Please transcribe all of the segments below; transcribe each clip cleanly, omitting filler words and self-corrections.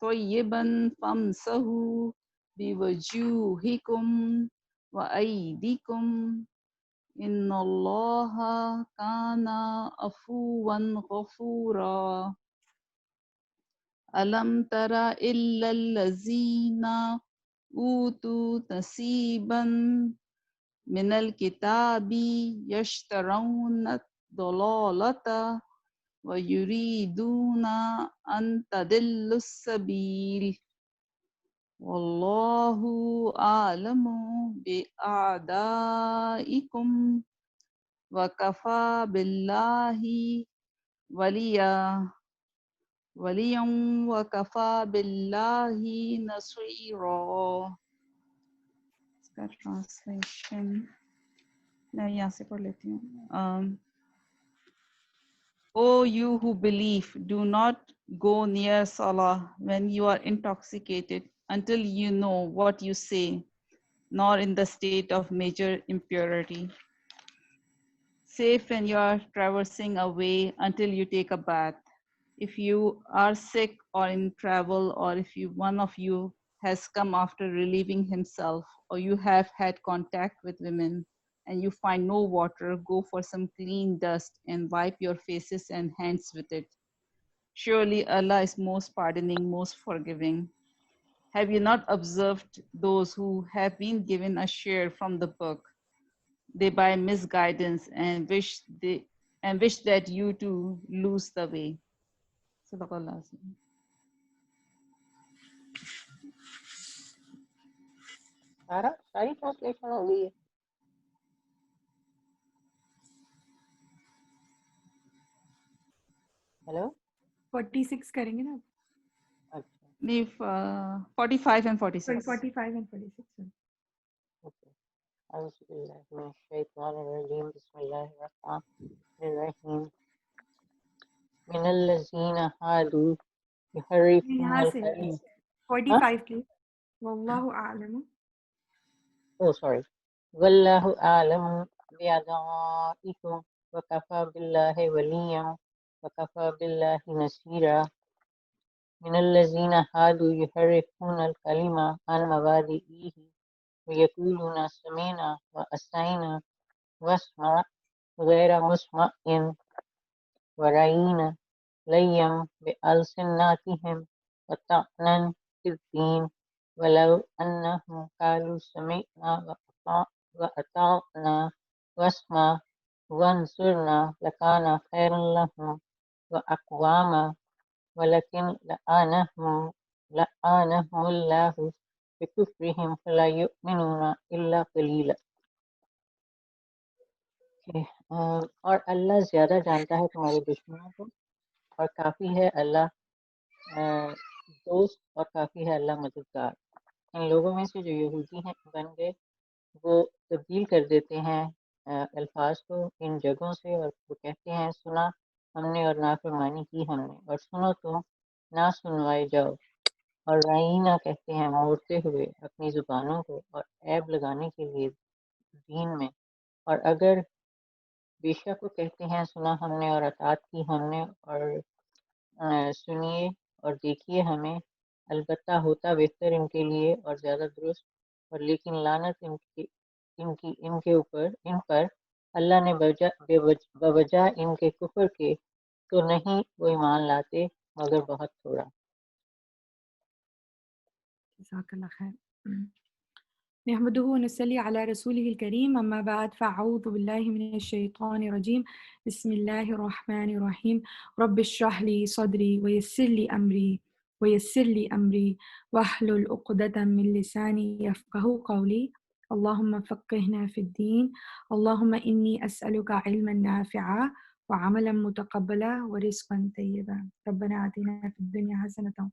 طيبا فامسحوا بوجوهكم وأيديكم إن الله كان عفوا غفورا ألم تر إلا الذين أوتوا نصيبا من الكتاب يشترون الضلالة ويريدون أن تضلوا السبيل والله أعلم بأعدائكم وكفى بالله وليا وكفى بالله نصيرا. اس کا ٹرانسلیشن میں یہاں سے پڑھ لیتی ہوں. O you who believe, do not go near Salah when you are intoxicated until you know what you say, nor in the state of major impurity. Safe when you are traversing a way until you take a bath. If you are sick or in travel, or if one of you has come after relieving himself, or you have had contact with women, and you find no water, go for some clean dust and wipe your faces and hands with it. Surely Allah is most pardoning, most forgiving. Have you not observed those who have been given a share from the book? They buy misguidance and wish that you too lose the way. Sadaqallah. ساری translation ہو گئی ہے. Hello 46 کریں گے نا. اچھا Leave 45 and 46. 45 and 46. Okay. اعوذ باللہ من الشیطان الرجیم بسم اللہ الرحمن الرحیم. من الذین ہادوا یحرفون یہاں سے الکلم 45 پلیز. واللہ اعلم. او سوری. واللہ اعلم بأعدائکم وکفی باللہ ولیا وکفی باللہ نصیرا. من الذین هادوا یحرفون الکلم عن مواضعہ ویقولون سمعنا وعصینا واسمع غیر مسمع ورائینا لیا بألسنتہم وطعنا فی الدین ولو انہم قالوا سمعنا وأطعنا واسمع وانظرنا لکان خیرا لہم وأقوام ولكن لعنهم الله بكفرهم فلا يؤمنون إلا قليلا. اور اللہ زیادہ جانتا ہے تمہارے دشمنوں کو، اور کافی ہے اللہ دوست، اور کافی ہے اللہ مددگار. ان لوگوں میں سے جو یہودی ہیں بن گئے، وہ تبدیل کر دیتے ہیں الفاظ کو ان جگہوں سے، اور وہ کہتے ہیں سنا ہم نے اور نافرمانی کی ہم نے، اور سنو تو نہ سنوائے جاؤ. اور رائینہ کہتے ہیں موڑتے ہوئے اپنی زبانوں کو اور عیب لگانے کے لیے دین میں. اور اگر بے شک وہ کہتے ہیں سنا ہم نے اور اطاعت کی ہم نے، اور سنیے اور دیکھیے ہمیں، البتہ ہوتا بہتر ان کے لیے اور زیادہ درست. اور لیکن لعنت ان پر اللہ نے بوجہ ان کے کفر کے تو نہیں وہ ایمان لاتے مگر بہت تھوڑا. جزاک اللہ خیر. نحمده ونصلي على رسوله الكريم أما بعد فأعوذ بالله من الشيطان الرجيم بسم الله الرحمن الرحيم رب اشرح لي صدري ويسر لي أمري واحلل عقدة من لساني يفقهوا قولي اللهم فقهنا في الدين اللهم إني أسألك علما نافعا وعملا متقبلا ورزقا طيبا ربنا آتنا في الدنيا حسنة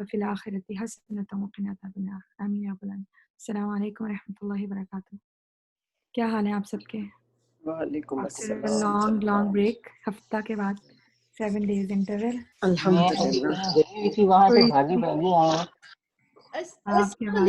وفي الآخرة حسنة وقنا عذاب النار آمين يا رب العالمين. السلام علیکم ورحمۃ اللہ وبرکاتہ. کیا حال ہے آپ سب کے؟ وعلیکم آفٹر السلام. لانگ بریک، ہفتہ کے بعد 7 days انٹرول. میں الحمدللہ. گئی ہوئی تھی وہاں سے بھاگی بھاگی آئے ہیں. آپ کی آواز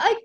I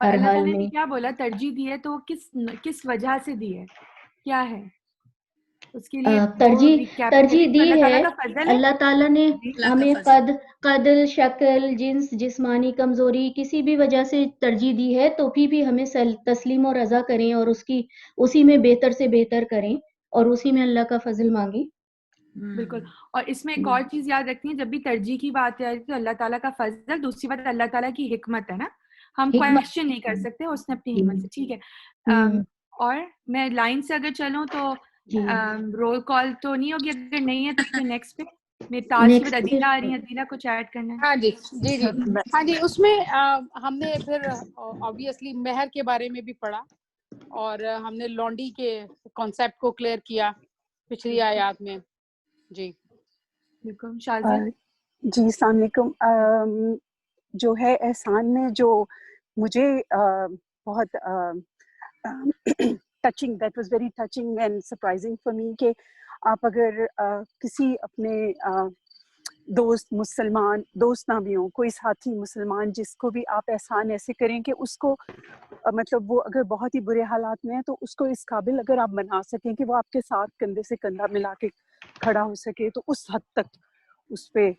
اور ہر اللہ حال تعالیٰ نے میں. کیا بولا ترجیح دی ہے تو وہ کس وجہ سے دی ہے, کیا ہے اس کے لیے ترجیح دی اللہ تعالیٰ ہے. کا فضل ہے. اللہ تعالیٰ نے جی ہمیں قد شکل جنس جسمانی کمزوری کسی بھی وجہ سے ترجیح دی ہے, تو بھی ہمیں تسلیم و رضا کریں اور اسی میں بہتر سے بہتر کریں اور اسی میں اللہ کا فضل مانگیں. بالکل. اور اس میں ایک اور چیز یاد رکھنی ہے, جب بھی ترجیح کی بات آئی تو اللہ تعالیٰ کا فضل, دوسری بات اللہ تعالیٰ کی حکمت ہے نا, ہم کویشچن نہیں کر سکتے اس نے اپنی حکمت سے. ٹھیک ہے. اور میں لائن سے اگر چلوں تو رول کال تو نہیں ہوگی, اگر نہیں ہے تو پھر نیکسٹ پہ میری تاج کی بعد عدیلہ آ رہی ہے, عدیلہ کچھ ایڈ کرنا ہے؟ ہاں جی جی جی ہاں جی. اس میں ہم نے پھر آبویسلی مہر کے بارے میں بھی پڑھا اور ہم نے لانڈی کے کانسیپٹ کو کلیئر کیا پچھلی آیات میں. جی بالکل. شازیہ جی السلام علیکم. جو ہے احسان میں جو مجھے بہت touching, that was very touching and surprising for me, کہ آپ اگر کسی اپنے مسلمان دوست نہ بھی ہوں, کوئی ساتھی مسلمان جس کو بھی آپ احسان ایسے کریں کہ اس کو مطلب وہ اگر بہت ہی برے حالات میں ہے تو اس کو اس قابل اگر آپ بنا سکیں کہ وہ آپ کے ساتھ کندھے سے کندھا ملا کے کھڑا ہو سکے, تو اس حد تک اس پہ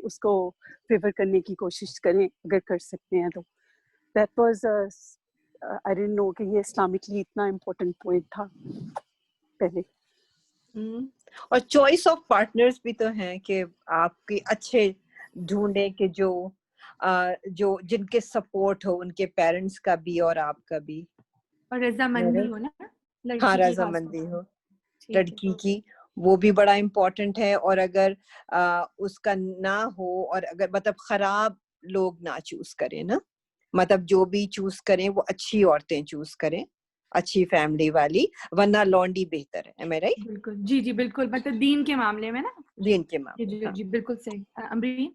اس کو فیور کرنے کی کوشش کریں اگر کر سکتے ہیں تو. That was I don't know کہ یہ اسلامکلی اتنا امپورٹنٹ پوائنٹ تھا پہلے. اور چوائس آف پارٹنرز بھی تو ہیں کہ آپ کے اچھے ڈھونڈیں کہ جو جن کے سپورٹ ہو, ان کے پیرنٹس کا بھی اور آپ کا بھی, اور رضامندی ہو نا, ہاں رضامندی ہو لڑکی کی, وہ بھی بڑا امپورٹنٹ ہے. اور اگر اس کا نہ ہو, اور اگر مطلب خراب لوگ نہ چوز کریں نا, مطلب جو بھی چوز کریں وہ اچھی عورتیں چوز کریں, اچھی فیملی والی, ورنہ لانڈی بہتر ہے. میں رائٹ؟ بالکل. جی جی بالکل, مطلب دین کے معاملے میں نا, دین کے معاملے. جی جی بالکل صحیح. امرین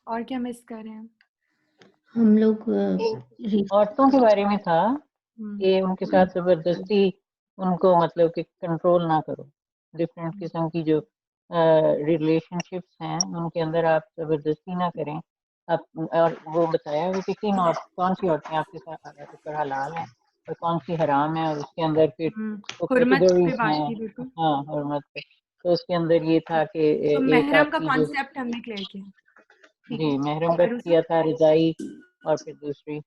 اور کیا مس کر رہے ہیں ہم لوگ؟ عورتوں کے بارے میں تھا کہ ان کے ساتھ زبردستی ان کو مطلب کہ کنٹرول نہ کرو. ڈفرینٹ قسم کی جو ریلیشن شپس ہیں ان کے اندر آپ زبردستی نہ کریں. اور وہ بتایا وہ کہ کون سی عورتیں آپ کے ساتھ اوپر حلال ہیں اور کون سی حرام ہیں, اور اس کے اندر پھر وہ کیٹیگریز ہیں. ہاں حرمت پہ. تو اس کے اندر یہ تھا کہ ایک محرم آپ کا کی جو کانسیپٹ ہم نے کلیئر کیا. جی محرم کا کیا تھا, رضائی, اور پھر دوسری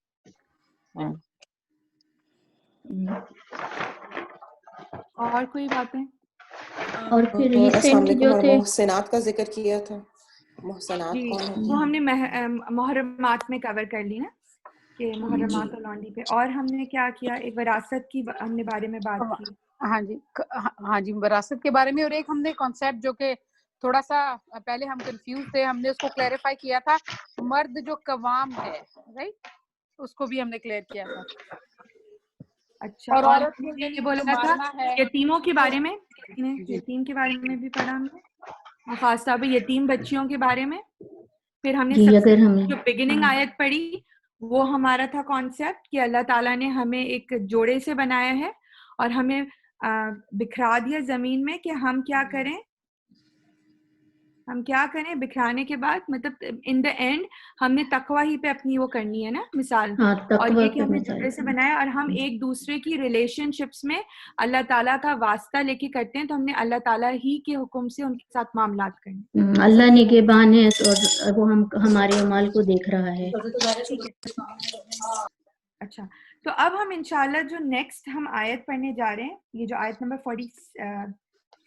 اور کوئی باتیں. اور پھر السلام ریسنٹ علیکم. جو اور تھے محسنات کا ذکر کیا تھا. محسنات جی کون ہیں؟ وہ ہم نے محرمات میں کور کر لی نا, کہ محرمات اور لانڈی پہ. اور ہم نے کیا کیا, ایک وراثت کی ہم نے بارے میں بات کی. ہاں جی وراثت کے بارے میں. اور ایک ہم نے کانسیپٹ جو کہ تھوڑا سا پہلے ہم کنفیوز تھے, ہم نے اس کو کلیریفائی کیا تھا, مرد جو قوام ہے, رائٹ, اس کو بھی ہم نے کلیئر کیا تھا. اچھا. اور عورت ہم کو نے یہ یعنی بولا جو تھا مارنا ہے, یتیموں کے بارے میں, یتیم کے بارے میں بھی پڑھا ہم نے, خاص طور پہ یتیم بچیوں کے بارے میں. پھر ہم نے سب سے جو بگننگ آیت پڑھی وہ ہمارا تھا کانسیپٹ کہ اللہ تعالیٰ نے ہمیں ایک جوڑے سے بنایا ہے اور ہمیں بکھرا دیا زمین میں کہ ہم کیا کریں بکھرانے کے بعد, مطلب ان دا اینڈ ہم نے تقوی ہی پہ اپنی وہ کرنی ہے نا مثال. اور یہ کہ ہم نے جوڑے سے بنایا اور ہم ایک دوسرے کی ریلیشن شپس میں اللہ تعالیٰ کا واسطہ لے کے کرتے ہیں, تو ہم نے اللہ تعالیٰ ہی کے حکم سے ان کے ساتھ معاملات کرنے. اللہ نگہبان ہے اور وہ ہمارے اعمال کو دیکھ رہا ہے. اچھا, تو اب ہم انشاءاللہ جو نیکسٹ ہم آیت پڑھنے جا رہے ہیں, یہ جو آیت نمبر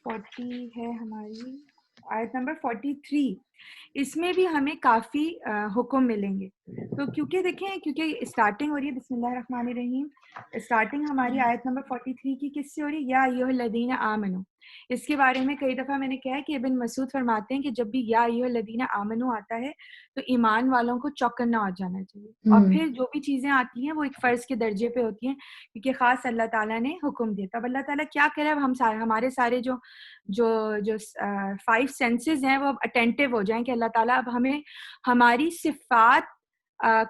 40 ہے ہماری, آیت نمبر 43, اس میں بھی ہمیں کافی حکم ملیں گے. تو کیونکہ اسٹارٹنگ ہو رہی ہے بسم اللہ الرحمن الرحیم, اسٹارٹنگ ہماری آیت نمبر 43 کی کس سے ہو رہی ہے, یا ایھا الذین آمنو. اس کے بارے میں کئی دفعہ میں نے کہا ہے کہ ابن مسعود فرماتے ہیں کہ جب بھی یا ایھا الذین آمنو آتا ہے تو ایمان والوں کو چوکنا ہو جانا چاہیے. اور پھر جو بھی چیزیں آتی ہیں وہ ایک فرض کے درجے پہ ہوتی ہیں, کیونکہ خاص اللہ تعالیٰ نے حکم دیا. تب اللہ تعالیٰ کیا کرے, اب ہم ہمارے سارے جو 5 سینسز ہیں وہ اب اٹینٹیو ہو جائیں کہ اللہ تعالیٰ اب ہمیں ہماری صفات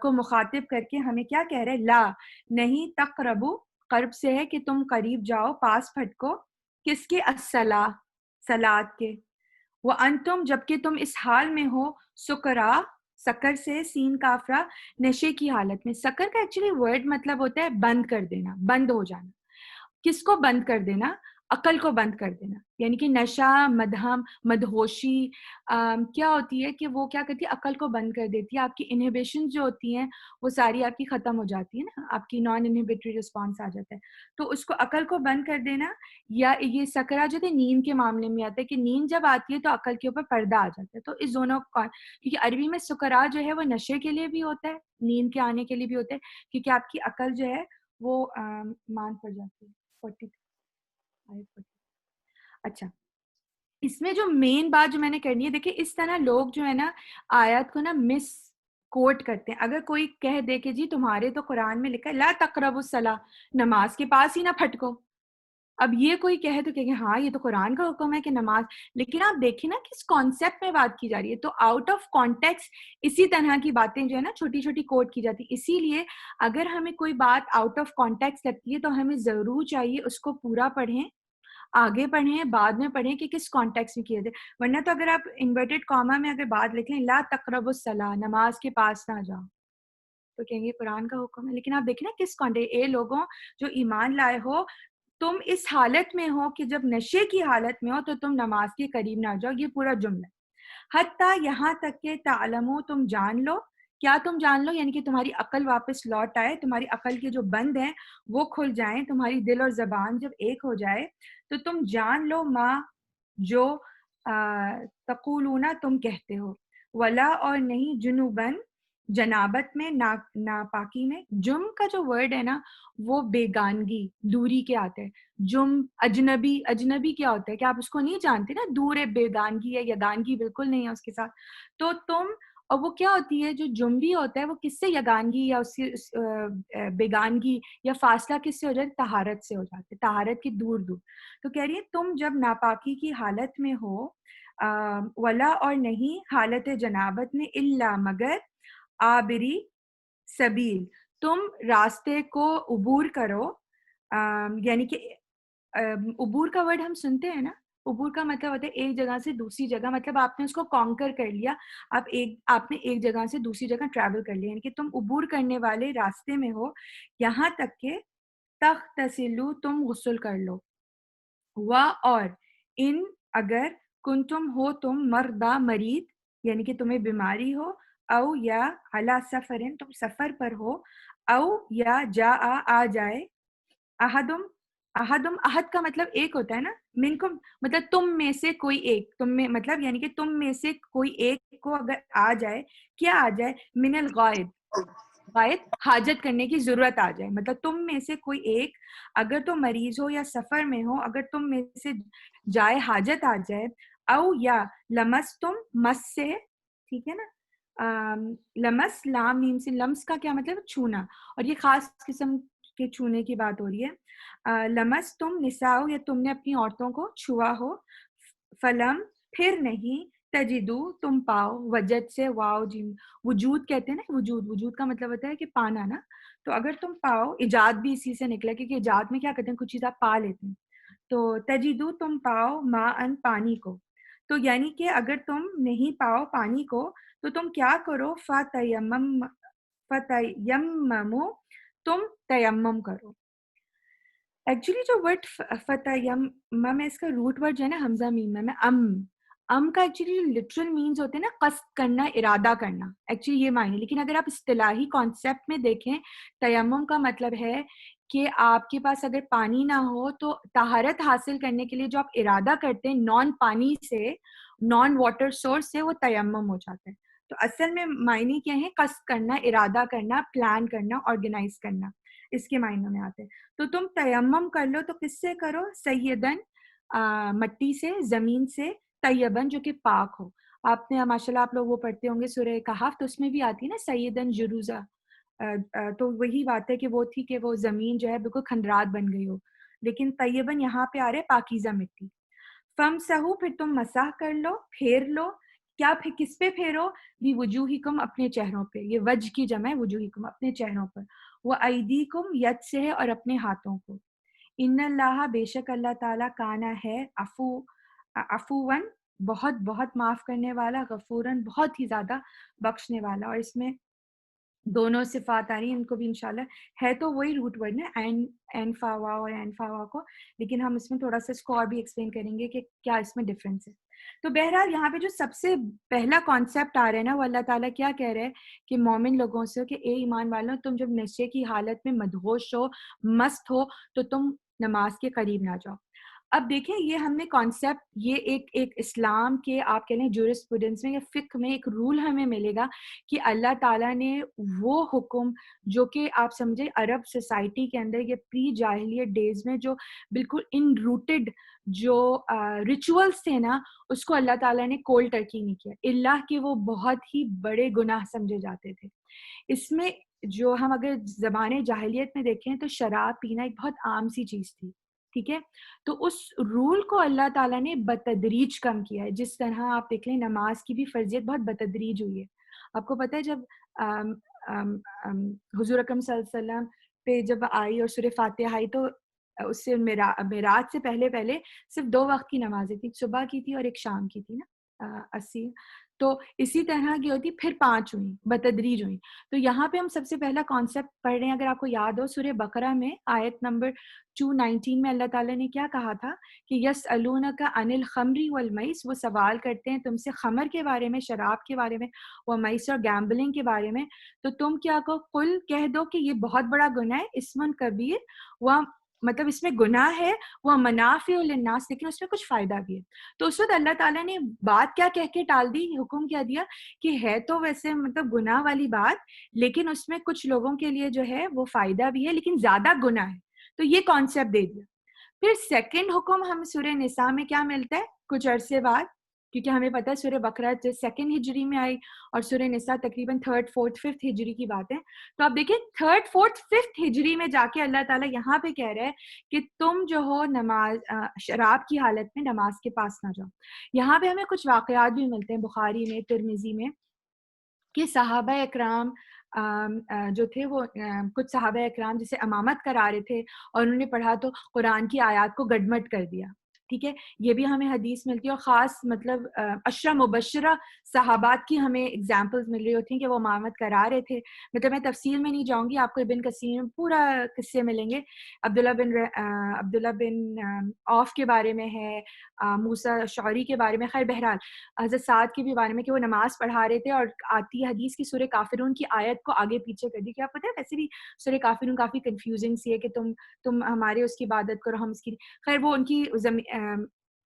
کو مخاطب کر کے ہمیں کیا کہہ رہے, لا نہیں تقربو, قرب سے ہے کہ تم قریب جاؤ, پاس پھٹکو, کس کے, صلات کے, وانتم جبکہ تم اس حال میں ہو, سکرا سکر سے سین کافرا نشے کی حالت میں. سکر کا ایکچولی ورڈ مطلب ہوتا ہے بند کر دینا, بند ہو جانا. کس کو بند کر دینا؟ عقل کو بند کر دینا. یعنی کہ نشہ, مدہم, مدہوشی کیا ہوتی ہے کہ وہ کیا کرتی ہے, عقل کو بند کر دیتی ہے. آپ کی انہیبیشن جو ہوتی ہیں وہ ساری آپ کی ختم ہو جاتی ہے نا, آپ کی نان انہیبیٹری رسپانس آ جاتا ہے. تو اس کو عقل کو بند کر دینا. یا یہ سکرا جو ہے نیند کے معاملے میں آتا ہے کہ نیند جب آتی ہے تو عقل کے اوپر پردہ آ جاتا ہے. تو اس دونوں کا, کیونکہ عربی میں سکرا جو ہے وہ نشے کے لیے بھی ہوتا ہے, نیند کے آنے کے لیے بھی ہوتا ہے, کیونکہ آپ کی عقل جو ہے وہ مان پڑ جاتی ہے. اچھا, اس میں جو مین بات جو میں نے کرنی ہے, دیکھیں اس طرح لوگ جو ہے نا آیات کو نا مس کوٹ کرتے ہیں. اگر کوئی کہہ دے کہ جی تمہارے تو قرآن میں لکھا ہے لا تقربوا الصلاۃ, نماز کے پاس ہی نہ پھٹکو. اب یہ کوئی کہے تو کہ ہاں یہ تو قرآن کا حکم ہے کہ نماز, لیکن آپ دیکھیں نا کس کانسیپٹ میں بات کی جا رہی ہے. تو آؤٹ آف کانٹیکسٹ اسی طرح کی باتیں جو ہے نا چھوٹی چھوٹی کوٹ کی جاتی. اسی لیے اگر ہمیں کوئی بات آؤٹ آف کانٹیکسٹ لگتی ہے تو ہمیں ضرور چاہیے اس کو پورا پڑھیں, آگے پڑھیں, بعد میں پڑھیں کہ کس کانٹیکسٹ میں کیا جائے. ورنہ تو اگر آپ انورٹڈ کاما میں اگر بات لکھ لیں لا تقربوا الصلاۃ, نماز کے پاس نہ جاؤ, تو کہیں گے قرآن کا حکم ہے. لیکن آپ دیکھیں نا کس کانٹیکسٹ, اے لوگوں جو ایمان لائے ہو, تم اس حالت میں ہو کہ جب نشے کی حالت میں ہو تو تم نماز کے قریب نہ جاؤ. یہ پورا جملہ. حتیٰ یہاں تک کہ تعلمو, تم جان لو. کیا تم جان لو؟ یعنی کہ تمہاری عقل واپس لوٹ آئے, تمہاری عقل کے جو بند ہیں وہ کھل جائیں, تمہاری دل اور زبان جب ایک ہو جائے تو تم جان لو ما جو تقولون تم کہتے ہو. ولا, اور نہیں, جنوبن جنابت میں, ناپاکی میں. جم کا جو ورڈ ہے نا وہ بیگانگی, دوری کے آتے ہیں. جم اجنبی, اجنبی کیا ہوتا ہے کہ آپ اس کو نہیں جانتے نا, دور ہے, بیگانگی ہے, یگانگی بالکل نہیں ہے اس کے ساتھ. تو تم, اور وہ کیا ہوتی ہے جو جم بھی ہوتا ہے وہ کس سے یگانگی یا اس سے بیگانگی یا فاصلہ کس سے ہو جاتا ہے؟ طہارت سے ہو جاتا ہے, طہارت کی دور دور. تو کہہ رہی ہے تم جب ناپاکی کی حالت میں ہو, ولا, اور نہیں, حالت جنابت میں, الا, مگر, آبری سبیل, تم راستے کو عبور کرو. یعنی کہ عبور کا ورڈ ہم سنتے ہیں نا, عبور کا مطلب ہوتا ہے ایک جگہ سے دوسری جگہ, مطلب آپ نے اس کو کانکر کر لیا, آپ نے ایک جگہ سے دوسری جگہ ٹریول کر لیا. یعنی کہ تم عبور کرنے والے راستے میں ہو, یہاں تک کہ تغتسلوا, تم غسل کر لو. اور ان, اگر, کنتم ہو تم, مردا, مریض, یعنی کہ تمہیں بیماری ہو, او یا, علی سفرن, تم سفر پر ہو, او یا, جا, آ جائے, احدم, احدم, احد کا مطلب ایک ہوتا ہے نا, منکم مطلب تم میں سے کوئی ایک, تم میں مطلب یعنی کہ تم میں سے کوئی ایک کو اگر آ جائے, کیا آ جائے, من الغائب, غائب حاجت کرنے کی ضرورت آ جائے. مطلب تم میں سے کوئی ایک اگر تو مریض ہو یا سفر میں ہو, اگر تم میں سے جائے حاجت آ جائے, او یا, لمس, تم, مس سے, ٹھیک ہے نا, لمس, لام میم سے, لمس کا کیا مطلب, چھونا, اور یہ خاص قسم کے چھونے کی بات ہو رہی ہے. لمس تم, نساؤ, یا تم نے اپنی عورتوں کو چھوا ہو, فلم, پھر نہیں, تجدو, تم پاؤ, وجد سے, واو جیم, وجود کہتے ہیں نا, وجود, وجود کا مطلب ہوتا ہے کہ پانا نا. تو اگر تم پاؤ, ایجاد بھی اسی سے نکلا, کیونکہ ایجاد میں کیا کرتے ہیں, کچھ چیز آپ پا لیتے ہیں. تو تجدو, تم پاؤ, ما ان, پانی کو. تو یعنی کہ اگر تم نہیں پاؤ پانی کو تو تم کیا کرو, فتیممو, تم تیمم کرو. ایکچولی جو ورڈ فتیمم ہے, اس کا روٹ ورڈ جو ہے نا حمزہ میم میں, ام کا ایکچولی لٹرل مینز ہوتے ہیں نا قصد کرنا, ارادہ کرنا, ایکچولی یہ معنی. لیکن اگر آپ اصطلاحی کانسیپٹ میں دیکھیں, تیمم کا مطلب ہے کہ آپ کے پاس اگر پانی نہ ہو تو طہارت حاصل کرنے کے لیے جو آپ ارادہ کرتے ہیں نان پانی سے, نان واٹر سورس سے, وہ تیمم ہو جاتا ہے. تو اصل میں معنی کیا ہے, قصد کرنا, ارادہ کرنا, پلان کرنا, آرگنائز کرنا, اس کے معنوں میں آتے ہیں. تو تم تیمم کر لو, تو کس سے کرو, سیدن, مٹی سے, زمین سے, طیبن, جو کہ پاک ہو. آپ نے ماشاءاللہ آپ لوگ وہ پڑھتے ہوں گے سورہ کہف, تو اس میں بھی آتی ہے نا سیدن جروزہ, تو وہی بات ہے کہ وہ تھی کہ وہ زمین جو ہے بالکل کھنڈرات بن گئی ہو. لیکن طیبن یہاں پہ آ رہے پاکیزہ مٹی. فمسحو, پھر تم مسح کر لو, پھیر لو. کیا پھر کس پہ پھیرو, بھی وجوہکم, اپنے چہروں پہ. یہ وجہ کی جمع ہے, وجوہکم, اپنے چہروں پر. وہ ایدیکم, ید سے ہے, اور اپنے ہاتھوں کو. ان اللہ, بے شک اللہ تعالیٰ, کانا ہے, عفون, بہت بہت معاف کرنے والا، غفوراً بہت ہی زیادہ بخشنے والا. اور اس میں دونوں صفات آ رہی ہیں، ان کو بھی انشاءاللہ ہے تو وہی روٹ ورڈ نا این فاوا اور این فاوا کو، لیکن ہم اس میں تھوڑا سا اس کو اور بھی ایکسپلین کریں گے کہ کیا اس میں ڈفرینس ہے. تو بہرحال یہاں پہ جو سب سے پہلا کانسیپٹ آ رہا ہے نا، وہ اللہ تعالیٰ کیا کہہ رہے ہیں کہ مومن لوگوں سے کہ اے ایمان والوں، تم جب نشے کی حالت میں مدہوش ہو، مست ہو، تو تم نماز کے قریب نہ جاؤ. اب دیکھیں یہ ہم نے کانسیپٹ، یہ ایک اسلام کے آپ کہہ لیں جورسپروڈنس میں یا فقہ میں ایک رول ہمیں ملے گا کہ اللہ تعالیٰ نے وہ حکم جو کہ آپ سمجھے عرب سوسائٹی کے اندر یہ پری جاہلیت ڈیز میں جو بالکل ان روٹڈ جو ریچولس تھے نا، اس کو اللہ تعالیٰ نے کولڈ ٹرکی نہیں کیا، اللہ کے وہ بہت ہی بڑے گناہ سمجھے جاتے تھے. اس میں جو ہم اگر زبان جاہلیت میں دیکھیں تو شراب پینا ایک بہت عام سی چیز تھی، ٹھیک ہے. تو اس رول کو اللہ تعالیٰ نے بتدریج کم کیا ہے. جس طرح آپ دیکھ لیں نماز کی بھی فرضیت بہت بتدریج ہوئی ہے. آپ کو پتہ ہے جب حضور اکرم صلی اللہ علیہ وسلم پہ جب آئی اور سورہ فاتحہ آئی تو اس سے معراج سے پہلے صرف 2 وقت کی نمازیں تھی، صبح کی تھی اور ایک شام کی تھی نا 80. تو اسی طرح کی ہوتی پھر 5 ہوئیں، بتدریج ہوئیں. تو یہاں پہ ہم سب سے پہلا کانسیپٹ پڑھ رہے ہیں، اگر آپ کو یاد ہو سورہ بقرہ میں آیت نمبر 219 میں اللہ تعالیٰ نے کیا کہا تھا کہ یسألونک عن الخمر والمیس، وہ سوال کرتے ہیں تم سے خمر کے بارے میں، شراب کے بارے میں، ومیس اور گیمبلنگ کے بارے میں. تو تم کیا قل کہہ دو کہ یہ بہت بڑا گناہ ہے، اسم کبیر، وہ مطلب اس میں گناہ ہے، وہ منافع للناس، لیکن اس میں کچھ فائدہ بھی ہے. تو اس وقت اللہ تعالیٰ نے بات کیا کہہ کے ٹال دی، حکم کیا دیا کہ ہے تو ویسے مطلب گناہ والی بات، لیکن اس میں کچھ لوگوں کے لیے جو ہے وہ فائدہ بھی ہے، لیکن زیادہ گناہ ہے. تو یہ کانسیپٹ دے دیا. پھر سیکنڈ حکم ہم سورہ نساء میں کیا ملتا ہے کچھ عرصے بعد، کیونکہ ہمیں پتہ ہے سورہ بقرہ 2 ہجری میں آئی اور سورہ نساء تقریباً 3rd 4th 5th ہجری کی بات ہے. تو آپ دیکھیں 3rd 4th 5th ہجری میں جا کے اللہ تعالیٰ یہاں پہ کہہ رہے ہیں کہ تم جو ہو نماز شراب کی حالت میں نماز کے پاس نہ جاؤ. یہاں پہ ہمیں کچھ واقعات بھی ملتے ہیں بخاری میں، ترمذی میں، کہ صحابہ اکرام جو تھے وہ کچھ صحابہ اکرام جسے امامت کرا رہے تھے اور انہوں نے پڑھا تو قرآن کی آیات کو گڈمٹ کر دیا. ٹھیک ہے، یہ بھی ہمیں حدیث ملتی ہے. اور خاص مطلب عشرہ مبشرہ صحابات کی ہمیں اگزامپلز مل رہی ہوتی ہیں کہ وہ امامت کرا رہے تھے. مطلب میں تفصیل میں نہیں جاؤں گی، آپ کو ابن کثیر میں پورا قصے ملیں گے. عبداللہ بن عوف کے بارے میں ہے، موسیٰ شعری کے بارے میں، خیر بہرحال حضرت سعد کے بھی بارے میں کہ وہ نماز پڑھا رہے تھے اور آتی حدیث کی سورہ کافرون کی آیت کو آگے پیچھے کر دی. کہ آپ پتہ ہے ویسے بھی سورہ کافرون کافی کنفیوزنگ سی ہے کہ تم ہمارے اس کی عبادت کرو، ہم اس کی. خیر وہ ان کی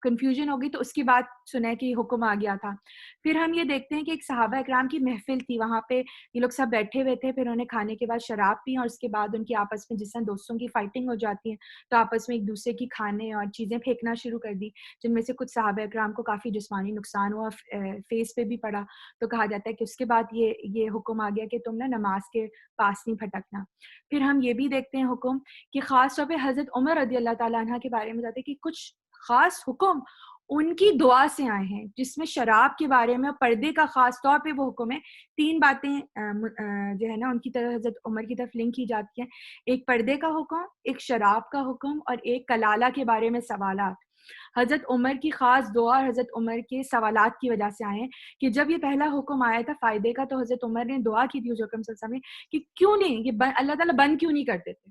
کنفیوژن ہوگی تو اس کی بات سنیں کہ حکم آ گیا تھا. پھر ہم یہ دیکھتے ہیں کہ ایک صحابہ اکرام کی محفل تھی، وہاں پہ یہ لوگ سب بیٹھے ہوئے تھے. پھر انہوں نے کھانے کے بعد شراب پی اور اس کے بعد ان کی آپس میں جس طرح دوستوں کی فائٹنگ ہو جاتی ہے تو آپس میں ایک دوسرے کی کھانے اور چیزیں پھینکنا شروع کر دی، جن میں سے کچھ صحابہ اکرام کو کافی جسمانی نقصان ہوا، فیس پہ بھی پڑا. تو کہا جاتا ہے کہ اس کے بعد یہ حکم آ گیا کہ تم نے نماز کے پاس نہیں پھٹکنا. پھر ہم یہ بھی دیکھتے ہیں حکم کہ خاص طور پہ حضرت عمر رضی اللہ تعالیٰ عنہ کے بارے میں جاتے ہیں کہ کچھ خاص حکم ان کی دعا سے آئے ہیں، جس میں شراب کے بارے میں پردے کا خاص طور پہ وہ حکم ہے. 3 باتیں جو ہے نا ان کی طرف حضرت عمر کی طرف لنک کی جاتی ہیں، ایک پردے کا حکم، ایک شراب کا حکم اور ایک کلالہ کے بارے میں سوالات. حضرت عمر کی خاص دعا اور حضرت عمر کے سوالات کی وجہ سے آئے ہیں کہ جب یہ پہلا حکم آیا تھا فائدے کا تو حضرت عمر نے دعا کی تھی حضور اکرم صلی اللہ علیہ وسلم نے کہ کیوں نہیں یہ اللہ تعالیٰ بند کیوں نہیں کرتے تھے،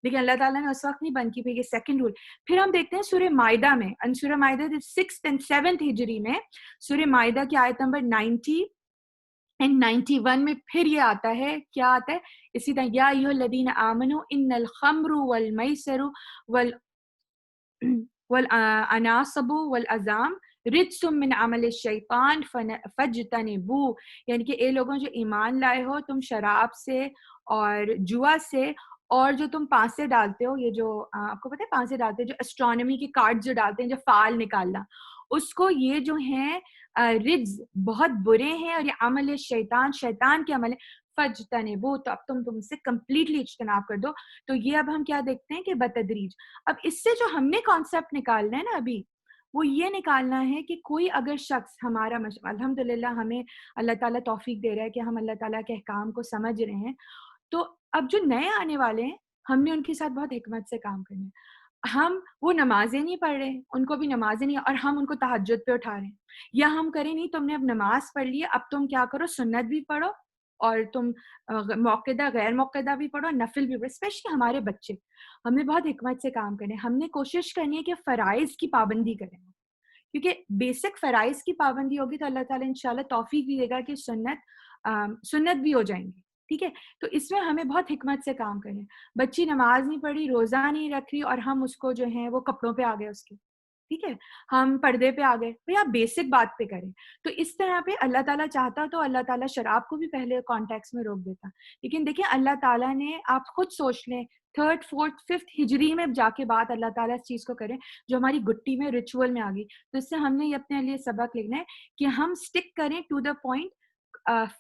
لیکن اللہ تعالیٰ نے اس وقت نہیں بند کی. پھر یہ سیکنڈ رول. پھر ہم دیکھتے ہیں سورہ مائدہ میں، سورہ مائدہ 6th and 7th ہجری میں سورہ مائدہ کی آیت نمبر 90 and 91 میں پھر یہ آتا ہے، کیا آتا ہے اسی طرح یا ایھا الذین آمنوا ان الخمر والمیسر والاناصب والازام رجس من عمل الشیطان فاجتنبوہ. یعنی کہ اے لوگوں جو ایمان لائے ہو، تم شراب سے اور جوا سے اور جو تم پانسے ڈالتے ہو، یہ جو آپ کو پتہ ہے پانسے ڈالتے ہیں جو اسٹرانومی کے کارڈ جو ڈالتے ہیں جو فال نکالنا، اس کو یہ جو ہیں رجز بہت برے ہیں اور یہ عمل شیطان کے عمل ہے. فجتنبو، تو اب تم سے کمپلیٹلی اجتناب کر دو. تو یہ اب ہم کیا دیکھتے ہیں کہ بتدریج. اب اس سے جو ہم نے کانسیپٹ نکالنا ہے نا ابھی، وہ یہ نکالنا ہے کہ کوئی اگر شخص ہمارا الحمدللہ ہمیں اللہ تعالیٰ توفیق دے رہا ہے کہ ہم اللہ تعالیٰ کے احکام کو سمجھ رہے ہیں، تو اب جو نئے آنے والے ہیں ہم نے ان کے ساتھ بہت حکمت سے کام کرنا ہے. ہم وہ نمازیں نہیں پڑھ رہے، ان کو بھی نمازیں نہیں، اور ہم ان کو تہجد پہ اٹھا رہے ہیں. یا ہم کریں نہیں تم نے اب نماز پڑھ لی ہے، اب تم کیا کرو سنت بھی پڑھو اور تم موقدہ غیر موقدہ بھی پڑھو، نفل بھی پڑھو. اسپیشلی ہمارے بچے، ہمیں بہت حکمت سے کام کریں. ہم نے کوشش کرنی ہے کہ فرائض کی پابندی کریں، کیونکہ بیسک فرائض کی پابندی ہوگی تو اللہ تعالیٰ انشاءاللہ توفیق بھی دے گا کہ سنت بھی ہو جائیں گی. ٹھیک ہے، تو اس میں ہمیں بہت حکمت سے کام کریں. بچی نماز نہیں پڑھی، روزہ نہیں رکھ رہی، اور ہم اس کو جو ہے وہ کپڑوں پہ آ گئے اس کے، ٹھیک ہے، ہم پردے پہ آ گئے. بھئی آپ بیسک بات پہ کریں. تو اس طرح پہ اللہ تعالیٰ چاہتا تو اللہ تعالیٰ شراب کو بھی پہلے کانٹیکس میں روک دیتا. لیکن دیکھیں اللہ تعالیٰ نے، آپ خود سوچ لیں 3rd 4th 5th ہجری میں جا کے بعد اللہ تعالیٰ اس چیز کو کریں جو ہماری گٹی میں ریچول میں آ گئی. تو اس سے ہم نے یہ اپنے لیے سبق لکھنا ہے کہ ہم سٹک کریں ٹو دا پوائنٹ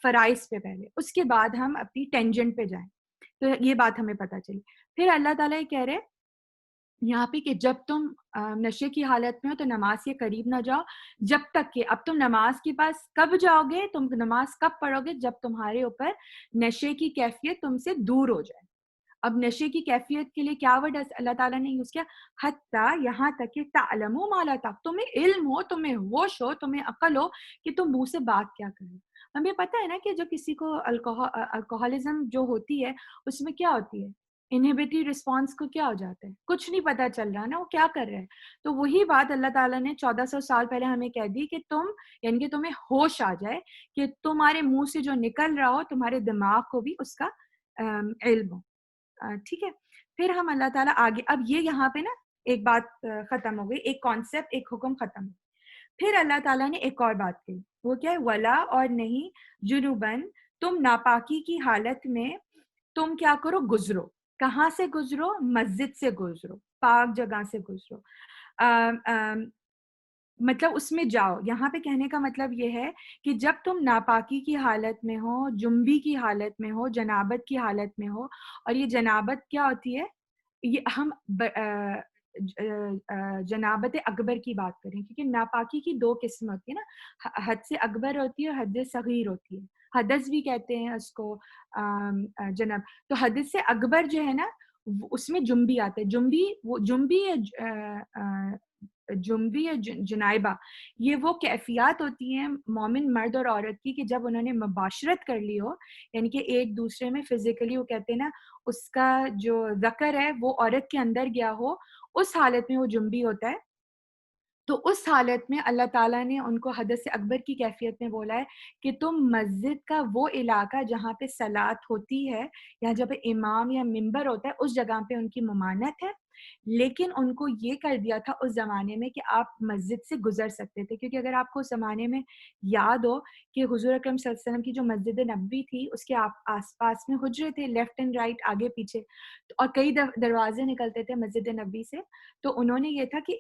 فرائض پہ پہلے، اس کے بعد ہم اپنی ٹینجنٹ پہ جائیں. تو یہ بات ہمیں پتہ چلی. پھر اللہ تعالیٰ یہ کہہ رہے یہاں پہ کہ جب تم نشے کی حالت میں ہو تو نماز کے قریب نہ جاؤ جب تک کہ، اب تم نماز کے پاس کب جاؤ گے، تم نماز کب پڑھو گے، جب تمہارے اوپر نشے کی کیفیت تم سے دور ہو جائے. اب نشے کی کیفیت کے لیے کیا ورڈ اللہ تعالیٰ نے یوز کیا؟ حتیٰ، یہاں تک کہ تعلموا ما لا تعلمون، تمہیں علم ہو، تمہیں ہوش ہو، تمہیں عقل ہو کہ تم منہ سے بات کیا کرو. ہمیں پتہ ہے نا کہ جو کسی کو الکوہولزم جو ہوتی ہے اس میں کیا ہوتی ہے، انہیبیٹری رسپانس کو کیا ہو جاتا ہے، کچھ نہیں پتہ چل رہا نا وہ کیا کر رہے ہیں. تو وہی بات اللہ تعالیٰ نے 1400 سال پہلے ہمیں کہہ دی کہ تم، یعنی کہ تمہیں ہوش آ جائے کہ تمہارے منہ سے جو نکل رہا ہو تمہارے دماغ کو بھی اس کا علم ہو. ٹھیک ہے، پھر ہم اللہ تعالیٰ آگے، اب یہ یہاں پہ نا ایک بات ختم ہو گئی، ایک کانسیپٹ، ایک حکم ختم ہو. پھر اللہ تعالیٰ نے ایک اور بات کہی، وہ کیا ہے؟ ولا، اور نہیں، جنوبن، تم ناپاکی کی حالت میں تم کیا کرو، گزرو. کہاں سے گزرو؟ مسجد سے گزرو، پاک جگہ سے گزرو. مطلب اس میں جاؤ. یہاں پہ کہنے کا مطلب یہ ہے کہ جب تم ناپاکی کی حالت میں ہو، جنبی کی حالت میں ہو، جنابت کی حالت میں ہو، اور یہ جنابت کیا ہوتی ہے، یہ ہم جنابت اکبر کی بات کریں، کیونکہ ناپاکی کی 2 قسم ہوتی ہے نا، حد سے اکبر ہوتی ہے اور حد صغیر ہوتی ہے. حدث بھی کہتے ہیں اس کو جناب. تو حدث سے اکبر جو ہے نا اس میں جنبی آتا ہے. جنبی یا جنائبہ، یہ وہ کیفیات ہوتی ہیں مومن مرد اور عورت کی کہ جب انہوں نے مباشرت کر لی ہو، یعنی کہ ایک دوسرے میں فزیکلی، وہ کہتے ہیں نا اس کا جو ذکر ہے وہ عورت کے اندر گیا ہو، اس حالت میں وہ جنبی ہوتا ہے. تو اس حالت میں اللہ تعالیٰ نے ان کو حدث اکبر کی کیفیت میں بولا ہے کہ تم مسجد کا وہ علاقہ جہاں پہ صلاۃ ہوتی ہے یا جب امام یا ممبر ہوتا ہے اس جگہ پہ ان کی ممانعت ہے. لیکن ان کو یہ کر دیا تھا اس زمانے میں کہ آپ مسجد سے گزر سکتے تھے، کیونکہ اگر آپ کو اس زمانے میں یاد ہو کہ حضور اکرم صلی اللہ علیہ وسلم کی جو مسجد نبوی تھی اس کے آس پاس میں حجرے تھے، لیفٹ اینڈ رائٹ، آگے پیچھے، اور کئی دروازے نکلتے تھے مسجد نبوی سے. تو انہوں نے یہ تھا کہ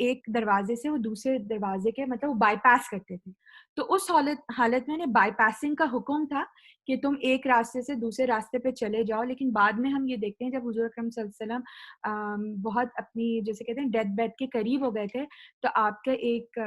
ایک دروازے سے وہ دوسرے دروازے کے مطلب وہ بائی پاس کرتے تھے. تو اس حالت میں بائی پاسنگ کا حکم تھا کہ تم ایک راستے سے دوسرے راستے پہ چلے جاؤ. لیکن بعد میں ہم یہ دیکھتے ہیں جب حضور اکرم صلی اللہ علیہ وسلم بہت اپنی جیسے کہتے ہیں ڈیتھ بیڈ کے قریب ہو گئے تھے، تو آپ کا ایک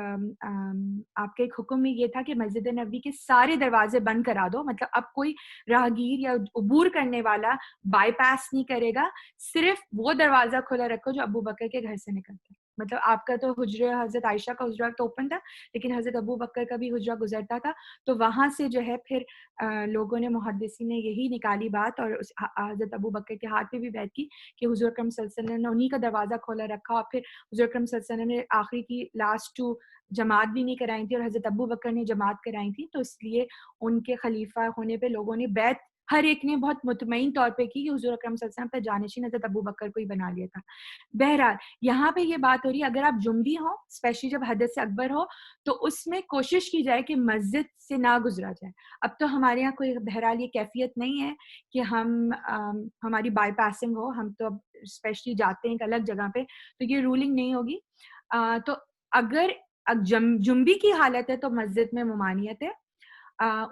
حکم میں یہ تھا کہ مسجد نبوی کے سارے دروازے بند کرا دو. مطلب اب کوئی راہگیر یا عبور کرنے والا بائی پاس نہیں کرے گا، صرف وہ دروازہ کھلا رکھو جو ابو بکر کے گھر سے نکلتا ہے. مطلب آپ کا تو حجرہ، حضرت عائشہ کا حجرہ تو اوپن تھا، لیکن حضرت ابو بکر کا بھی حجرہ گزرتا تھا. تو وہاں سے جو ہے پھر لوگوں نے، محدثین نے یہی نکالی بات، اور حضرت ابو بکر کے ہاتھ پہ بھی بیعت کی کہ حضور اکرم صلی اللہ علیہ وسلم نے انہی کا دروازہ کھولا رکھا. اور پھر حضور اکرم صلی اللہ علیہ وسلم نے آخری کی لاسٹ 2 جماعت بھی نہیں کرائی تھی اور حضرت ابو بکر نے جماعت کرائی تھی. تو اس لیے ان کے خلیفہ ہونے پہ لوگوں نے بیعت، ہر ایک نے بہت مطمئن طور پہ کی کہ حضور اکرم صلی اللہ علیہ وسلم پہ جانشین حضرت ابو بکر کو ہی بنا لیا تھا. بہرحال یہاں پہ یہ بات ہو رہی ہے اگر آپ جنبی ہو، اسپیشلی جب حدث اکبر ہو، تو اس میں کوشش کی جائے کہ مسجد سے نہ گزرا جائے. اب تو ہمارے یہاں کوئی بہرحال یہ کیفیت نہیں ہے کہ ہماری بائی پاسنگ ہو، ہم تو اب اسپیشلی جاتے ہیں ایک الگ جگہ پہ، تو یہ رولنگ نہیں ہوگی. تو اگر جنبی کی حالت ہے تو مسجد میں ممانعت ہے.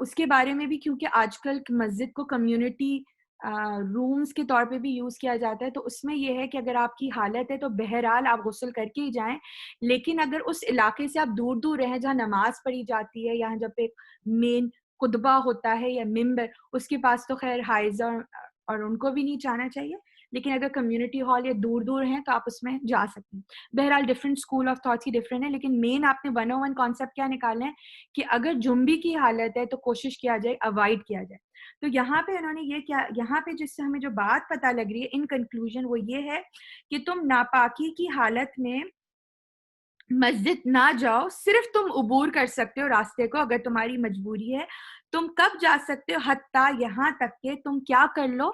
اس کے بارے میں بھی کیونکہ آج کل مسجد کو کمیونٹی رومز کے طور پہ بھی یوز کیا جاتا ہے، تو اس میں یہ ہے کہ اگر آپ کی حالت ہے تو بہرحال آپ غسل کر کے ہی جائیں. لیکن اگر اس علاقے سے آپ دور دور رہیں جہاں نماز پڑھی جاتی ہے، یا جب ایک مین خطبہ ہوتا ہے یا ممبر، اس کے پاس تو خیر حائضہ اور ان کو بھی نہیں جانا چاہیے. لیکن اگر کمیونٹی ہال یا دور دور ہیں تو آپ اس میں جا سکتے ہیں. بہرحال ڈفرینٹ اسکول آف تھاٹس کی ڈفرینٹ ہے, لیکن مین آپ نے 101 کانسیپٹ کیا نکالنا ہے کہ اگر جنبی کی حالت ہے تو کوشش کیا جائے اوائڈ کیا جائے. تو یہاں پہ انہوں نے یہ کیا, یہاں پہ جس سے ہمیں جو بات پتہ لگ رہی ہے ان کنکلوژن وہ یہ ہے کہ تم ناپاکی کی حالت میں مسجد نہ جاؤ, صرف تم عبور کر سکتے ہو راستے کو اگر تمہاری مجبوری ہے. تم کب جا سکتے ہو, حتیٰ یہاں تک کہ تم کیا کر لو,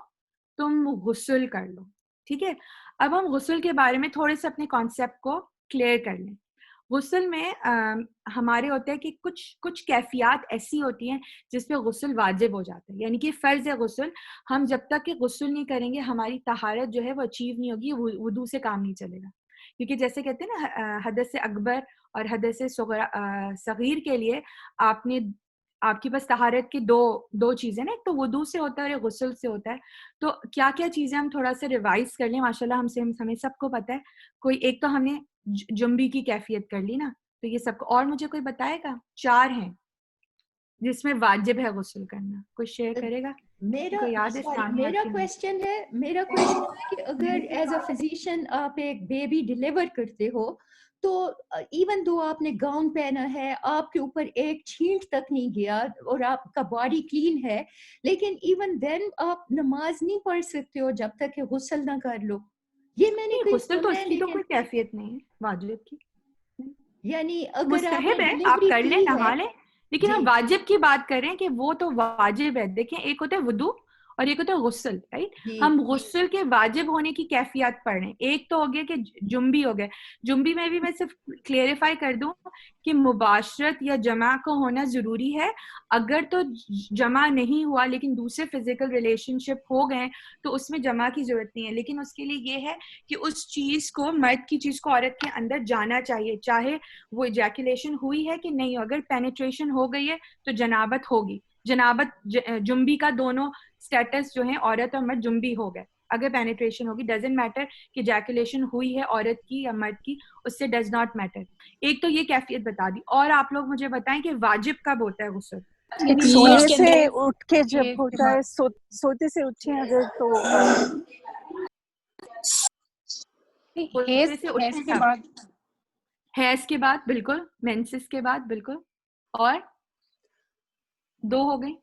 تم غسل کر لو. ٹھیک ہے, اب ہم غسل کے بارے میں تھوڑے سے اپنے کانسیپٹ کو کلیئر کر لیں. غسل میں ہمارے ہوتے ہیں کہ کچھ کیفیات ایسی ہوتی ہیں جس پہ غسل واجب ہو جاتا ہے, یعنی کہ فرض ہے غسل. ہم جب تک کہ غسل نہیں کریں گے ہماری طہارت جو ہے وہ اچیو نہیں ہوگی, وضو سے کام نہیں چلے گا. کیونکہ جیسے کہتے ہیں نا حدث اکبر اور حدث صغیر کے لیے آپ کے پاس طہارت کی دو چیزیں نا, ایک تو وضو سے ہوتا ہے اور غسل سے ہوتا ہے. تو کیا کیا چیزیں ہم تھوڑا سا ریوائز کر لیں, ماشاءاللہ ہمیں سب کو پتہ ہے. کوئی ایک تو ہم نے جنبی کی کیفیت کر لی نا, تو یہ سب کو, اور مجھے کوئی بتائے گا 4 ہیں جس میں واجب ہے غسل کرنا, کوئی شیئر کرے گا؟ میرا کویسچن ہے کہ اگر ایز اے فزیشین آپ ایک بیبی ڈیلیور کرتے ہو تو ایون دو آپ نے گاؤن پہنا ہے, آپ کے اوپر ایک چھینٹ تک نہیں گیا اور آپ کا باڈی کلین ہے, لیکن ایون دین آپ نماز نہیں پڑھ سکتے ہو جب تک کہ غسل نہ کر لو. یہ میں نے غسل تو اس کی تو کوئی کیفیت نہیں ہے واجب کی, یعنی اگر مستحب ہے آپ کر لیں نہا لیں, لیکن ہم واجب کی بات کریں کہ وہ تو واجب ہے. دیکھیں ایک ہوتا ہے وضو اور ایک ہوتا ہے غسل, رائٹ. ہم غسل کے واجب ہونے کی کیفیات پڑھ رہے ہیں. ایک تو ہو گیا کہ جنبی ہو گئے. جنبی میں بھی میں صرف کلیئرفائی کر دوں کہ مباشرت یا جمع کو ہونا ضروری ہے. اگر تو جمع نہیں ہوا لیکن دوسرے فزیکل ریلیشن شپ ہو گئے تو اس میں جمع کی ضرورت نہیں ہے, لیکن اس کے لیے یہ ہے کہ اس چیز کو, مرد کی چیز کو عورت کے اندر جانا چاہیے, چاہے وہ ایجیکولیشن ہوئی ہے کہ نہیں ہو. اگر پینیٹریشن ہو گئی ہے تو جنابت ہوگی. جنابت جنبی کا دونوں سٹیٹس جو ہیں عورت اور مرد جنبی ہو گئے اگر پینیٹریشن ہوگی. ڈزنٹ میٹر کہ ایجیکولیشن ہوئی ہے عورت کی یا مرد کی, اس سے ڈز ناٹ میٹر. ایک تو یہ کیفیت بتا دی. اور آپ لوگ مجھے بتائیں کہ واجب کب ہوتا ہے غسل؟ سونے سے اٹھ کے جب ہوتا ہے, سوتے سے اٹھے اگر تو حیض کے بعد, بالکل, مینسس کے بعد, بالکل. اور 2 ہو گئی.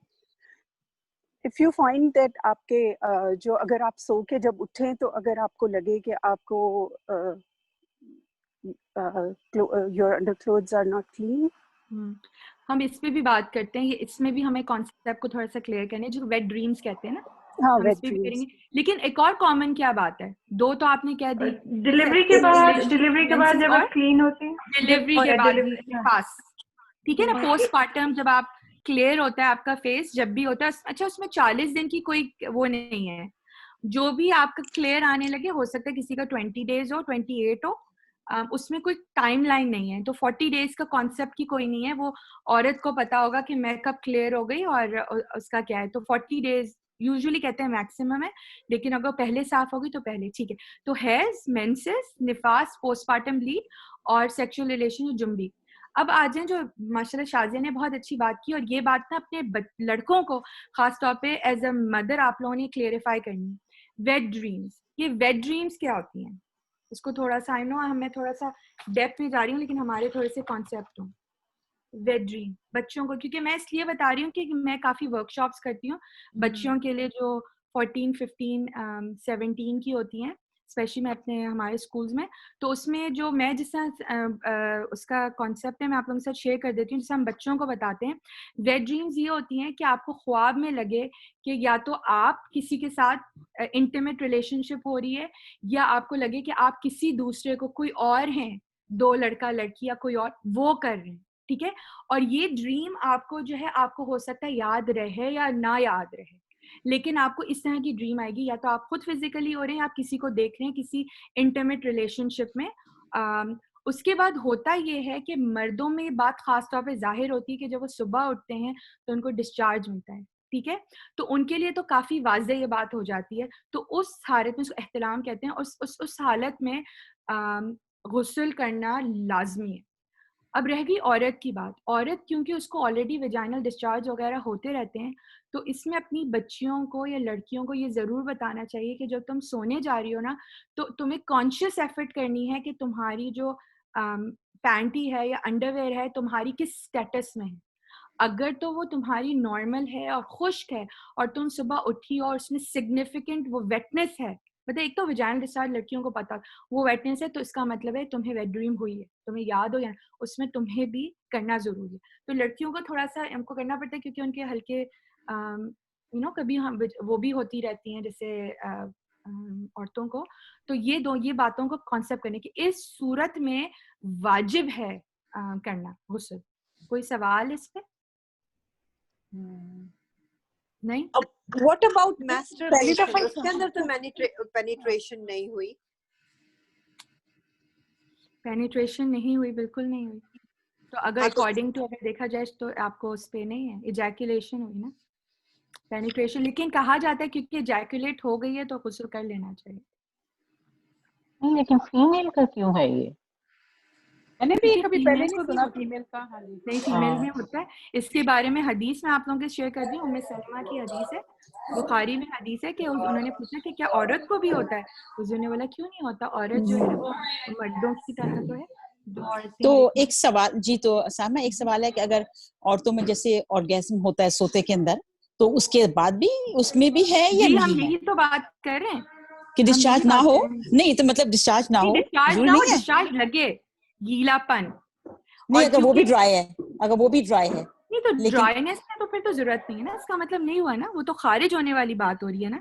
if you find that آپ کے جو اگر آپ سو کے جب اٹھیں تو اگر آپ کو لگے کہ آپ کو your underclothes are not clean. ہم اس پہ بھی بات کرتے ہیں, اس میں بھی ہمیں کانسیپٹ کو تھوڑا سا کلیئر کرنے, جو ویٹ ڈریمز کہتے ہیں نا, ہم اس پہ بھی کریں گے. لیکن ایک اور کامن کیا بات ہے, 2 تو آپ نے کہہ دی, ڈلیوری کے بعد جب آپ کلین ہوتے ہیں, ڈلیوری کے بعد پاس, ٹھیک ہے نا, پوسٹ پارٹم جب آپ کلیئر ہوتا ہے آپ کا فیس, جب بھی ہوتا ہے, اچھا اس میں 40 دن کی کوئی وہ نہیں ہے, جو بھی آپ کا کلیئر آنے لگے, ہو سکتا ہے کسی کا 20 days ہو, 28 ہو, اس میں کوئی ٹائم لائن نہیں ہے. تو 40 days کا کانسیپٹ کی کوئی نہیں ہے, وہ عورت کو پتا ہوگا کہ میں کب کلیئر ہو گئی اور اس کا کیا ہے. تو 40 days یوزلی کہتے ہیں میکسیمم ہے, لیکن اگر پہلے صاف ہوگی تو پہلے, ٹھیک ہے. تو حیض, مینسس, نفاس, پوسٹ پارٹم بلیڈ اور سیکشل ریلیشن جنبی. اب آ جائیں, جو ماشاءاللہ شازیہ نے بہت اچھی بات کی, اور یہ بات نا اپنے لڑکوں کو خاص طور پہ ایز اے مدر آپ لوگوں نے کلیئرفائی کرنی ہے. ویٹ ڈریمز, یہ ویٹ ڈریمز کیا ہوتی ہیں, اس کو تھوڑا سا, آئی نو ہمیں تھوڑا سا ڈیپتھ میں جا رہی ہوں, لیکن ہمارے تھوڑے سے کانسیپٹ ہوں. ویٹ ڈریم بچوں کو, کیونکہ میں اس لیے بتا رہی ہوں کہ میں کافی ورک شاپس کرتی ہوں بچوں کے لیے جو 14, 15, 17 کی ہوتی ہیں, اسپیشلی میں اپنے ہمارے اسکولز میں. تو اس میں جو میں جس طرح اس کا کانسیپٹ ہے میں آپ لوگوں کے ساتھ شیئر کر دیتی ہوں, جسے ہم بچوں کو بتاتے ہیں. ویٹ ڈریمز یہ ہوتی ہیں کہ آپ کو خواب میں لگے کہ یا تو آپ کسی کے ساتھ انٹیمیٹ ریلیشن شپ ہو رہی ہے, یا آپ کو لگے کہ آپ کسی دوسرے کو, کوئی اور ہیں, 2 لڑکا لڑکی یا کوئی اور, وہ کر رہے ہیں, ٹھیک ہے. اور یہ ڈریم آپ کو جو ہے, آپ کو ہو سکتا ہے یاد رہے یا نہ یاد رہے, لیکن آپ کو اس طرح کی ڈریم آئے گی, یا تو آپ خود فزیکلی ہو رہے ہیں, آپ کسی کو دیکھ رہے ہیں کسی انٹیمیٹ ریلیشن شپ میں. اس کے بعد ہوتا یہ ہے کہ مردوں میں بات خاص طور پہ ظاہر ہوتی ہے کہ جب وہ صبح اٹھتے ہیں تو ان کو ڈسچارج ملتا ہے, ٹھیک ہے. تو ان کے لیے تو کافی واضح یہ بات ہو جاتی ہے. تو اس حالت میں, اس کو احتلام کہتے ہیں, اس حالت میں غسل کرنا لازمی ہے. اب رہ گئی عورت کی بات. عورت کیونکہ اس کو آلریڈی ویجائنل ڈسچارج وغیرہ ہوتے رہتے ہیں, تو اس میں اپنی بچیوں کو یا لڑکیوں کو یہ ضرور بتانا چاہیے کہ جب تم سونے جا رہی ہو نا, تو تمہیں کانشیس ایفرٹ کرنی ہے کہ تمہاری جو پینٹی ہے یا انڈر ویئر ہے تمہاری کس اسٹیٹس میں ہے. اگر تو وہ تمہاری نارمل ہے اور خشک ہے اور تم صبح اٹھی اور اس میں سگنیفیکنٹ وہ ویٹنس ہے, مطلب ایک تو ویجائنل ڈسچارج لڑکیوں کو پتا وہ ویٹنس ہے, تو اس کا مطلب ہے تمہیں ویٹ ڈریم ہوئی ہے, تمہیں یاد ہو یا اس میں تمہیں بھی کرنا ضروری ہے. تو لڑکیوں کو تھوڑا سا ہم کو کرنا پڑتا ہے کیونکہ ان کے ہلکے کبھی ہم وہ بھی ہوتی رہتی ہیں جیسے عورتوں کو. تو یہ باتوں کو کانسیپٹ کرنے کی اس صورت میں واجب ہے کرنا غسل. کوئی سوال اس پہ؟ نہیں. واٹ اباؤٹ میسٹربیشن, اس کے اندر تو پینیٹریشن نہیں ہوئی. پینیٹریشن نہیں ہوئی, بالکل نہیں ہوئی. تو اگر اکارڈنگ ٹو اگر دیکھا جائے تو آپ کو اس پہ نہیں ہے, ایجیکولیشن ہوئی نا, پینیٹریشن. لیکن کہا جاتا ہے کیونکہ ایجیکولیٹ ہو گئی ہے تو غسل کر لینا چاہیے. نہیں لیکن فیمیل کا کیوں ہے یہ؟ میں نے بھی کبھی پہلے نہیں سنا فیمیل کا. ہاں جی نہیں, فیمیل میں ہوتا ہے. اس کے بارے میں حدیث میں آپ لوگوں کے شیئر کر دی, ام سلمہ کی حدیث ہے, بخاری میں حدیث ہے کہ انہوں نے پوچھا کہ کیا عورت کو بھی ہوتا ہے؟ حضور نے بولا کیوں نہیں ہوتا, عورت جو ہے وہ مردوں کی طرح تو ہے. تو ایک سوال جی, تو سامنا ایک سوال ہے کہ اگر عورتوں میں جیسے آرگیزم ہوتا ہے سوتے کے اندر, تو اس کے بعد بھی اس میں بھی ہے یا نہیں ہے؟ ہم یہی تو بات کر رہے ہیں کہ ڈسچارج نہ ہو. نہیں تو مطلب ڈسچارج نہ ہو, ضروری نہیں ہے ڈسچارج لگے, گیلا پن نہیں, اگر وہ بھی ڈرائی ہے, اگر وہ بھی ڈرائی ہے نہیں تو ڈرائینس میں تو پھر تو ضرورت نہیں ہے نا. اس کا مطلب نہیں ہوا نا, وہ تو خارج ہونے والی بات ہو رہی ہے نا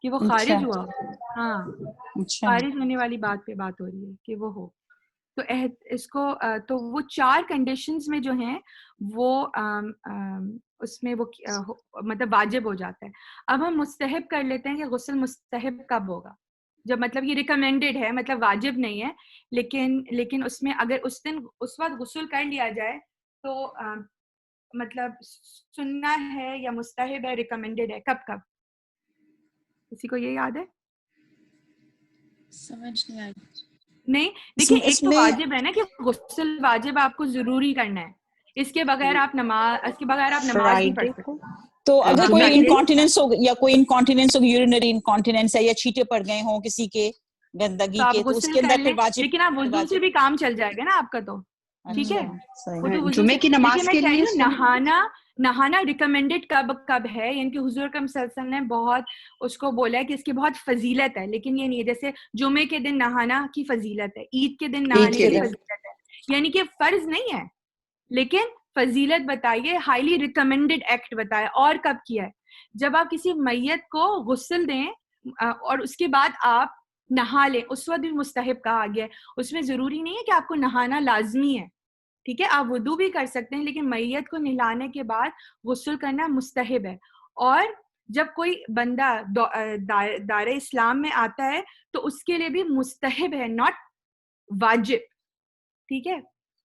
کہ وہ خارج ہوا. ہاں, خارج ہونے والی بات پہ بات ہو رہی ہے کہ وہ ہو. تو اس کو تو وہ 4 کنڈیشنز میں جو ہیں وہ اس میں وہ مطلب واجب ہو جاتا ہے. اب ہم مستحب کر لیتے ہیں کہ غسل مستحب کب ہوگا, جب مطلب یہ ریکمینڈیڈ ہے, مطلب واجب نہیں ہے, لیکن اس میں اگر اس وقت غسل کر لیا جائے تو مطلب سننا ہے یا مستحب ہے, ریکمینڈیڈ ہے, کب کسی کو یہ یاد ہے؟ سمجھ نہیں آئی. نہیں دیکھیں, ایک تو واجب ہے نا کہ غسل واجب آپ کو ضروری کرنا ہے, اس کے بغیر آپ نماز نہیں پڑھ سکتے. تو اگر کوئی انکانٹیننس ہو یا کوئی انکانٹیننس ہو, یورینری انکانٹیننس ہے یا چھینٹے پڑ گئے ہوں کسی کے گندگی کے, تو اس کے اندر پھر واجب, لیکن آپ وضو سے بھی کام چل جائے گا نا آپ کا. تو ٹھیک ہے, جمعے کی نماز کے لیے نہانا ریکمینڈیڈ کب ہے, یعنی کہ حضور اکرم صلی اللہ علیہ وسلم نے بہت اس کو بولا ہے کہ اس کی بہت فضیلت ہے, لیکن یہ نہیں ہے جیسے جمعے کے دن نہانا کی فضیلت ہے, عید کے دن نہانے کی فضیلت ہے, یعنی کہ فرض نہیں ہے لیکن فضیلت بتائیے, ہائیلی ریکمینڈیڈ ایکٹ بتایا. اور کب کیا ہے؟ جب آپ کسی میت کو غسل دیں اور اس کے بعد آپ نہا لیں, اس وقت بھی مستحب کہا گیا ہے. اس میں ضروری نہیں ہے کہ آپ کو نہانا لازمی ہے, ٹھیک ہے, آپ وضو بھی کر سکتے ہیں, لیکن میت کو نہلانے کے بعد غسل کرنا مستحب ہے. اور جب کوئی بندہ دار اسلام میں آتا ہے تو اس کے لیے بھی مستحب ہے, ناٹ واجب, ٹھیک ہے.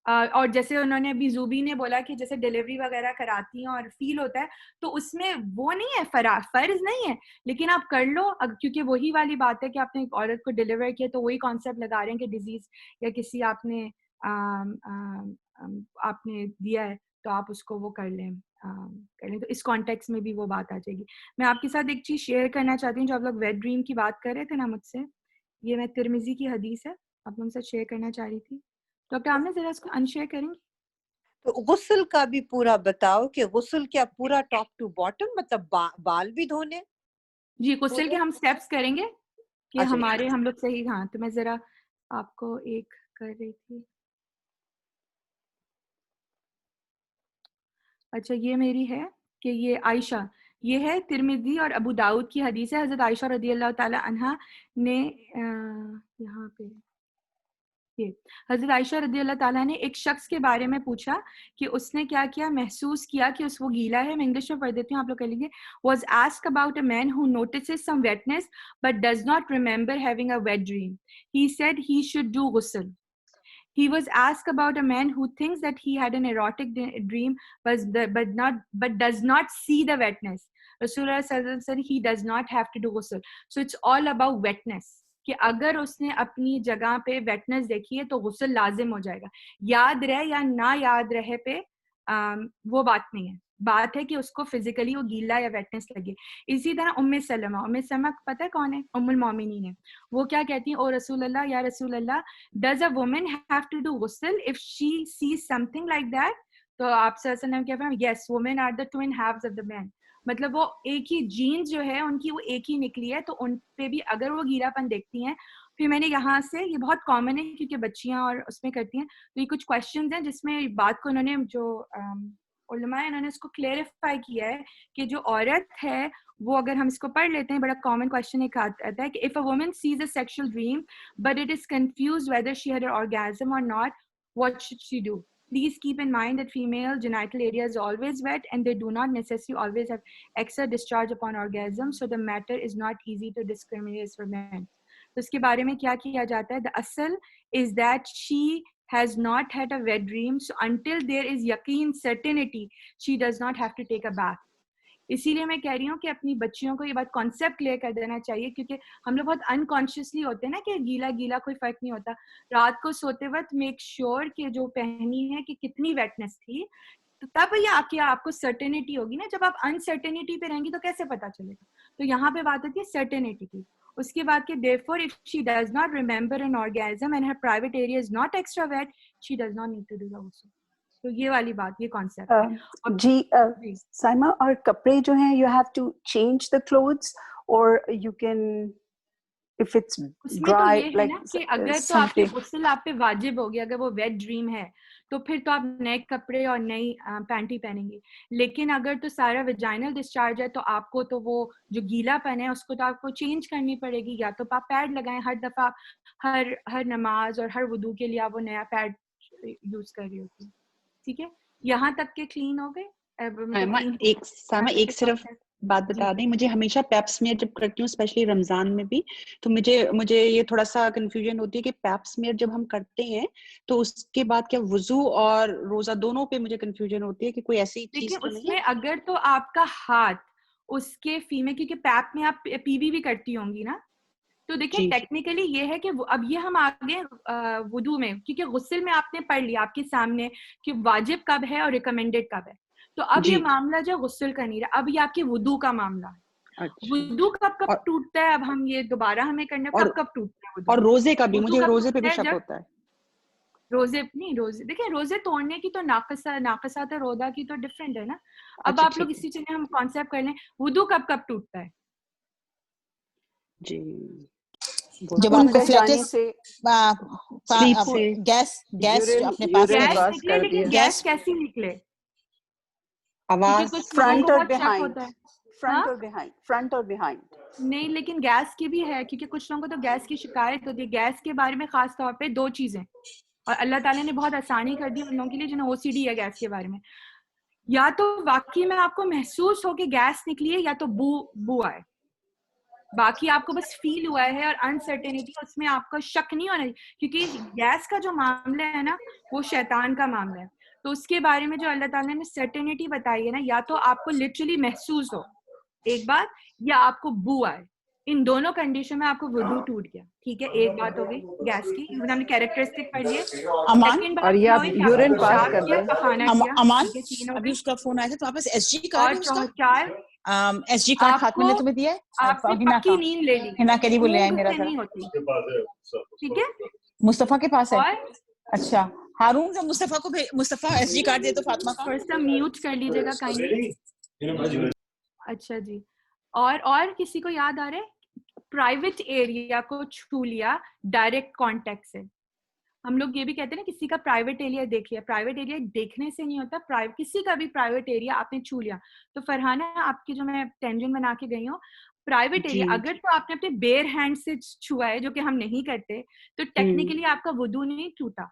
اور جیسے انہوں نے ابھی زوبی نے بولا کہ جیسے ڈیلیوری وغیرہ کراتی ہیں اور فیل ہوتا ہے, تو اس میں وہ نہیں ہے, فرض نہیں ہے, لیکن آپ کر لو, کیونکہ وہی والی بات ہے کہ آپ نے ایک عورت کو ڈیلیور کیا تو وہی کانسیپٹ لگا رہے ہیں کہ ڈیزیز یا کسی آپ نے دیا ہے تو آپ اس کو وہ کر لیں. تو اس کانٹیکس میں بھی وہ بات آ جائے گی. میں آپ کے ساتھ ایک چیز شیئر کرنا چاہتی ہوں, جو آپ لوگ ویٹ ڈریم کی بات کر رہے تھے نا مجھ سے, یہ میں ترمذی کی حدیث ہے, آپ لوگوں کے ساتھ شیئر کرنا چاہ رہی تھی. ڈاکٹر آپ نے ذرا اس کو انشیئر کریں گی؟ تو غسل کا بھی پورا بتاؤ کہ غسل کیا پورا ٹاپ ٹو باٹم, مطلب بال بھی دھونے؟ جی, غسل کے ہم سٹیپس کریں گے کہ ہمارے ہم لوگ صحیح. ہاں, تو میں ذرا آپ کو ایک کر رہی تھی. اچھا, یہ میری ہے کہ یہ عائشہ, یہ ہے ترمذی اور ابو داؤد کی حدیث ہے. حضرت عائشہ رضی اللہ تعالی عنہا نے یہاں پہ حضرت عائشہ رضی اللہ تعالیٰ نے ایک شخص کے بارے میں پوچھا کہ اس نے کیا کیا, محسوس کیا کہ وہ گیلا ہے. میں انگلش میں پڑھ دیتی ہوں, آپ لوگ کر لیجیے. was asked about a man who notices some wetness but does not remember having a wet dream. He said he should do ghusl. He was asked about a man who thinks that he had an erotic dream but does not see the wetness. Rasulullah said he does not have to do ghusl. So it's all about wetness. کہ اگر اس نے اپنی جگہ پہ witness دیکھی ہے تو غسل لازم ہو جائے گا. یاد رہے یا نہ یاد رہے پہ وہ بات نہیں ہے, بات ہے کہ اس کو فزیکلی وہ گیلا یا ویٹنس لگے. اسی طرح ام سلمہ پتہ ہے کون ہے؟ ام المومنین ہے. وہ کیا کہتی ہیں, او رسول اللہ, یا رسول اللہ, does a woman have to do غسل if she sees something like that? تو آپ صلی اللہ علیہ وسلم کیا فرمایا, yes women are the twin halves of the man. مطلب وہ ایک ہی جینز جو ہے ان کی وہ ایک ہی نکلی ہے, تو ان پہ بھی اگر وہ گیلا پن دیکھتی ہیں. پھر میں نے یہاں سے, یہ بہت کامن ہے کیونکہ بچیاں اور اس میں کرتی ہیں, تو یہ کچھ کوشچنز ہیں جس میں بات کو انہوں نے جو علماء انہوں نے اس کو کلیئرفائی کیا ہے کہ جو عورت ہے وہ, اگر ہم اس کو پڑھ لیتے ہیں, بڑا کامن کوشچن ایک آتا ہے کہ if a woman sees a sexual dream but it is confused whether she had an orgasm or not, what should she do? Please keep in mind that female genital area is always wet and they do not necessarily always have extra discharge upon orgasm, so the matter is not easy to discriminate for men. تو اس کے بارے میں کیا کیا جاتا ہے, the asl is that she has not had a wet dream, so until there is yaqeen certainty she does not have to take a bath. اسی لیے میں کہہ رہی ہوں کہ اپنی بچیوں کو یہ بات کانسیپٹ کلیئر کر دینا چاہیے, کیونکہ ہم لوگ بہت انکانشیسلی ہوتے ہیں نا کہ گیلا گیلا کوئی فرق نہیں ہوتا. رات کو سوتے وقت میک شیور کہ جو پہنی ہے کہ کتنی ویٹنس تھی, تو تب یہ آپ کو سرٹینٹی ہوگی نا. جب آپ انسرٹینٹی پہ رہیں گی تو کیسے پتا چلے گا؟ تو یہاں پہ بات ہوتی ہے سرٹینٹی کی. اس کے بعد کہ therefore if she does not remember an orgasm and her private area is not extra wet, she does not need to do the ghusl. تو یہ والی بات, یہ کانسیپٹ ہے. جی سائمہ, اور کپڑے جو ہیں you have to change the clothes or you can if it's اس میں تو dry یہ ہے like نا کہ اگر تو آپ کے something. غسل آپ پہ واجب ہوگی, اگر وہ ویٹ ڈریم ہے تو پھر تو آپ نئے کپڑے اور نئی پینٹی پہنیں گے. لیکن اگر تو سارا ویجائنل ڈسچارج ہے تو آپ کو تو وہ جو گیلا پن ہے اس کو تو آپ کو چینج کرنی پڑے گی, یا تو آپ پیڈ لگائیں ہر دفعہ, ہر نماز اور ہر وضو کے لیے آپ وہ نیا پیڈ یوز کر رہی ہوتی. ٹھیک ہے, یہاں تک کہ کلین ہو گئے. ایک صرف بات بتا دیں, مجھے ہمیشہ پیپ سمیئر جب کرتی ہوں اسپیشلی رمضان میں بھی, تو مجھے یہ تھوڑا سا کنفیوژن ہوتی ہے کہ پیپ سمیئر جب ہم کرتے ہیں تو اس کے بعد کیا وضو اور روزہ دونوں پہ مجھے کنفیوژن ہوتی ہے کہ کوئی ایسی چیز تو اس نہیں میں اگر تو آپ کا ہاتھ اس کے فیمے, کیونکہ پیپ میں آپ پی وی بھی کرتی ہوں گی نا, تو دیکھیں ٹیکنیکلی یہ ہے کہ اب یہ ہم آگے وضو میں, کیونکہ غسل میں آپ نے پڑھ لیا آپ کے سامنے کہ واجب کب ہے اور ریکمینڈیڈ کب ہے, تو اب یہ معاملہ جو غسل کا نہیں رہا, اب یہ آپ کے وضو کا معاملہ ہے. وضو کب ٹوٹتا ہے, اب ہم یہ دوبارہ ہمیں کرنا کب ٹوٹتا ہے, اور روزے کا بھی, مجھے روزے پہ بھی شک ہوتا ہے. روزے دیکھیں روزے توڑنے کی تو ناقصات روزہ کی تو ڈفرینٹ ہے نا. اب آپ لوگ اسی چیز ہم کانسیپٹ کر لیں, وضو کب ٹوٹتا ہے؟ جی جب آپ کو فلیٹس گیس اپنے پاس نکلے, لیکن گیس کیسی نکلے؟ آواز فرنٹ اور بیہائنڈ, فرنٹ اور بیہائنڈ نہیں, لیکن گیس کی بھی ہے, کیونکہ کچھ لوگوں کو تو گیس کی شکایت ہوتی ہے. گیس کے بارے میں خاص طور پہ دو چیزیں, اور اللہ تعالیٰ نے بہت آسانی کر دی ان لوگوں کے لیے جنہیں OCD ہے گیس کے بارے میں. یا تو واقعی میں آپ کو محسوس ہو کہ گیس نکلی ہے, یا تو بو آئے. باقی آپ کو بس فیل ہوا ہے, اور انسرٹینٹی اس میں آپ کو شک نہیں ہونا, کیونکہ گیس کا جو معاملہ ہے نا وہ شیطان کا معاملہ ہے. تو اس کے بارے میں جو اللہ تعالیٰ نے سرٹینٹی بتائی ہے نا, یا تو آپ کو لٹرلی محسوس ہو ایک بات, یا آپ کو بو آئے. ان دونوں کنڈیشن میں آپ کو وضو ٹوٹ گیا. ٹھیک ہے, ایک بات ہو گئی گیس کی, ہم نے کیریکٹرسٹک پڑھ لیے. اور یہ آپ یورین پاس کر دیں. امان ابھی اس کا فون آیا تھا, تو آپ پاس SG کارڈ ہے اس کا؟ SG کارڈ ہاتھ میں نے تمہیں دیا ہے, آپ نے پکی نیند لے لی, ہنا کے لیے وہ لے آئے میرا نہیں ہوتی. ٹھیک ہے, مصطفیٰ کے پاس ہے. اچھا ہارون سے مصطفیٰ کو مصطفیٰ SG کارڈ دے تو فاطمہ کا. تھوڑا سا میوٹ کر لیجیے گا کائنڈلی. اچھا جی, اور کسی کو یاد آ رہے پرائیویٹ ایریا کو چھو لیا ڈائریکٹ کانٹیکٹ سے؟ ہم لوگ یہ بھی کہتے ہیں نا کسی کا پرائیویٹ ایریا دیکھ لیا. پرائیویٹ ایریا دیکھنے سے نہیں ہوتا, کسی کا بھی پرائیویٹ ایریا آپ نے چھو لیا. تو فرحانہ آپ کی جو میں ٹینجن بنا کے گئی ہوں, پرائیویٹ ایریا اگر تو آپ نے اپنے بیئر ہینڈ سے چھوا ہے, جو کہ ہم نہیں کرتے, تو ٹیکنیکلی آپ کا وضو نہیں ٹوٹا.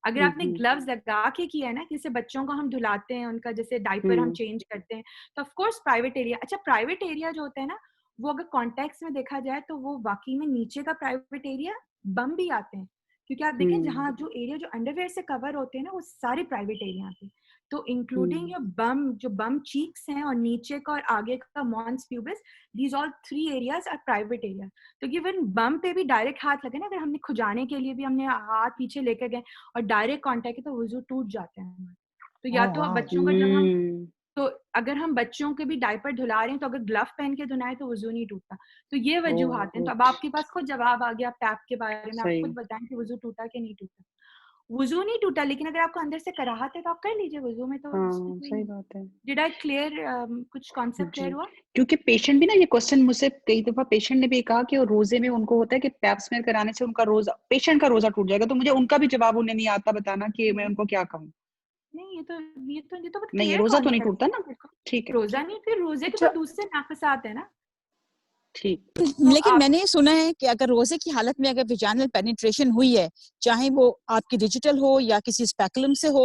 اگر آپ نے گلوز لگا کے کیا ہے نا, جیسے بچوں کو ہم دھلاتے ہیں, ان کا جیسے ڈائپر ہم چینج کرتے ہیں, تو آف کورس پرائیویٹ ایریا. اچھا پرائیویٹ ایریا جو ہوتا ہے نا, وہ اگر کانٹیکٹس میں دیکھا جائے تو وہ واقعی میں نیچے کا پرائیویٹ ایریا بم بھی آتے ہیں. کیونکہ آپ دیکھیں جہاں جو ایریا جو انڈر ویئر سے کور ہوتے ہیں نا وہ سارے پرائیویٹ ایریا تھے, تو انکلوڈنگ یور بم, جو بم چیکس ہیں اور نیچے کا اور آگے کا mons pubis, these all 3 areas are private area. تو ایون بم پہ بھی ڈائریکٹ ہاتھ لگے نا, اگر ہم نے کھجانے کے لیے بھی ہم نے ہاتھ پیچھے لے کے گئے اور ڈائریکٹ کانٹیکٹ تو وضو ٹوٹ جاتے ہیں ہمارے. تو یا تو بچوں کا جب ہم, تو اگر ہم بچوں کے بھی ڈائپر دھلا رہے ہیں تو اگر گلو پہن کے دھلائیں تو وضو نہیں ٹوٹتا. تو یہ وجوہات ہیں. تو اب آپ کے پاس خود جواب آ گیا ٹیپ کے بارے میں, آپ خود بتائیں کہ وضو ٹوٹا کہ نہیں ٹوٹا. وضو نہیں ٹوٹا, لیکن اگر آپ کو اندر سے کراہت ہے تو آپ کر لیجیے وضو میں. تو صحیح بات ہے. ڈیڈ آئی کلیئر, کچھ کانسیپٹ کلیئر ہوا؟ کیونکہ پیشنٹ بھی نا, یہ کوسچن مجھ سے کئی دفعہ پیشنٹ نے بھی کہا کہ روزے میں ان کو ہوتا ہے کہ پیپ سمیئر کرانے سے ان کا روزہ, پیشنٹ کا روزہ ٹوٹ جائے گا. تو مجھے ان کا بھی جواب انہیں نہیں آتا بتانا کہ میں ان کو کیا کہوں. نہیں یہ تو نہیں, روزہ تو نہیں ٹوٹتا نا. ٹھیک ہے, روزہ نہیں, پھر روزے کے تو دوسرے ناقصات ہیں نا. ٹھیک. لیکن میں نے یہ سنا ہے کہ اگر روزے کی حالت میں اگر ویجینل پینیٹریشن ہوئی ہے, چاہے وہ آپ کی ڈیجیٹل ہو یا کسی اسپیکولم سے ہو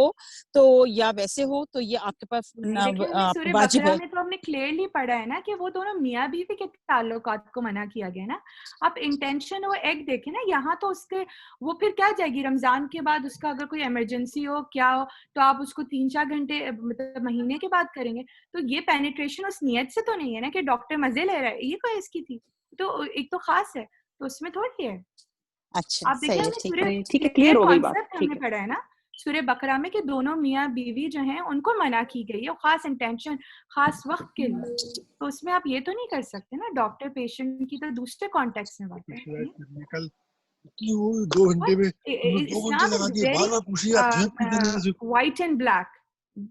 تو یا ویسے ہو, تو یہ آپ کے پاس واجب ہے. میں تو ہم نے کلیئرلی پڑھا ہے نا کہ وہ دونوں میاں بیوی کے تعلقات کو منع کیا گیا نا. آپ انٹینشن ہو ایک دیکھیں نا, یہاں تو اس کے وہ پھر کیا جائے گی رمضان کے بعد, اس کا اگر کوئی ایمرجنسی ہو کیا ہو تو آپ اس کو 3-4 گھنٹے مطلب مہینے کے بعد کریں گے. تو یہ پینیٹریشن اس نیت سے تو نہیں ہے نا کہ ڈاکٹر مزے لے رہا ہے, یہ کوئی اس کی تھی. تو ایک تو خاص ہے, تو اس میں تھوڑی ہے. اچھا آپ دیکھیں ٹھیک ہے, کلیئر ہو گئی بات. کانسیپٹ ہم نے پڑھا ہے نا سورہ بقرہ میں کہ دونوں میاں بیوی جو ہیں ان کو منع کی گئی ہے خاص انٹینشن, خاص وقت کے لیے. تو اس میں آپ یہ تو نہیں کر سکتے نا, ڈاکٹر پیشنٹ کی تو دوسرے کانٹیکس میں بات ہے. 2 گھنٹے میں 2 گھنٹے لگا دیے, بار بار پوچھیے آپ جھیپ کیوں کرنے سے. وائٹ اینڈ بلیک,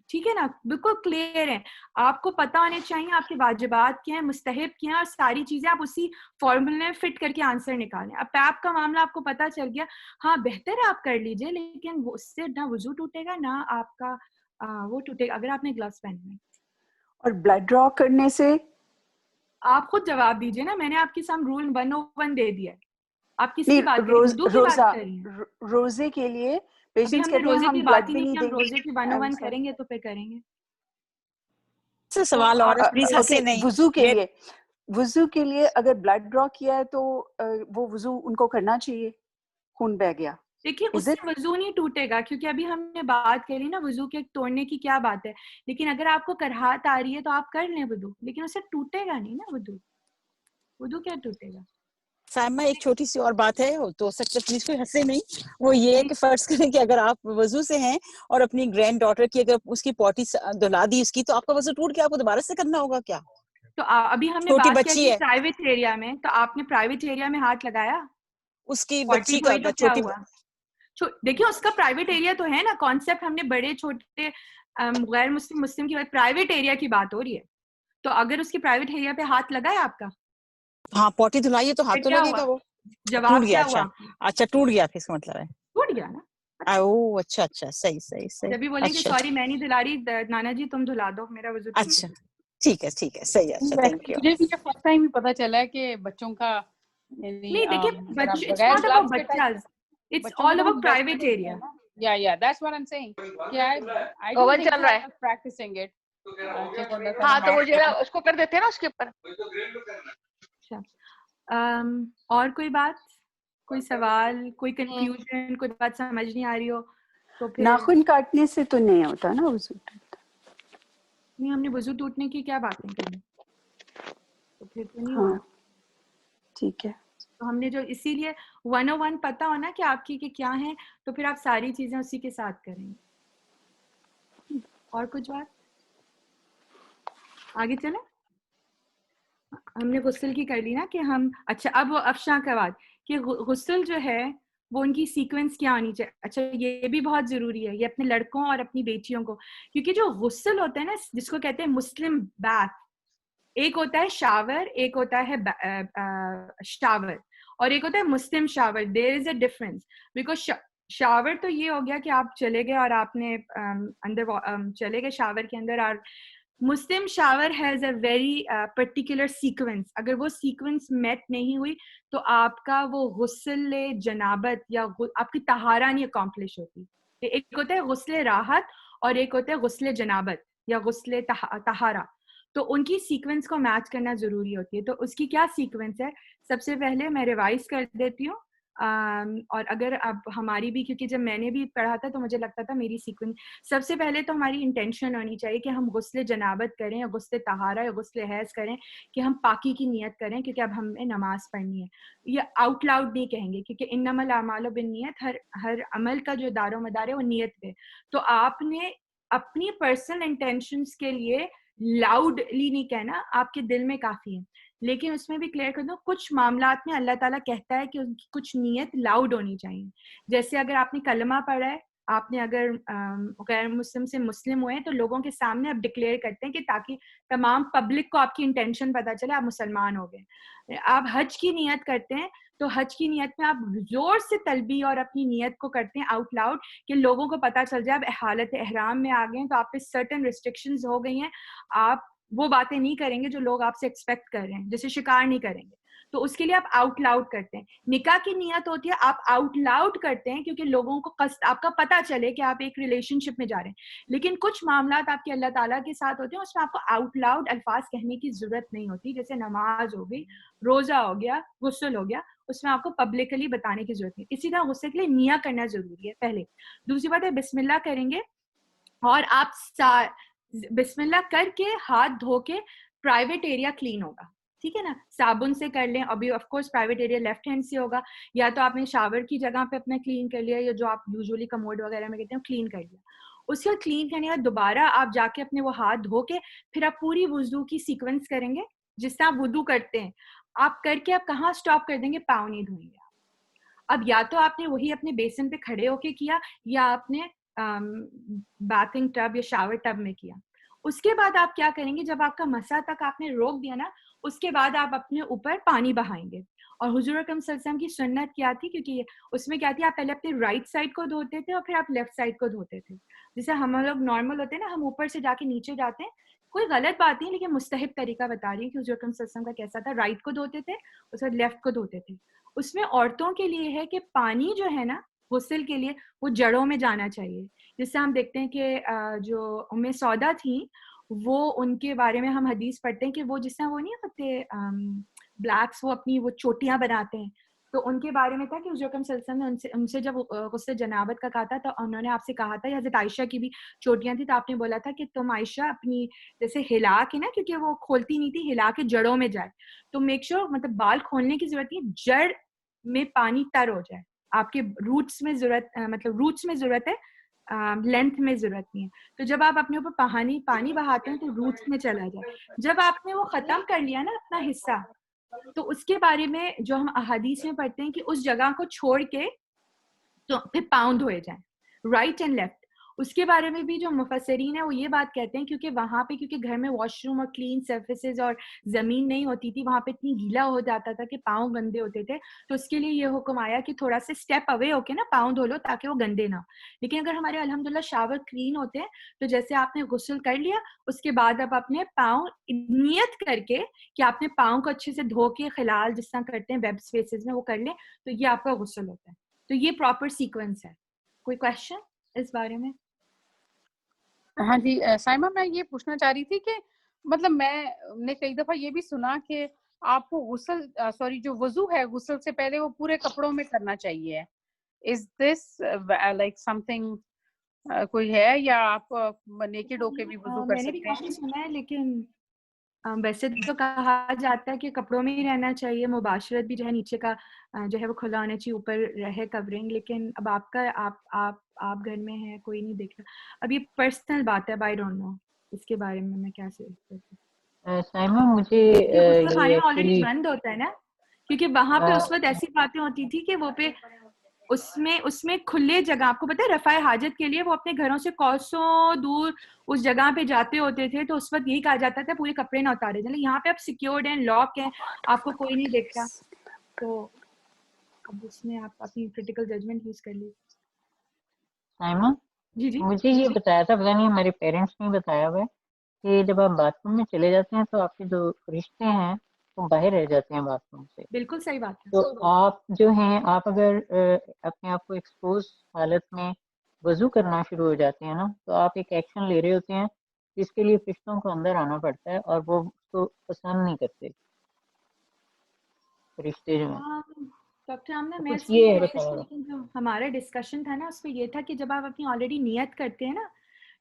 ٹھیک ہے نا, بالکل کلیئر ہے. آپ کو پتہ ہونے چاہیے آپ کے واجبات کیا ہیں, مستحب کیا ہیں, اور ساری چیزیں آپ اسی فارمولے میں فٹ کر کے آنسر نکالیں. اب پیپ کا معاملہ آپ کو پتہ چل گیا, ہاں بہتر ہے آپ کر لیجئے, لیکن اس سے نہ وضو ٹوٹے گا نہ آپ کا وہ ٹوٹے گا اگر آپ نے گلوز پہنے ہیں. اور بلڈ ڈرا کرنے سے آپ خود جواب دیجئے نا, میں نے آپ کے سامنے رول 101 دے دیا ہے. آپ کس کی بات کر رہی ہیں, وضو کی بات کر رہی ہیں. روزے کے لیے ابھی پیشنٹس ہم نے کہتے ہیں روزے ہم کی بلڈ بات ہی بھی نہیں نہیں کی, ہم دیں روزے کی 101 گے. کریں گے تو پھر کریں گے. سوال اور پلیز ہنسے نہیں. وضو کے لیے اگر بلڈ ڈرا کیا ہے تو وہ وضو ان کو کرنا چاہیے, خون بہ گیا. دیکھیے اس سے وضو نہیں ٹوٹے گا, کیونکہ ابھی ہم نے بات کری نا وضو کے توڑنے کی کیا بات ہے. لیکن اگر آپ کو کراہت آ رہی ہے تو آپ کر لیں وضو, لیکن اس سے ٹوٹے گا نہیں نا وضو. وضو کیا ٹوٹے گا. سائمہ ایک چھوٹی سی اور بات ہے, تو سکتا پلیز کوئی ہنسے نہیں. وہ یہ ہے کہ فرض کریں کہ اگر آپ وضو سے ہیں اور اپنی گرینڈ ڈاٹر کی اگر اس کی پوٹی دھلا دی اس کی, تو آپ کا وضو ٹوٹ کے آپ کو دوبارہ سے کرنا ہوگا کیا؟ تو ابھی ہم نے بات کیا کہ پرائیویٹ ایریا میں, تو آپ نے پرائیویٹ ایریا میں ہاتھ لگایا, اس کی بچی کا کیا ہوا. دیکھیے اس کا پرائیویٹ ایریا تو ہے نا, کانسیپٹ ہم نے بڑے چھوٹے غیر مسلم مسلم کی بات, پرائیویٹ ایریا کی بات ہو رہی ہے. تو اگر اس کی پرائیویٹ ایریا پہ ہاتھ لگا ہے آپ کا, ہاں پوٹی دھلائیے تو ہاتھ تو لگے گا. وہ جواب کیا ہوا؟ اچھا ٹوٹ گیا, اس کا مطلب ہے ٹوٹ گیا نا. او اچھا صحیح. جب بھی بولیں کہ سوری میں نہیں دھلا رہی, نانا جی تم دھلا دو, میرا وضو. اچھا ٹھیک ہے صحیح ہے. اچھا تھینک یو. مجھے بھی فرسٹ ٹائم ہی پتہ چلا ہے کہ بچوں کا نہیں دیکھیے اٹس ناٹ اباؤٹ بچاز, it's all about private area. یا that's what I am seeing کہ I don't think I was practicing it. ہاں تو وہ جو ہے اس کو کر دیتے ہیں نا اس کے اوپر. اور کوئی بات, کوئی سوال, کوئی کنفیوژن, کوئی بات سمجھ نہیں آ رہی ہو تو پھر. ناخن کاٹنے سے تو نہیں ہوتا نا وضو. نہیں, ہم نے وضو ٹوٹنے کی کیا باتیں کریں, تو پھر تو نہیں ہوا. ٹھیک ہے, تو ہم نے جو اسی لیے 101 پتہ ہونا کہ آپ کی کہ کیا ہیں, تو پھر آپ ساری چیزیں اسی کے ساتھ کریں گے. اور کچھ بات آگے چلیں. ہم نے غسل کی کر لی نا کہ ہم, اچھا اب وہ افشاں کا بات کہ غسل جو ہے وہ ان کی سیکوینس کیا آنی چاہیے. اچھا یہ بھی بہت ضروری ہے, یہ اپنے لڑکوں اور اپنی بیٹیوں کو, کیونکہ جو غسل ہوتا ہے نا جس کو کہتے ہیں مسلم بیتھ, ایک ہوتا ہے شاور, ایک ہوتا ہے شاور, اور ایک ہوتا ہے Muslim shower. There is a difference, because shower تو یہ ہو گیا کہ آپ چلے گئے اور آپ نے اندر چلے گئے شاور کے اندر, اور Muslim shower has a very particular sequence. اگر وہ سیکوینس میٹ نہیں ہوئی تو آپ کا وہ غسل جنابت یا آپ کی طہارہ نہیں اکمپلش ہوتی. ایک ہوتا ہے غسل راحت اور ایک ہوتا ہے غسل جنابت یا غسل طہارہ. تو ان کی سیکوینس کو میچ کرنا ضروری ہوتی ہے. تو اس کی کیا سیکوینس ہے, سب سے پہلے میں ریوائز کر دیتی ہوں. اور اگر اب ہماری بھی، کیونکہ جب میں نے بھی پڑھا تھا تو مجھے لگتا تھا میری سیکوینس سب سے پہلے تو ہماری انٹینشن ہونی چاہیے کہ ہم غسل جنابت کریں یا غسل طہارہ یا غسل حیض کریں، کہ ہم پاکی کی نیت کریں، کیونکہ اب ہمیں نماز پڑھنی ہے. یہ آؤٹ لاؤڈ نہیں کہیں گے، کیونکہ انما الاعمال بالنیت، ہر عمل کا جو دار و مدار ہے وہ نیت پہ. تو آپ نے اپنی پرسنل انٹینشنس کے لیے لاؤڈلی نہیں کہنا، آپ کے دل میں کافی ہے. لیکن اس میں بھی کلیئر کر دوں، کچھ معاملات میں اللہ تعالیٰ کہتا ہے کہ ان کی کچھ نیت لاؤڈ ہونی چاہیے. جیسے اگر آپ نے کلمہ پڑھا ہے، آپ نے اگر غیر مسلم سے مسلم ہوئے تو لوگوں کے سامنے آپ ڈکلیئر کرتے ہیں کہ تاکہ تمام پبلک کو آپ کی انٹینشن پتہ چلے آپ مسلمان ہو گئے. آپ حج کی نیت کرتے ہیں تو حج کی نیت میں آپ زور سے تلبیہ اور اپنی نیت کو کرتے ہیں آؤٹ لاؤڈ، کہ لوگوں کو پتہ چل جائے آپ حالت احرام میں آ گئے ہیں تو آپ پہ سرٹن ریسٹرکشنز ہو گئی ہیں، آپ وہ باتیں نہیں کریں گے جو لوگ آپ سے ایکسپیکٹ کر رہے ہیں، جیسے شکار نہیں کریں گے. تو اس کے لیے آپ آؤٹ لاؤڈ کرتے ہیں. نکاح کی نیت ہوتی ہے آپ آؤٹ لاؤڈ کرتے ہیں کیونکہ لوگوں کو قصد آپ کا پتہ چلے کہ آپ ایک ریلیشن شپ میں جا رہے ہیں. لیکن کچھ معاملات آپ کے اللہ تعالیٰ کے ساتھ ہوتے ہیں، اس میں آپ کو آؤٹ لاؤڈ الفاظ کہنے کی ضرورت نہیں ہوتی. جیسے نماز ہو گئی، روزہ ہو گیا، غسل ہو گیا، اس میں آپ کو پبلکلی بتانے کی ضرورت نہیں. اسی طرح غسل کے لیے نیت کرنا ضروری ہے پہلے. دوسری بات ہے بسم اللہ کریں گے، اور آپ بسم اللہ کر کے ہاتھ دھو کے پرائیویٹ ایریا کلین ہوگا، ٹھیک ہے نا، صابن سے کر لیں. ابھی of course private area left hand سے ہوگا، یا تو آپ نے شاور کی جگہ پہ اپنا کلین کر لیا، یا جو آپ یوزولی کموڈ وغیرہ میں کہتے ہیں کلین کر لیا. اس کا کلین کرنے کے بعد دوبارہ آپ جا کے اپنے وہ ہاتھ دھو کے پھر آپ پوری وضو کی سیکوینس کریں گے جس سے آپ وضو کرتے ہیں. آپ کر کے آپ کہاں سٹاپ کر دیں گے؟ پاؤں نہیں دھوئیں گے. اب یا تو آپ نے وہی اپنے بیسن پہ کھڑے ہو کے کیا، یا آپ نے باتھنگ ٹب یا شاور ٹب میں کیا. اس کے بعد آپ کیا کریں گے؟ جب آپ کا مسا تک آپ نے روک دیا نا، اس کے بعد آپ اپنے اوپر پانی بہائیں گے. اور حضور اکرم صلی اللہ علیہ وسلم کی سنت کیا تھی؟ کیونکہ اس میں کیا تھی، آپ پہلے اپنے رائٹ سائڈ کو دھوتے تھے اور پھر آپ لیفٹ سائڈ کو دھوتے تھے. جیسے ہم لوگ نارمل ہوتے ہیں نا، ہم اوپر سے جا کے نیچے جاتے ہیں. کوئی غلط بات نہیں، لیکن مستحب طریقہ بتا رہی ہوں کہ حضور اکرم صلی اللہ علیہ وسلم کا کیسا تھا. رائٹ کو دھوتے تھے، اس بعد لیفٹ کو دھوتے تھے. اس میں عورتوں کے لیے ہے کہ پانی جو ہے نا غسل کے لیے وہ جڑوں میں جانا چاہیے. جس سے ہم دیکھتے ہیں کہ جو ام سودا تھیں، وہ ان کے بارے میں ہم حدیث پڑھتے ہیں کہ وہ جس طرح وہ نہیں ہوتے بلیکس، وہ اپنی وہ چوٹیاں بناتے ہیں. تو ان کے بارے میں تھا کہ حضور اکرم صلی اللہ علیہ وسلم نے ان سے جب غسل جنابت کا کہا تھا تو انہوں نے آپ سے کہا تھا، یا حضرت عائشہ کی بھی چوٹیاں تھیں تو آپ نے بولا تھا کہ تم عائشہ اپنی جیسے ہلا کے نا، کیونکہ وہ کھولتی نہیں تھی، ہلا کے جڑوں میں جائے. تو میک شور مطلب بال کھولنے کی ضرورت نہیں، جڑ میں پانی تر ہو جائے. آپ کے روٹس میں ضرورت مطلب روٹس میں ضرورت ہے، لینتھ میں ضرورت نہیں ہے. تو جب آپ اپنے اوپر پانی بہاتے ہیں تو روٹس میں چلا جائے. جب آپ نے وہ ختم کر لیا نا اپنا حصہ، تو اس کے بارے میں جو ہم احادیث میں پڑھتے ہیں کہ اس جگہ کو چھوڑ کے تو پھر پاؤں دھوئے جائیں، رائٹ اینڈ لیفٹ. اس کے بارے میں بھی جو مفسرین ہیں وہ یہ بات کہتے ہیں کیونکہ وہاں پہ کیونکہ گھر میں واش روم اور کلین سرفیسز اور زمین نہیں ہوتی تھی، وہاں پہ اتنی گیلا ہو جاتا تھا کہ پاؤں گندے ہوتے تھے. تو اس کے لیے یہ حکم آیا کہ تھوڑا سا اسٹیپ اوے ہو کے نا پاؤں دھو لو تاکہ وہ گندے نہ ہو. لیکن اگر ہمارے الحمدللہ شاور کلین ہوتے ہیں تو جیسے آپ نے غسل کر لیا، اس کے بعد آپ اپنے پاؤں نیت کر کے کہ آپ نے پاؤں کو اچھے سے دھو کے خلال جس طرح کرتے ہیں ویب اسپیسز میں وہ کر لیں، تو یہ آپ کا غسل ہوتا ہے. تو یہ پراپر سیکوینس ہے. کوئی کوشچن اس بارے میں؟ ہاں جی سائمہ، میں یہ پوچھنا چاہ رہی تھی کہ مطلب میں نے کئی دفعہ یہ بھی سنا کہ آپ کو غسل جو وضو ہے غسل سے پہلے وہ پورے کپڑوں میں کرنا چاہیے. از دس لائک سم تھنگ کوئی ہے، یا آپ نیکڈ ہو کے بھی وضو کر میں نے بھی سکتے ہیں؟ کافی سنا ہے، لیکن ویسے تو کہا جاتا ہے کہ کپڑوں میں ہی رہنا چاہیے، مباشرت بھی جو ہے نیچے کا جو ہے وہ کھلا ہونا چاہیے، اوپر رہے کورنگ. لیکن اب آپ کا آپ گھر میں ہے، کوئی نہیں دیکھ رہا. اب یہ پرسنل بات ہے، آئی ڈونٹ نو اس کے بارے میں کیا سے سائمہ مجھے غسل خانے یہ میں آلریڈی ایکچولی بند ہوتا ہے نا، کیونکہ وہاں پہ اس وقت ایسی باتیں ہوتی تھی کہ وہ پہ اس میں کھلے جگہ، آپ کو پتہ ہے رفع حاجت کے لیے وہ اپنے گھروں سے کوسوں دور اس جگہ پہ جاتے ہوتے تھے، تو اس وقت یہی کہا جاتا تھا پورے کپڑے نہ اتارے جائیں. یہاں پہ آپ سیکیورڈ ہیں، لاک ہیں، آپ کو کوئی نہیں دیکھ رہا، تو اب اس میں آپ اپنی کریٹیکل ججمنٹ یوز کر لیجیے. سائمہ جی مجھے یہ بتایا تھا، پتہ نہیں ہمارے پیرنٹس نے بتایا ہوا ہے کہ جب آپ باتھ روم میں چلے جاتے ہیں تو آپ کے جو رشتے ہیں وہ باہر رہ جاتے ہیں باتھ روم سے. بالکل صحیح بات ہے. تو آپ جو ہیں، آپ اگر اپنے آپ کو ایکسپوز حالت میں وضو کرنا شروع ہو جاتے ہیں نا، تو آپ ایک ایکشن لے رہے ہوتے ہیں جس کے لیے فرشتوں کو اندر آنا پڑتا ہے، اور وہ اس کو پسند نہیں کرتے فرشتے جو ہیں. ڈاکٹر آمنہ تو میں کچھ اس میں یہ یہ ہے کہتی بتایا تھی، لیکن جو ہمارا ڈسکشن تھا نا اس پہ یہ تھا کہ جب آپ اپنی آلریڈی نیت کرتے ہیں نا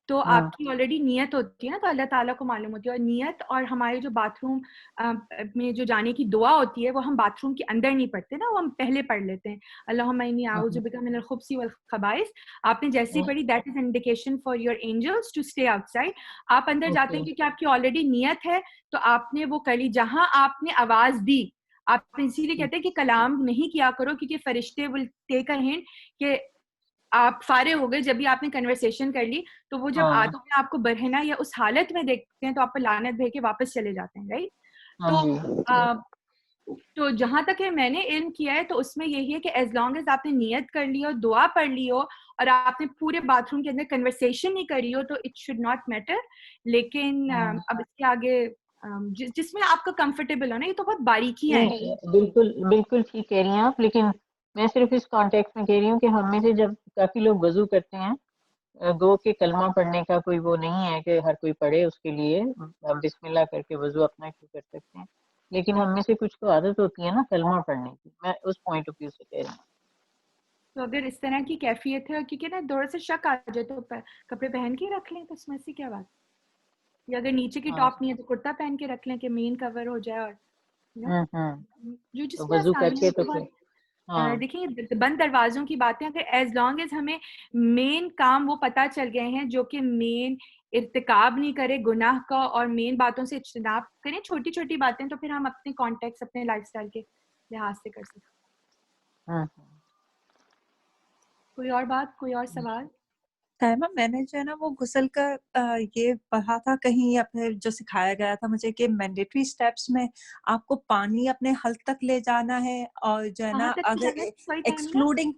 تو ہاں آپ کی آلریڈی نیت ہوتی ہے نا، تو اللہ تعالیٰ کو معلوم ہوتی ہے. اور نیت اور ہمارے جو باتھ روم میں جو جانے کی دعا ہوتی ہے وہ ہم باتھ روم کے اندر نہیں پڑھتے نا، وہ ہم پہلے پڑھ لیتے ہیں. اللہم انی اعوذ بک من الخبث والخبائث. آپ نے جیسے ہی پڑھی that is indication for your angels to stay outside. آپ اندر جاتے ہیں کیونکہ آپ کی آلریڈی نیت ہے تو آپ نے وہ کر لی. جہاں آپ نے آواز دی، آپ اسی لیے کہتے ہیں کہ کلام نہیں کیا کرو کیونکہ فرشتے ول ٹیک اے ہنٹ کہ آپ فارغ ہو گئے. جب بھی آپ نے کنورسیشن کر لی تو وہ جب آدمی آپ کو برہنا یا اس حالت میں دیکھتے ہیں تو آپ پر لعنت بھیج کے واپس چلے جاتے ہیں، رائٹ؟ تو جہاں تک ہے میں نے علم کیا ہے تو اس میں یہی ہے کہ ایز لانگ ایز آپ نے نیت کر لی ہو، دعا پڑھ لی ہو اور آپ نے پورے باتھ روم کے اندر کنورسیشن نہیں کری ہو تو اٹ شوڈ ناٹ میٹر. لیکن اب اس کے آگے جس میں آپ کا کمفرٹیبل ہو نا، یہ تو بہت باریکیاں ہیں. بالکل بالکل ٹھیک کہہ رہی ہیں آپ، لیکن میں صرف اس کانٹیکس میں کہہ رہی ہوں کہ ہم میں سے جب کافی لوگ وضو کرتے ہیں، گو کہ کلمہ پڑھنے کا کوئی وہ نہیں ہے کہ ہر کوئی پڑھے، اس کے لیے بسم اللہ کر کے وضو اپنا شروع کر سکتے ہیں، لیکن ہم میں سے کچھ کو عادت ہوتی ہے نا کلمہ پڑھنے کی. میں اس پوائنٹ آف ویو سے کہہ رہی ہوں. تو اگر اس طرح کی کیفیت ہے، کیونکہ نا تھوڑا سا شک آ جائے تو کپڑے پہن کے رکھ لیں، تو اس میں سے کیا بات؟ یا اگر نیچے کی ٹاپ نہیں ہے تو کرتا پہن کے رکھ لیں کہ مین کور ہو جائے. اور جو جس میں وضو کر آسانی کے ہے تو تو ہاں دیکھیں بند دروازوں کی باتیں اگر ایز لانگ ایز ہمیں مین کام وہ پتہ چل گئے ہیں جو کہ مین ارتکاب نہیں کرے گناہ کا اور مین باتوں سے اجتناب کریں، چھوٹی چھوٹی باتیں، تو پھر ہم اپنے کانٹیکٹس اپنے لائف سٹائل کے لحاظ سے کر سکتے ہیں. کوئی اور بات، کوئی اور سوال؟ تائمہ میں نے جو ہے نا وہ غسل کا یہ پڑھا تھا کہیں، یا پھر جو سکھایا گیا تھا مجھے کہ مینڈیٹری سٹیپس میں آپ کو پانی اپنے حلق تک لے جانا ہے، اور جو ہے نا اگر ایکسکلوڈنگ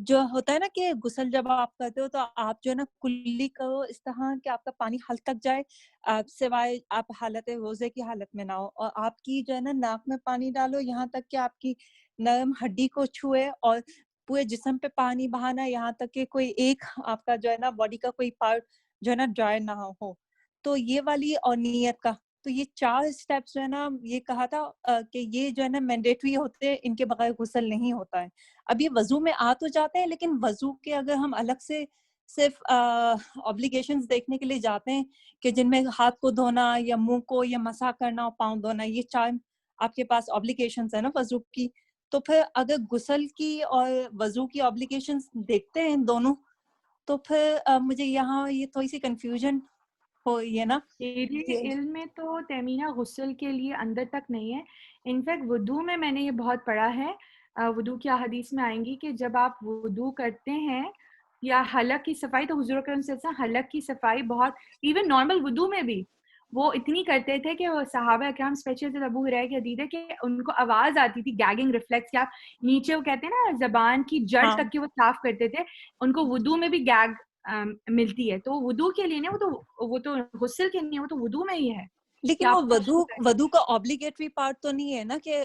جو ہوتا ہے نا کہ غسل جب آپ کرتے ہو تو آپ جو ہے نا کلی کرو اس طرح کہ آپ کا پانی حلق تک جائے، سوائے آپ حالت روزے کی حالت میں نہ ہو، اور آپ کی جو ہے نا ناک میں پانی ڈالو یہاں تک کہ آپ کی نرم ہڈی کو چھوئے، اور پورے جسم پہ پانی بہانا یہاں تک کہ کوئی ایک آپ کا جو ہے نا باڈی کا کوئی پارٹ جو ہے نا ڈرائی نہ ہو. تو یہ والی اور نیت کا، تو یہ 4 سٹیپس جو ہے نا یہ کہا تھا کہ یہ جو ہے نا مینڈیٹری ہوتے ہیں، ان کے بغیر غسل نہیں ہوتا ہے. اب یہ وضو میں آ تو جاتے ہیں، لیکن وضو کے اگر ہم الگ سے صرف اوبلیگیشنز دیکھنے کے لیے جاتے ہیں کہ جن میں ہاتھ کو دھونا یا منہ کو یا مسح کرنا اور پاؤں دھونا، یہ 4 آپ کے پاس اوبلیگیشنز ہیں نا وضو کی، تو پھر اگر غسل کی اور وضو کی اوبلیگیشنز دیکھتے ہیں دونوں، تو پھر مجھے یہاں یہ تھوڑی سی کنفیوژن ہوئی ہے نا. میرے علم میں تو تیمینہ غسل کے لیے اندر تک نہیں ہے. انفیکٹ وضو میں نے یہ بہت پڑھا ہے، وضو کی احادیث میں آئیں گی کہ جب آپ وضو کرتے ہیں یا حلق کی صفائی، تو حضور اکرم صلی اللہ علیہ وسلم حلق کی صفائی بہت ایون نارمل وضو میں بھی وہ اتنی کرتے تھے کہ وہ صحابہ اکرام اسپیشلی ابو ہریرہ کی حدیث ہے کہ ان کو آواز آتی تھی گیگنگ ریفلیکس، کیا نیچے وہ کہتے ہیں نا زبان کی جڑ تک کے وہ صاف کرتے تھے، ان کو وضو میں بھی گیگ ملتی ہے. تو وضو کے لیے نہیں، وہ تو غسل کے نہیں ہے، وہ تو وضو میں ہی ہے. لیکن وہ وضو کا اوبلیگیٹری پارٹ تو نہیں ہے نا کہ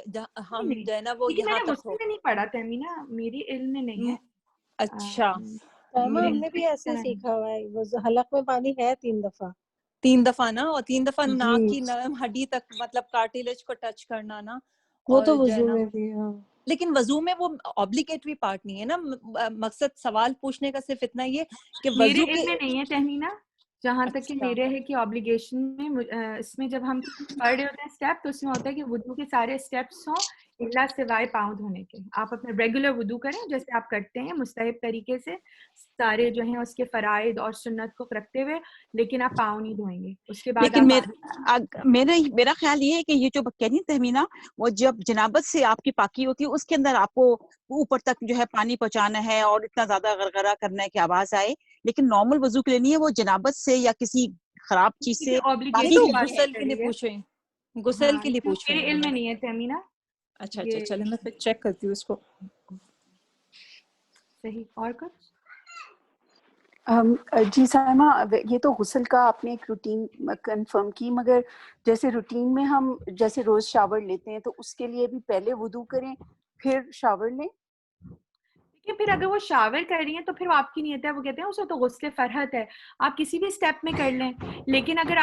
ہم جو ہے نا وہ لیکن میں یہاں نے تک غسل ہو. میں نہیں پڑھا تیمینہ، میری علم میں نہیں ہے. اچھا ہم نے بھی ایسے سیکھا ہوا ہے، وہ حلق میں پانی ہے 3 دفعہ 3 دفعہ نا، اور 3 دفعہ ناک کی نرم ہڈی تک مطلب کارٹیلیج کو ٹچ کرنا نا، وہ اور تو جو ہے وضو نا میں بھی. ہاں لیکن وضو میں وہ اوبلیگیٹری پارٹ نہیں ہے نا. مقصد سوال پوچھنے کا صرف اتنا ہی ہے کہ میرے وضو علم کے میں نہیں ہے تہمینہ، جہاں تک کہ میرے ہے کہ آبلیگیشن میں اس میں جب ہم پڑھ رہے ہوتے ہیں اسٹیپ، تو اس میں ہوتا ہے کہ وضو کے سارے اسٹیپس ہوں الا سوائے پاؤں دھونے کے. آپ اپنا ریگولر وضو کریں جیسے آپ کرتے ہیں مستحب طریقے سے، سارے جو ہیں اس کے فرائض اور سنت کو رکھتے ہوئے، لیکن آپ پاؤں نہیں دھوئیں گے. اس کے بعد لیکن آپ میرا خیال یہ ہے کہ یہ جو کہہ رہی تہمینہ، وہ جب جنابت سے آپ کی پاکی ہوتی ہے اس کے اندر آپ کو اوپر تک جو ہے پانی پہنچانا ہے اور اتنا زیادہ غرغرہ کرنا ہے کہ آواز آئے، لیکن نارمل وضو کے لیے نہیں ہے، وہ جنابت سے یا کسی خراب چیز سے غسل کے لیے پوچھ رہے ہیں، غسل کے لیے پوچھ رہے میرے ہیں. علم میں نہیں ہے تہمینہ. اچھا چلے میں پھر چیک کرتی ہوں اس کو. صحیح. اور کچھ؟ جی سائمہ، یہ تو غسل کا آپ نے ایک روٹین کنفرم کی، مگر جیسے روٹین میں ہم جیسے روز شاور لیتے ہیں تو اس کے لیے بھی پہلے وضو کریں پھر شاور لیں؟ کہ پھر اگر وہ شاور کر رہی ہیں تو پھر وہ آپ کی نیت ہے, وہ کہتے ہیں اسے تو غسل فرحت ہے, آپ کسی بھی اسٹیپ میں کر لیں. لیکن اگر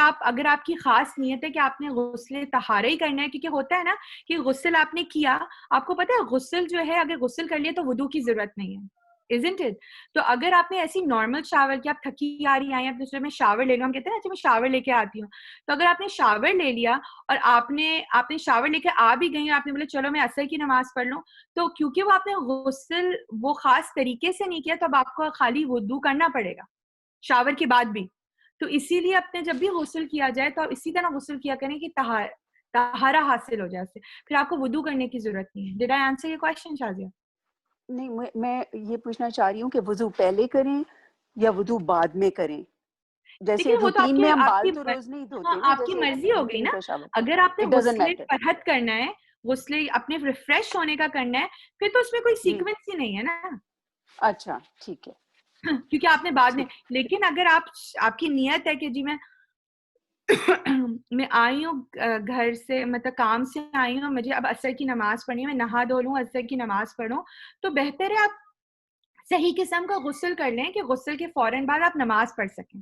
آپ کی خاص نیت ہے کہ آپ نے غسل طہارہ ہی کرنا ہے, کیونکہ ہوتا ہے نا کہ غسل آپ نے کیا, آپ کو پتا ہے غسل جو ہے اگر غسل کر لیا تو وضو کی ضرورت نہیں ہے, isn't it؟ تو اگر آپ نے ایسی نارمل شاور کیا, آپ تھکی آ رہی آئی ہیں, دوسرے میں شاور لے لو, ہم کہتے ہیں نا میں شاور لے کے آتی ہوں, تو اگر آپ نے شاور لے لیا اور آپ نے شاور لے کے آ بھی گئی, آپ نے بولے چلو میں عصر کی نماز پڑھ لوں, تو کیونکہ وہ آپ نے غسل وہ خاص طریقے سے نہیں کیا, تو اب آپ کو خالی وضو کرنا پڑے گا شاور کے بعد بھی. تو اسی لیے اپنے جب بھی غسل کیا جائے تو اسی طرح غسل کیا کریں کہ طہارہ حاصل ہو جائے, پھر آپ کو وضو کرنے کی ضرورت نہیں ہے. Did I answer your question Shazia? نہیں, میں یہ پوچھنا چاہ رہی ہوں کہ وضو پہلے کریں یا وضو بعد میں کریں؟ جیسے لیکن وہ تو روٹین میں ہم بال تو روز نہیں دھوتے نا, آپ کی جیسے مرضی ہو گئی روٹین نا. کا شاور, اگر آپ نے اٹ ڈزنٹ غسل میٹر. فرحت کرنا ہے, غسل اپنے ریفریش ہونے کا کرنا ہے, پھر تو اس میں کوئی سیکوینس ہی نہیں ہے نا. اچھا ٹھیک ہے, کیونکہ آپ نے بعد میں, لیکن اگر آپ کی نیت ہے کہ جی میں آئی ہوں گھر سے, مطلب کام سے آئی ہوں, مجھے اب عصر کی نماز پڑھنی ہے, میں نہا دھو لوں, عصر کی نماز پڑھوں, تو بہتر ہے آپ صحیح قسم کا غسل کر لیں کہ غسل کے فوراً بعد آپ نماز پڑھ سکیں,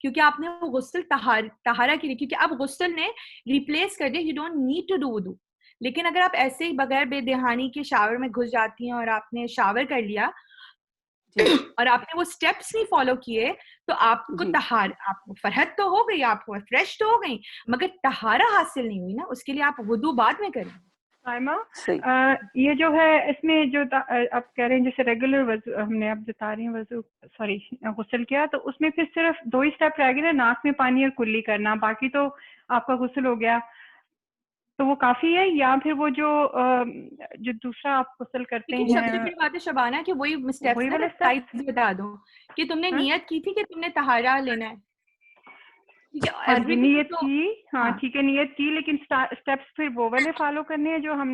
کیونکہ آپ نے وہ غسل طہارہ کے لیے, کیونکہ اب غسل نے ریپلیس کر دیا, you don't need to do وضو. لیکن اگر آپ ایسے ہی بغیر بے دہانی کے شاور میں گھس جاتی ہیں اور آپ نے شاور کر لیا اور آپ نے وہ سٹیپس نہیں فالو کیے, تو آپ کو آپ کو فرحت تو ہو گئی, آپ کو فریش تو ہو گئی, مگر طہارہ حاصل نہیں ہوئی نا, اس کے لیے آپ وضو بعد میں کریں. سائمہ, یہ جو ہے اس میں جو آپ کہہ رہے ہیں جیسے ریگولر وضو ہم نے اب بتا رہی ہیں وضو سوری غسل کیا, تو اس میں پھر صرف 2 ہی اسٹیپ رہ گئے نا, ناک میں پانی اور کلی کرنا, باقی تو آپ کا غسل ہو گیا, تو وہ کافی ہے؟ یا پھر وہ جو دوسرا آپ غسل کرتے ہیں, سب سے بڑی بات ہے شبانہ کہ وہی اسٹیپس بتا دوں کہ تم نے نیت کی تھی کہ تم نے طہارہ لینا ہے, ہاں جی نیت کی, ہاں ٹھیک ہے نیت کی, لیکن اسٹیپس پھر وہ والے فالو کرنے ہیں جو ہم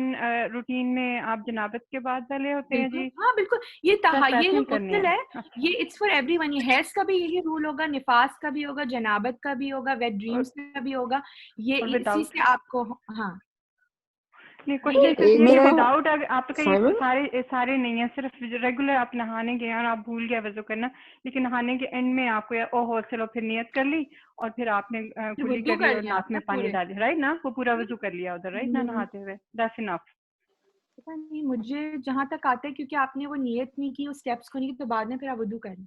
روٹین میں آپ جنابت کے بعد والے ہوتے ہیں جی. ہاں بالکل, یہ جو غسل ہے یہ اٹس فار ایوری ون, یہ حیض کا بھی یہی رول ہوگا, نفاس کا بھی ہوگا, جنابت کا بھی ہوگا, ویٹ ڈریمز کا بھی ہوگا, یہ اسی سے آپ کو. ہاں وداؤٹ آپ سارے نہیں ہیں, صرف ریگولر آپ نہانے گئے اور آپ بھول گئے وضو کرنا, لیکن نہانے کے اینڈ میں آپ کو اوہ چلو پھر نیت کر لی اور پھر آپ نے کلی کر لی اور ناک میں پانی ڈالی, رائٹ نا, وہ پورا وضو کر لیا ادھر, رائٹ نا, نہاتے ہوئے, دیٹس انف. پتہ نہیں مجھے جہاں تک آتا ہے, کیونکہ آپ نے وہ نیت نہیں کی, اس اسٹیپس کو نہیں کی, تو بعد میں پھر آپ وضو کریں.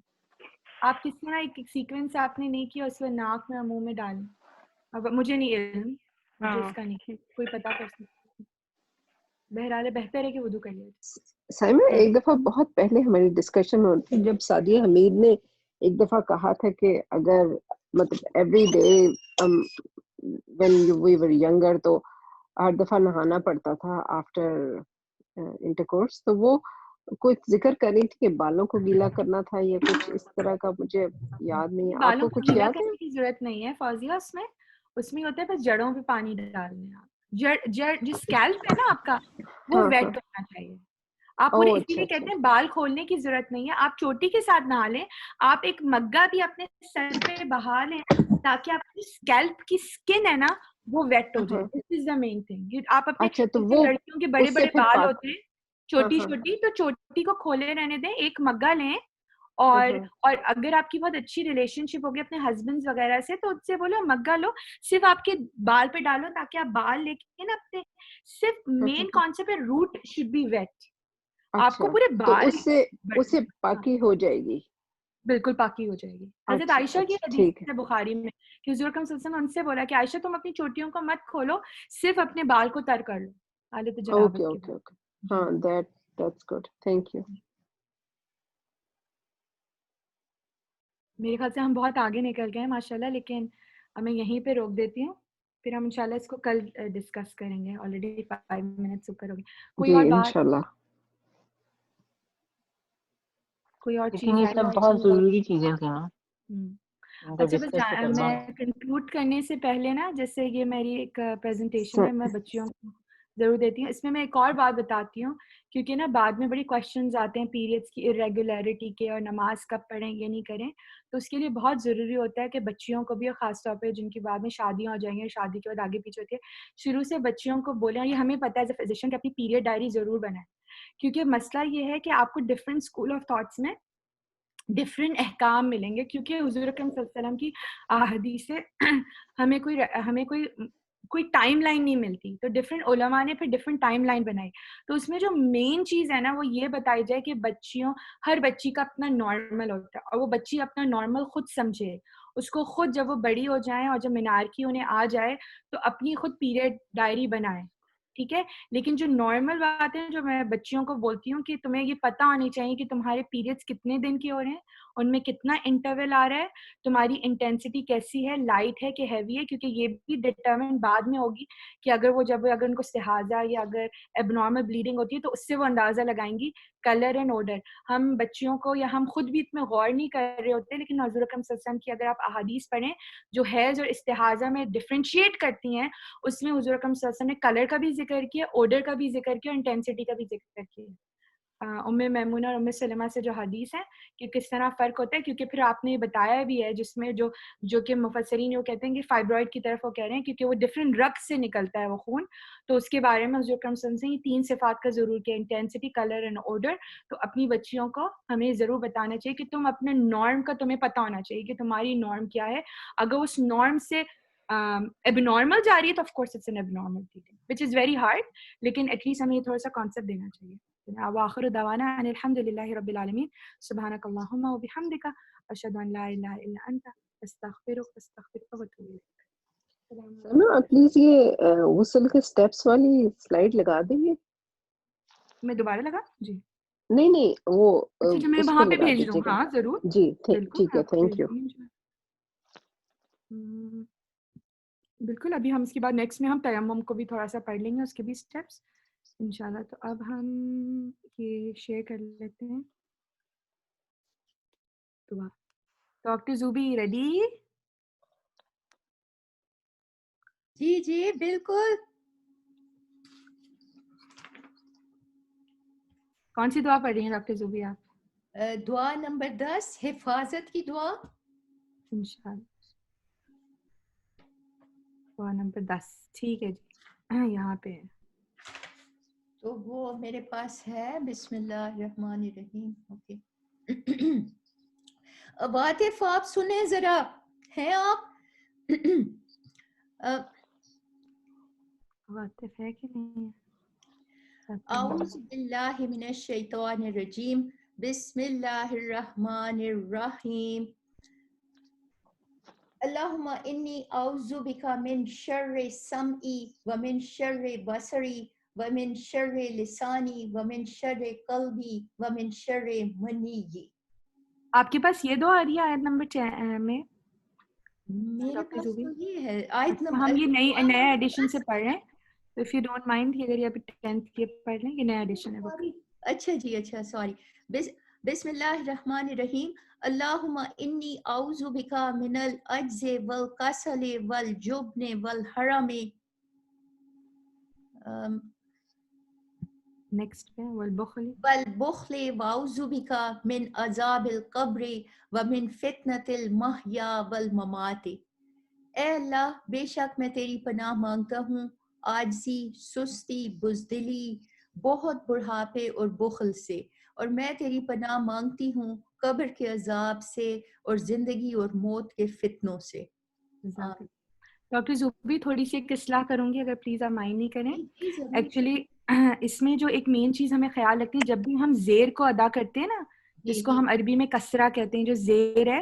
آپ کس طرح ایک سیکوینس آپ نے نہیں کیا, اس کو ناک میں منہ میں ڈالیں. اب مجھے نہیں علم, مجھے اس کا نہیں, کوئی پتا کر سکتا. بہرحال بہتر ہے کہ وضو کر لیا. سائمہ ایک دفعہ بہت پہلے ہماری ڈسکشن ہوتی جب سعدیہ حمید نے ایک دفعہ کہا تھا کہ اگر مطلب every day when we were younger تو ہر دفعہ نہانا پڑتا تھا آفٹر انٹرکورس, تو وہ کچھ ذکر کر رہی تھی کہ بالوں کو گیلا کرنا تھا یا کچھ اس طرح کا, مجھے یاد نہیں ہے. آپ کو کچھ گیلا یاد ہے؟ کرنے کی ضرورت نہیں ہے فوزیہ, اس میں ہوتا ہے بس جڑوں پہ پانی ڈالنا. جڑ جو اسکیلپ ہے نا آپ کا وہ ویٹ ہونا چاہیے. آپ پورے اسی لیے کہتے ہیں بال کھولنے کی ضرورت نہیں ہے, آپ چوٹی کے ساتھ نہا لیں, آپ ایک مگا بھی اپنے سر پہ بہا لیں تاکہ آپ کی اسکیلپ کی اسکن ہے نا وہ ویٹ ہو جائے. دس از دا مین تھنگ. آپ اپنے لڑکیوں کے بڑے بڑے بال ہوتے ہیں چھوٹی چھوٹی, تو چوٹی کو کھولے رہنے دیں, ایک مگا لیں, اور اگر آپ کی بہت اچھی ریلیشن شپ ہوگی اپنے ہسبینڈ وغیرہ سے, تو اس سے بولو مگا لو, صرف آپ کے بال پہ ڈالو تاکہ آپ بال لے کے نا اپنے, صرف مین کانسیپٹ ہے روٹ شوڈ بی ویٹ. آپ کو پورے بال اس سے پاکی ہو جائے گی, بالکل پاکی ہو جائے گی. حضرت عائشہ کی حدیث ہے بخاری میں کہ حضور صلی اللہ علیہ وسلم ان سے بولا کہ عائشہ تم اپنی چوٹیوں کو مت کھولو, صرف اپنے بال کو تر کر لو حالت جنابت کے بعد. ہاں that's good, thank you. میرے خیال سے ہم بہت آگے نکل گئے ہیں ماشاءاللہ, لیکن میں یہیں پہ روک دیتی ہوں, پھر ہم انشاءاللہ اس کو کل ڈسکس کریں گے. آلریڈی 5 منٹس اوپر ہو گئے. کوئی اور بات, کوئی اور چیز یہ سب بہت ضروری چیزیں تھیں نا. اچھا بس میں کنکلوڈ کرنے سے پہلے نا, جیسے یہ میری ایک پریزنٹیشن ہے, میں بچیوں کو ضرور دیتی ہوں, اس میں ایک اور بات بتاتی ہوں, کیونکہ نا بعد میں بڑی کوشچنز آتے ہیں پیریڈس کی ارریگولیرٹی کے, اور نماز کب پڑھیں یہ نہیں کریں, تو اس کے لیے بہت ضروری ہوتا ہے کہ بچیوں کو بھی, اور خاص طور پہ جن کی بعد میں شادیاں ہو جائیں گی, شادی کے بعد آگے پیچھے ہوتی ہے, شروع سے بچیوں کو بولیں, یہ ہمیں پتہ ہے ایز اے فزیشین کہ اپنی پیریڈ ڈائری ضرور بنائیں, کیونکہ مسئلہ یہ ہے کہ آپ کو ڈفرینٹ اسکول آف تھاٹس میں ڈفرینٹ احکام ملیں گے، کیونکہ حضور اکرم صلی اللہ علیہ وسلم کی احادیث سے ہمیں کوئی ٹائم لائن نہیں ملتی، تو ڈفرینٹ علماء نے پھر ڈفرینٹ ٹائم لائن بنائی. تو اس میں جو مین چیز ہے نا وہ یہ بتائی جائے کہ ہر بچی کا اپنا نارمل ہوتا ہے، اور وہ بچی اپنا نارمل خود سمجھے، اس کو خود جب وہ بڑی ہو جائیں اور جب مینارکی انہیں آ جائے تو اپنی خود پیریڈ ڈائری بنائیں، ٹھیک ہے. لیکن جو نارمل باتیں جو میں بچیوں کو بولتی ہوں کہ تمہیں یہ پتہ ہونی چاہیے کہ تمہارے پیریڈس کتنے دن کے ہو رہے ہیں، ان میں کتنا انٹرول آ رہا ہے، تمہاری انٹینسٹی کیسی ہے، لائٹ ہے کہ ہیوی ہے، کیونکہ یہ بھی ڈٹرمن بعد میں ہوگی کہ اگر ان کو استحاضہ یا اگر ایب نارمل بلیڈنگ ہوتی ہے تو اس سے وہ اندازہ لگائیں گی. کلر اینڈ آرڈر ہم بچیوں کو یا ہم خود بھی اتنے غور نہیں کر رہے ہوتے، لیکن حضور اکرم صلی اللہ علیہ وسلم کی اگر آپ احادیث پڑھیں جو حیض اور استحاضہ میں ڈفرینشیٹ کرتی ہیں، اس میں حضور اکرم صلی اللہ علیہ وسلم نے کلر کا بھی ذکر کیا، آرڈر کا بھی ذکر کیا، انٹینسٹی کا بھی ذکر کیا. ام میمونہ اور ام سلمہ سے جو حدیث ہے کہ کس طرح فرق ہوتا ہے، کیونکہ پھر آپ نے بتایا بھی ہے جس میں جو کہ مفسرین وہ کہتے ہیں کہ فائبرائڈ کی طرف وہ کہہ رہے ہیں کیونکہ وہ ڈفرینٹ رگ سے نکلتا ہے وہ خون، تو اس کے بارے میں حضور اکرم صلی اللہ علیہ وسلم نے 3 صفات کا ضرور کیا، انٹینسٹی، کلر اینڈ آرڈر. تو اپنی بچیوں کو ہمیں ضرور بتانا چاہیے کہ تم اپنے نارم کا تمہیں پتہ ہونا چاہیے کہ تمہاری نارم کیا ہے. اگر اس نارم سے اب نارمل جا رہی ہے تو آف کورس اٹس این اب normal which is very hard, لیکن ایٹ لیسٹ ہمیں یہ تھوڑا سا کانسیپٹ دینا چاہیے. وآخر دعوانا ان الحمد للہ رب العالمین، سبحانک اللہم وبحمدک، اشہد ان لا الہ الا انت، استغفرک واتوب الیک. سنا پلیز یہ غسل کے سٹیپس والی سلائیڈ لگا دیں گے. میں دوبارہ لگا جی نہیں وہ اچھا میں اس وہاں پہ پہ لگا بھیج دیجیے دوں. گا. ہاں ضرور جی بالکل ٹھیک ہے، تھینک یو. بالکل. ابھی ہم اس کے بعد نیکسٹ میں ہم تیمم کو بھی تھوڑا سا پڑھ لیں گے، اس کے بھی اسٹیپس انشاءاللہ. تو اب ہم یہ شیئر کر لیتے ہیں. ڈاکٹر زوبی ریڈی؟ جی بالکل. کون سی دعا پڑھ رہی ہیں ڈاکٹر زوبی آپ؟ دعا نمبر 10، حفاظت کی دعا. انشاءاللہ دعا نمبر 10 ٹھیک ہے جی، یہاں پہ ہے. تو وہ میرے پاس ہے. بسم اللہ الرحمن الرحیم. اوکے عواطف آپ سنیں ذرا، ہیں آپ؟ عواطف ہے کہ نہیں؟ اعوذ باللہ من الشیطان الرجیم، بسم اللہ الرحمن الرحیم. اللہم انی اعوذ بک من شر سمعی ومن شر بصری ومن شر لسانی ومن شر قلبی ومن شر منی. آپ کے پاس یہ دعا آ رہی ہے آیت نمبر 10 میں؟ میرے پاس تو یہ ہے آیت نمبر. ہم یہ نئے ایڈیشن سے پڑھ رہے ہیں، تو اف یو ڈونٹ مائنڈ اگر یہ 10th کے پڑھ لیں، یہ نیا ایڈیشن ہے. اچھا جی اچھا سوری. بسم اللہ الرحمن الرحیم. اللہم انی اعوذ بک من العجز والکسل والجبن والحرم. نیکسٹ پہ والبخل واعوذ بک من عذاب القبر ومن فتنۃ المحیا والممات. اے اللہ بے شک میں تیری پناہ مانگتا ہوں عاجزی، سستی، بزدلی، بہت بڑھاپے اور بخل سے، اور میں تیری پناہ مانگتی ہوں قبر کے عذاب سے اور زندگی اور موت کے فتنوں سے. ڈاکٹر زوبی تھوڑی سی ایک اصلاح کروں گی اگر پلیز آپ مائنڈ نہیں کریں. ایکچولی اس میں جو ایک مین چیز ہمیں خیال رکھنی ہے، جب بھی ہم زیر کو ادا کرتے ہیں نا، جس کو ہم عربی میں کسرہ کہتے ہیں، جو زیر ہے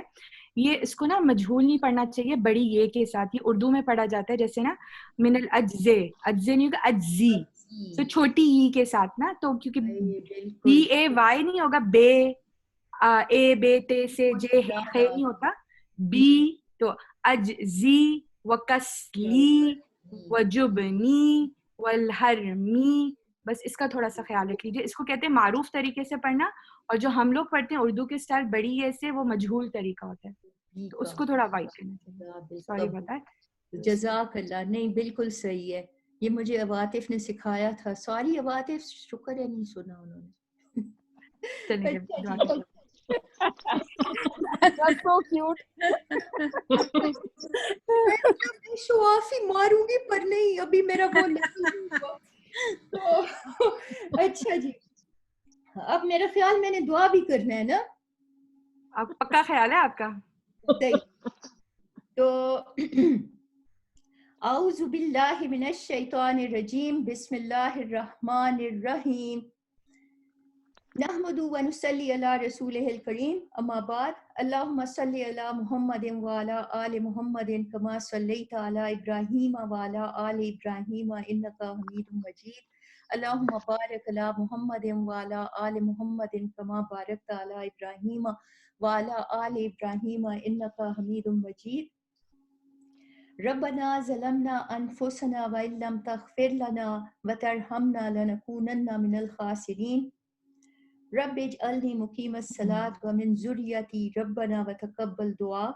یہ اس کو نا مجہول نہیں پڑھنا چاہیے بڑی یہ کے ساتھ. یہ اردو میں پڑھا جاتا ہے جیسے نا من العجزے، اجزے نہیں ہوگا اجزی، تو چھوٹی ای کے ساتھ نا، تو کیونکہ بی اے وائی نہیں ہوگا، بے اے بے تے سے جے خے نہیں ہوتا، بی تو اجزی وکسلی وجبنی والحرمی. بس اس کا تھوڑا سا خیال رکھ لیجیے. اس کو کہتے ہیں معروف طریقے سے پڑھنا، اور جو ہم لوگ پڑھتے ہیں اردو کے اسٹائل بڑی یہ سے، وہ مجہول طریقہ ہوتا ہے، تو اس کو تھوڑا وائٹ کرنا چاہیے. سوری بتا. جزاک اللہ. نہیں بالکل صحیح ہے، یہ مجھے عواطف نے سکھایا تھا. سوری عواطف، شکر ہے نہیں سنا انہوں نے. That's so cute. میں شوافی ماروں گی پر نہیں، ابھی میرا وہ نہیں ہوا. اچھا جی میرا خیال میں نے دعا بھی کرنا ہے نا؟ آپ پکا خیال ہے آپ کا؟ تو اعوذ باللہ من الشیطان الرجیم بسم اللہ الرحمن الرحیم نحمد و نصلی علی رسولہ الکریم اما بعد اللہم صلی علی محمد وعلی آل محمد کما صلیت علی ابراہیم وعلی آل ابراہیم انکا حمید مجید اللہم بارک علی محمد وعلی آل محمد کما بارکت علی ابراہیم وعلی آل ابراہیم انکا حمید مجید ربنا ظلمنا انفسنا وان لم تغفر لنا وترحمنا لنكونن من الخاسرین رب اجعلنی مقیم الصلاۃ ومن ذریتی ربنا وتقبل دعا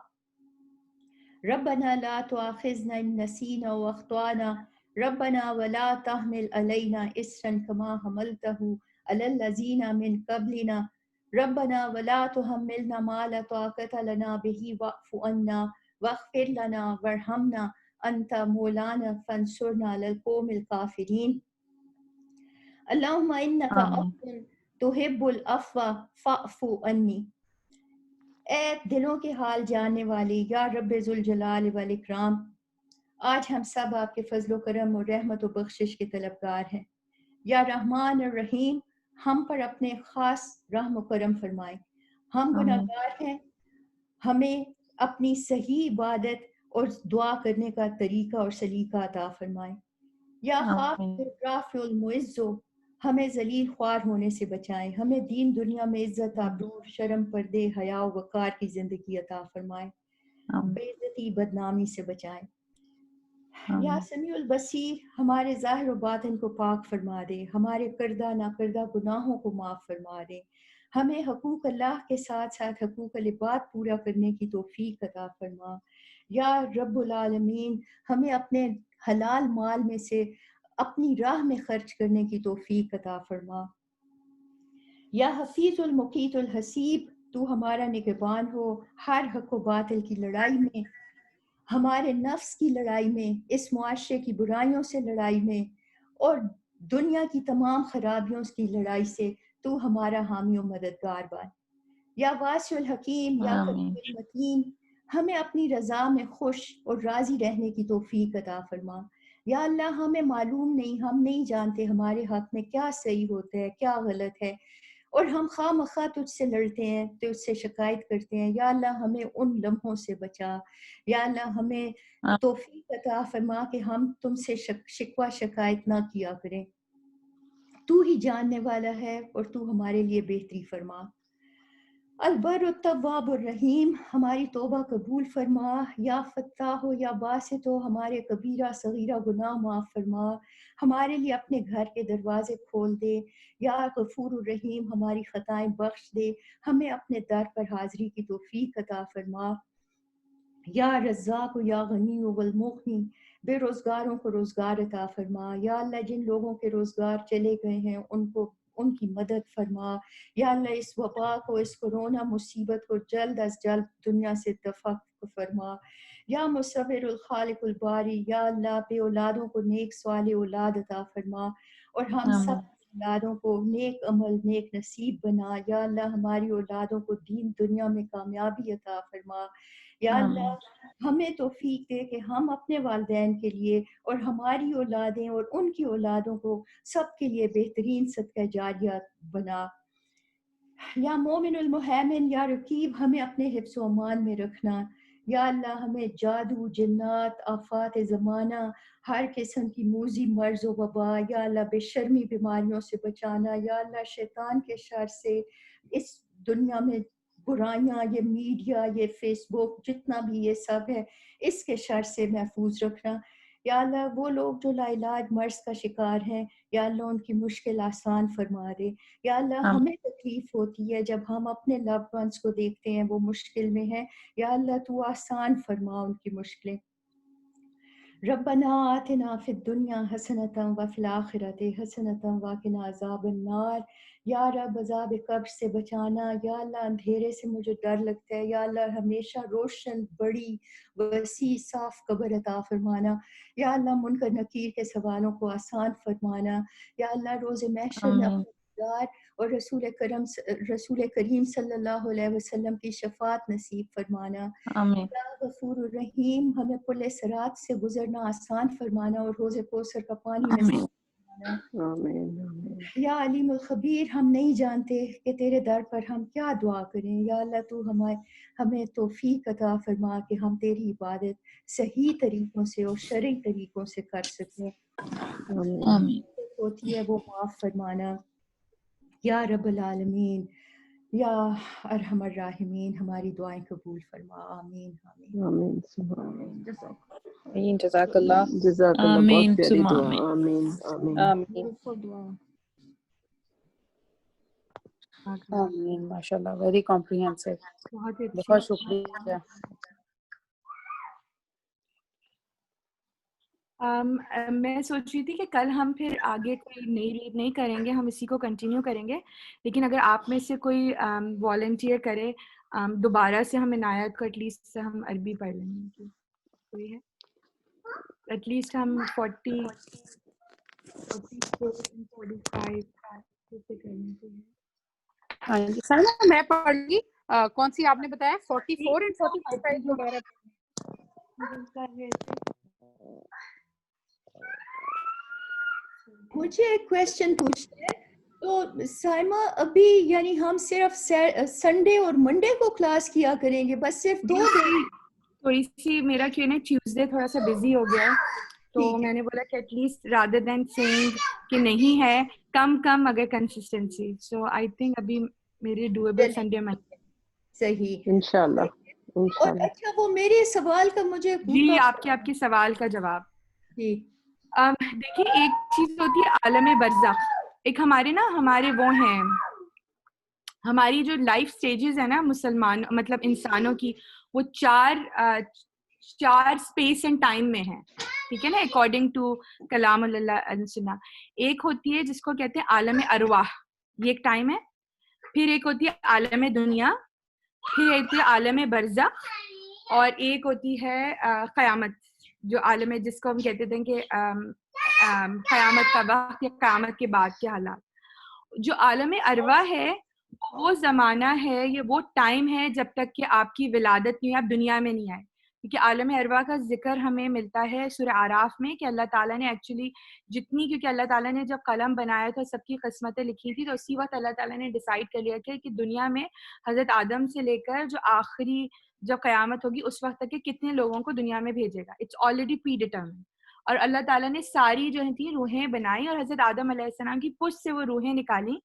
ربنا لا تؤاخذنا ان نسینا واخطانا ربنا ولا تحمل علینا اصرا كما حملته علی الذین من قبلنا ربنا ولا تحملنا ما لا طاقة لنا به واعف عنا واغفر لنا وارحمنا انت مولانا فانصرنا على القوم الكافرین اللهم انك عفو تحب العفو فاعف عني۔ اے دلوں کے حال جاننے والی یا رب ذوالجلال والاکرام، آج ہم سب آپ کے فضل و کرم اور رحمت و بخشش کے طلبگار ہیں۔ یا رحمان الرحیم، ہم پر اپنے خاص رحم و کرم فرمائیں۔ ہم گناہگار ہیں، ہمیں اپنی صحیح عبادت اور دعا کرنے کا طریقہ اور سلیقہ عطا فرمائیں۔ یا خالق رافع المعز، ہمیں ذلیل خوار ہونے سے بچائیں، ہمیں دین دنیا میں عزت آبرو شرم پردے حیا و وقار کی زندگی عطا فرمائیں، بے عزتی بدنامی سے بچائیں۔ یا سمیع البصیر، ہمارے ظاہر و باطن کو پاک فرما دے، ہمارے کردہ ناکردہ گناہوں کو معاف فرما دے، ہمیں حقوق اللہ کے ساتھ ساتھ حقوق العباد پورا کرنے کی توفیق عطا فرما۔ یا رب العالمین، ہمیں اپنے حلال مال میں سے اپنی راہ میں خرچ کرنے کی توفیق عطا فرما۔ یا حفیظ المقیت الحسیب، تو ہمارا نگہبان ہو ہر حق و باطل کی لڑائی میں، ہمارے نفس کی لڑائی میں، اس معاشرے کی برائیوں سے لڑائی میں، اور دنیا کی تمام خرابیوں کی لڑائی سے تو ہمارا حامی و مددگار بن۔ یا واسع الحکیم، یا قدیم المتین، ہمیں اپنی رضا میں خوش اور راضی رہنے کی توفیق عطا فرما۔ یا اللہ، ہمیں معلوم نہیں، ہم نہیں جانتے ہمارے حق میں کیا صحیح ہوتا ہے کیا غلط ہے، اور ہم خواہ مخواہ تجھ سے لڑتے ہیں، تجھ سے شکایت کرتے ہیں۔ یا اللہ، ہمیں ان لمحوں سے بچا۔ یا اللہ، ہمیں توفیق عطا فرما کہ ہم تم سے شکوہ شکایت نہ کیا کریں۔ تو ہی جاننے والا ہے اور تو ہمارے لیے بہتری فرما۔ البر التواب الرحیم، ہماری توبہ قبول فرما۔ یا فتاح ہو یا باسط ہو، ہمارے کبیرہ صغیرہ گناہ معاف فرما، ہمارے لیے اپنے گھر کے دروازے کھول دے۔ یا غفور الرحیم، ہماری خطائیں بخش دے، ہمیں اپنے در پر حاضری کی توفیق عطا فرما۔ یا رزاق یا غنی والمغنی، بے روزگاروں کو روزگار عطا فرما۔ یا اللہ، جن لوگوں کے روزگار چلے گئے ہیں ان کی مدد فرما۔ یا اللہ، اس وبا کو، اس کورونا مصیبت کو جلد از جلد دنیا سے دفع فرما۔ یا مصور الخالق الباری، یا اللہ، بے اولادوں کو نیک صالح اولاد عطا فرما، اور ہم سب اولادوں کو نیک عمل نیک نصیب بنا۔ یا اللہ، ہماری اولادوں کو دین دنیا میں کامیابی عطا فرما۔ یا اللہ، ہمیں توفیق دے کہ ہم اپنے والدین کے لیے اور ہماری اولادیں اور ان کی اولادوں کو سب کے لیے بہترین صدقہ جاریہ بنا۔ یا مومن المحیمن، یا رقیب، ہمیں اپنے حفظ و امان میں رکھنا۔ یا اللہ، ہمیں جادو، جنات، آفات زمانہ، ہر قسم کی موذی مرض و وبا، یا اللہ، بے شرمی بیماریوں سے بچانا۔ یا اللہ، شیطان کے شر سے، اس دنیا میں برائیاں، یہ میڈیا، یہ فیس بک، جتنا بھی یہ سب ہے، اس کے شر سے محفوظ رکھنا۔ یا اللہ، وہ لوگ جو لا علاج مرض کا شکار ہیں، یا اللہ، ان کی مشکل آسان فرما دے۔ یا اللہ، ہمیں تکلیف ہوتی ہے جب ہم اپنے لوڈ ونس کو دیکھتے ہیں وہ مشکل میں ہیں، یا اللہ، تو آسان فرما ان کی مشکلیں۔ ربنا آتنا فی الدنیا حسنۃ وفی الآخرۃ حسنۃ وقنا عذاب النار۔ یا رب، عذاب قبر سے بچانا۔ یا اللہ، اندھیرے سے مجھے ڈر لگتا ہے، یا اللہ، ہمیشہ روشن، بڑی، وسیع، صاف قبر عطا فرمانا۔ یا اللہ، منکر نکیر کے سوالوں کو آسان فرمانا۔ یا اللہ، روز محشر میں اپنے اور رسول کریم صلی اللہ علیہ وسلم کی شفاعت نصیب فرمانا. آمین. یا غفور الرحیم ہمیں پل صراط سے گزرنا آسان فرمانا اور حوض کوثر کا پانی نصیب فرمانا. یا علیم الخبیر ہم نہیں جانتے کہ تیرے در پر ہم کیا دعا کریں. یا اللہ تو ہمیں توفیق عطا فرما کہ ہم تیری عبادت صحیح طریقوں سے اور شرعی طریقوں سے کر سکیں. آمین. ہوتی ہے وہ معاف فرمانا. یا رب العالمین یا ارحم الراحمین ہماری دعائیں قبول فرما. آمین آمین آمین. آمین. جزاک اللہ. جزاک اللہ. آمین بہت پیاری ثم دعا. آمین. آمین آمین. آمین. ماشاء اللہ ویری کمپریہنسو. بہت شکریہ. میں سوچ رہی تھی کہ کل ہم پھر آگے کوئی نئی ریڈ نہیں کریں گے, ہم اسی کو کنٹینیو کریں گے, لیکن اگر آپ میں سے کوئی والنٹیئر کرے دوبارہ سے ہم عنایت کو ایٹ لیسٹ سے ہم عربی پڑھ لیں گے. کوئی ہے ایٹ لیسٹ ہم 40 ہاں جی سر میں پڑھ لی. کون سی آپ نے بتایا 44 اینڈ 45 دوبارہ. مجھے ایک کویسچن پوچھنا ہے. تو سائمہ ابھی یعنی ہم صرف سنڈے اور منڈے کو کلاس کیا کریں گے, بس صرف 2 دن؟ تھوڑی سی میرا کیوں نا ٹیوزڈے تھوڑا سا بزی ہو گیا ہے, تو میں نے بولا کہ ایٹ لیسٹ رادر دین سینگ کہ نہیں ہے کم اگر کنسسٹنسی. سو آئی تھنک ابھی میری ڈویبل سنڈے میں صحیح انشاءاللہ. اور اچھا وہ میرے سوال کا مجھے جی آپ کے سوال کا جواب. جی دیکھیے ایک چیز ہوتی ہے عالم برزخ, ایک ہمارے وہ ہیں ہماری جو لائف سٹیجز ہیں نا مسلمان مطلب انسانوں کی, وہ چار اسپیس اینڈ ٹائم میں ہیں, ٹھیک ہے نا, اکارڈنگ ٹو کلام اللہ سنہ. ایک ہوتی ہے جس کو کہتے ہیں عالم ارواح, یہ ایک ٹائم ہے. پھر ایک ہوتی ہے عالم دنیا, پھر ایک ہوتی ہے عالم برزخ, اور ایک ہوتی ہے قیامت, جو عالم ہے جس کو ہم کہتے تھے کہ قیامت کا وقت یا قیامت کے بعد کے حالات. جو عالم ارواح ہے وہ زمانہ ہے, یہ وہ ٹائم ہے جب تک کہ آپ کی ولادت نہیں, آپ دنیا میں نہیں آئے. کیونکہ عالم ارواح کا ذکر ہمیں ملتا ہے سورہ اعراف میں کہ اللہ تعالیٰ نے ایکچولی کیونکہ اللہ تعالیٰ نے جب قلم بنایا تھا سب کی قسمتیں لکھی تھی, تو اسی وقت اللہ تعالیٰ نے ڈیسائیڈ کر لیا کہ دنیا میں حضرت آدم سے لے کر جو آخری جب قیامت ہوگی اس وقت تک کہ کتنے لوگوں کو دنیا میں بھیجے گا. It's already predetermined. اور اللہ تعالیٰ نے ساری جو تھیں روحیں بنائی, اور حضرت آدم علیہ السلام کی پشت سے وہ روحیں نکالی,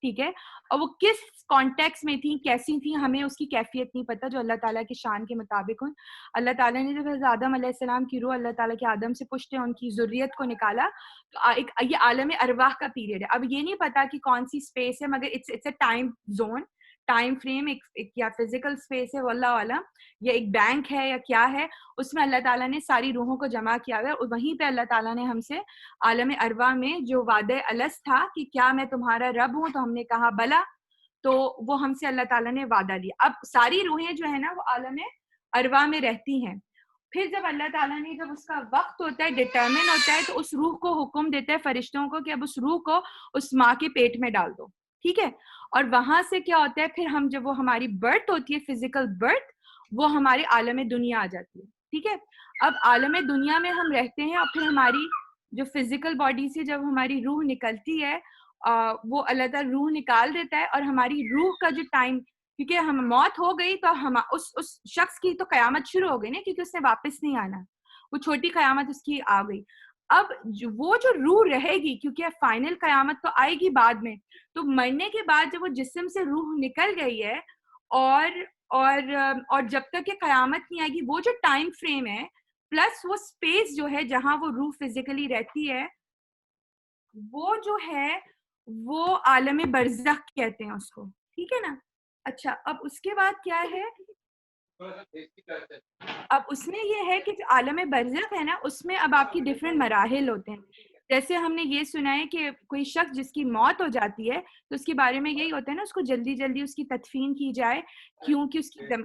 ٹھیک ہے, اور وہ کس کانٹیکس میں تھیں, کیسی تھیں, ہمیں اس کی کیفیت نہیں پتہ, جو اللہ تعالیٰ کی شان کے مطابق ہوں. اللہ تعالیٰ نے جب حضرت آدم علیہ السلام کی روح اللہ تعالیٰ کے آدم سے پشتے ان کی ذریت کو نکالا, تو یہ عالم ارواح کا پیریڈ ہے. اب یہ نہیں پتا کہ کون سی اسپیس ہے, مگر it's a time zone, time frame, یا فزیکل اسپیس ہے واللہ عالم, یا ایک بینک ہے یا کیا ہے, اس میں اللہ تعالیٰ نے ساری روحوں کو جمع کیا ہوا ہے. اور وہیں پہ اللہ تعالیٰ نے ہم سے عالم ارواح میں جو وعدہ الست تھا کہ کیا میں تمہارا رب ہوں, تو ہم نے کہا بلا, تو وہ ہم سے اللہ تعالیٰ نے وعدہ لیا. اب ساری روحیں جو ہے نا وہ عالم ارواح میں رہتی ہیں. پھر جب اللہ تعالیٰ نے جب اس کا وقت ہوتا ہے, ڈٹرمن ہوتا ہے, تو اس روح کو حکم دیتا ہے فرشتوں کو کہ اب اس روح کو اس ماں کے پیٹ میں ڈال دو, ٹھیک ہے. اور وہاں سے کیا ہوتا ہے, پھر ہم جب وہ ہماری برتھ ہوتی ہے فزیکل برتھ, وہ ہمارے عالم دنیا آ جاتی ہے, ٹھیک ہے. اب عالم دنیا میں ہم رہتے ہیں, اور پھر ہماری جو فزیکل باڈی سے جب ہماری روح نکلتی ہے, وہ اللہ تعالیٰ روح نکال دیتا ہے, اور ہماری روح کا جو ٹائم, کیونکہ ہم موت ہو گئی تو ہم اس شخص کی تو قیامت شروع ہو گئی نا, کیونکہ اس نے واپس نہیں آنا, وہ چھوٹی قیامت اس کی آ گئی. اب وہ جو روح رہے گی, کیونکہ فائنل قیامت تو آئے گی بعد میں, تو مرنے کے بعد جب وہ جسم سے روح نکل گئی ہے, اور جب تک کہ قیامت نہیں آئے گی, وہ جو ٹائم فریم ہے پلس وہ اسپیس جو ہے جہاں وہ روح فزیکلی رہتی ہے, وہ جو ہے وہ عالم برزخ کہتے ہیں اس کو, ٹھیک ہے نا. اچھا اب اس کے بعد کیا ہے, اب اس میں یہ ہے کہ جو عالم برزخ ہے نا, اس میں اب آپ کی ڈفرینٹ مراحل ہوتے ہیں. جیسے ہم نے یہ سنا ہے کہ کوئی شخص جس کی موت ہو جاتی ہے, تو اس کے بارے میں یہی ہوتا ہے نا, اس کو جلدی جلدی اس کی تدفین کی جائے, کیونکہ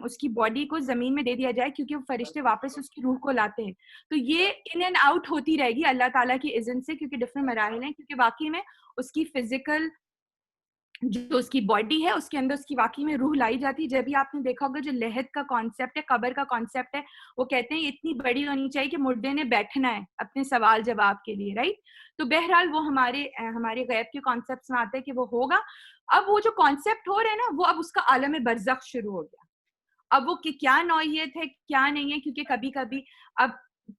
اس کی باڈی کو زمین میں دے دیا جائے, کیونکہ وہ فرشتے واپس اس کی روح کو لاتے ہیں. تو یہ ان اینڈ آؤٹ ہوتی رہے گی اللہ تعالیٰ کی اذن سے, کیونکہ ڈفرینٹ مراحل ہیں, کیونکہ واقعی میں اس کی فزیکل جو اس کی باڈی ہے اس کے اندر اس کی واقعی میں روح لائی جاتی ہے. جب بھی آپ نے دیکھا ہوگا جو لحد کا کانسیپٹ ہے, قبر کا کانسیپٹ ہے, وہ کہتے ہیں اتنی بڑی ہونی چاہیے کہ مردے نے بیٹھنا ہے اپنے سوال جواب کے لیے, رائٹ. تو بہرحال وہ ہمارے غیب کے کانسیپٹس میں آتا ہے کہ وہ ہوگا. اب وہ جو کانسیپٹ ہو رہے ہیں نا, وہ اب اس کا عالم برزخ شروع ہو گیا. اب وہ کیا نوعیت ہے کیا نہیں ہے, کیونکہ کبھی کبھی اب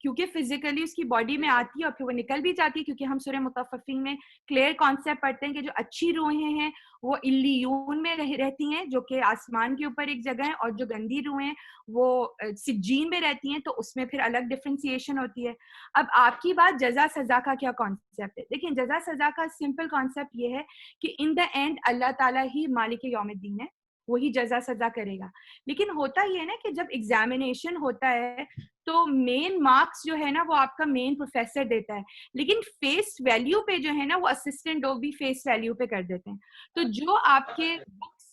کیونکہ فزیکلی اس کی باڈی میں آتی ہے اور پھر وہ نکل بھی جاتی ہے, کیونکہ ہم سورہ مطففین میں کلیئر کانسیپٹ پڑھتے ہیں کہ جو اچھی روحیں ہیں وہ علیون میں رہتی ہیں جو کہ آسمان کے اوپر ایک جگہ ہے, اور جو گندی روحیں وہ سجین میں رہتی ہیں, تو اس میں پھر الگ ڈفرینسیشن ہوتی ہے. اب آپ کی بات جزا سزا کا کیا کانسیپٹ ہے. دیکھیں جزا سزا کا سمپل کانسیپٹ یہ ہے کہ ان دا اینڈ اللہ تعالیٰ ہی مالک یوم الدین ہے, وہی جزا سزا کرے گا. لیکن ہوتا یہ ہے نا کہ جب ایگزامینیشن ہوتا ہے تو مین مارکس جو ہے نا وہ آپ کا مین پروفیسر دیتا ہے, لیکن فیس ویلیو پہ جو ہے نا وہ اسسٹنٹ ڈو بھی فیس ویلیو پہ کر دیتے ہیں. تو جو آپ کے بکس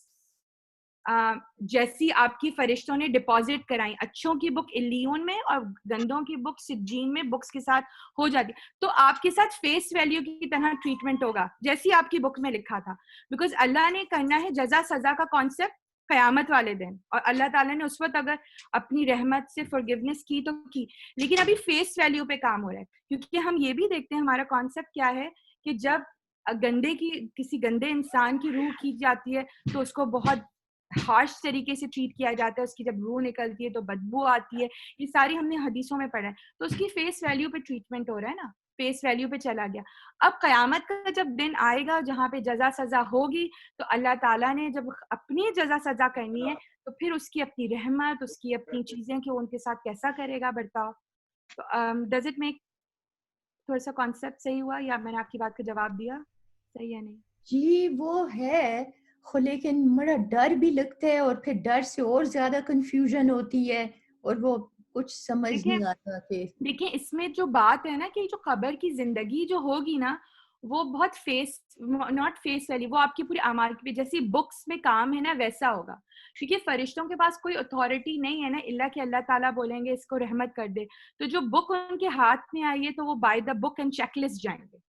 جیسی آپ کی فرشتوں نے ڈپازٹ کرائیں, اچھوں کی بک علیون میں اور گندوں کی بک سجین میں بکس کے ساتھ ہو جاتی, تو آپ کے ساتھ فیس ویلیو کی طرح ٹریٹمنٹ ہوگا جیسی آپ کی بک میں لکھا تھا. بیکاز اللہ نے کرنا ہے جزا سزا کا کانسیپٹ قیامت والے دن, اور اللہ تعالیٰ نے اس وقت اگر اپنی رحمت سے فورگیونیس کی تو کی, لیکن ابھی فیس ویلیو پہ کام ہو رہا ہے. کیونکہ ہم یہ بھی دیکھتے ہیں ہمارا کانسیپٹ کیا ہے کہ جب کسی گندے انسان کی روح کھینچ جاتی ہے تو اس کو بہت ہارش طریقے سے ٹریٹ کیا جاتا ہے, اس کی جب روح نکلتی ہے تو بدبو آتی ہے, یہ ساری ہم نے حدیثوں میں پڑھا ہے. تو اس کی فیس ویلیو پہ ٹریٹمنٹ ہو رہا ہے نا, فیس ویلیو پہ چلا گیا. اب قیامت کا جب دن آئے گا جہاں پہ جزا سزا ہوگی, تو اللہ تعالیٰ نے جب اپنی جزا سزا کرنی ہے تو پھر اس کی اپنی رحمت, اس کی اپنی چیزیں کہ وہ ان کے ساتھ کیسا کرے گا برتاؤ. ڈز اٹ میک تھوڑا سا کانسیپٹ صحیح ہوا, یا میں نے آپ کی بات کا جواب دیا صحیح ہے نہیں؟ جی وہ ہے, لیکن بڑا ڈر بھی لگتا ہے, اور پھر ڈر سے اور زیادہ کنفیوژن ہوتی ہے, اور وہ کچھ سمجھ نہیں آتا. دیکھیں اس میں جو بات ہے نا کہ جو قبر کی زندگی جو ہوگی نا وہ بہت ناٹ فیس ویلی, وہ آپ کی پوری اعمال کی جیسی بکس میں کام ہے نا ویسا ہوگا. کیونکہ فرشتوں کے پاس کوئی اتھارٹی نہیں ہے نا, اللہ کہ اللہ تعالیٰ بولیں گے اس کو رحمت کر دے, تو جو بک ان کے ہاتھ میں آئی ہے تو وہ by the book and check list جائیں گے.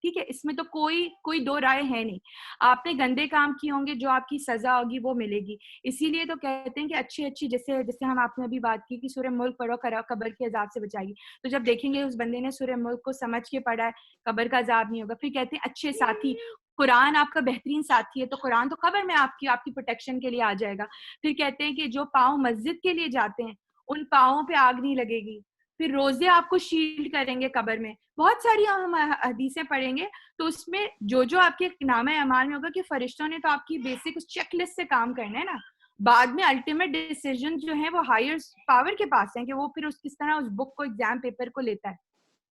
ٹھیک ہے, اس میں تو کوئی دو رائے ہے نہیں. آپ نے گندے کام کیے ہوں گے, جو آپ کی سزا ہوگی وہ ملے گی. اسی لیے تو کہتے ہیں کہ اچھی جیسے ہم آپ نے ابھی بات کی کہ سورہ ملک پڑھو قبر کے عذاب سے بچائے گی, تو جب دیکھیں گے اس بندے نے سورہ ملک کو سمجھ کے پڑھا ہے قبر کا عذاب نہیں ہوگا. پھر کہتے ہیں اچھے ساتھی, قرآن آپ کا بہترین ساتھی ہے, تو قرآن تو قبر میں آپ کی پروٹیکشن کے لیے آ جائے گا. پھر کہتے ہیں کہ جو پاؤں مسجد کے لیے جاتے ہیں ان پاؤں پہ آگ نہیں لگے گی. پھر روزے آپ کو شیلڈ کریں گے قبر میں. بہت ساری ہم حدیثیں پڑھیں گے, تو اس میں جو آپ کے نامہ اعمال میں ہوگا کہ فرشتوں نے تو آپ کی بیسک اس چیک لسٹ سے کام کرنا ہے نا. بعد میں الٹیمیٹ ڈیسیژن جو ہے وہ ہائر پاور کے پاس ہیں کہ وہ پھر کس طرح اس بک کو ایگزام پیپر کو لیتا ہے,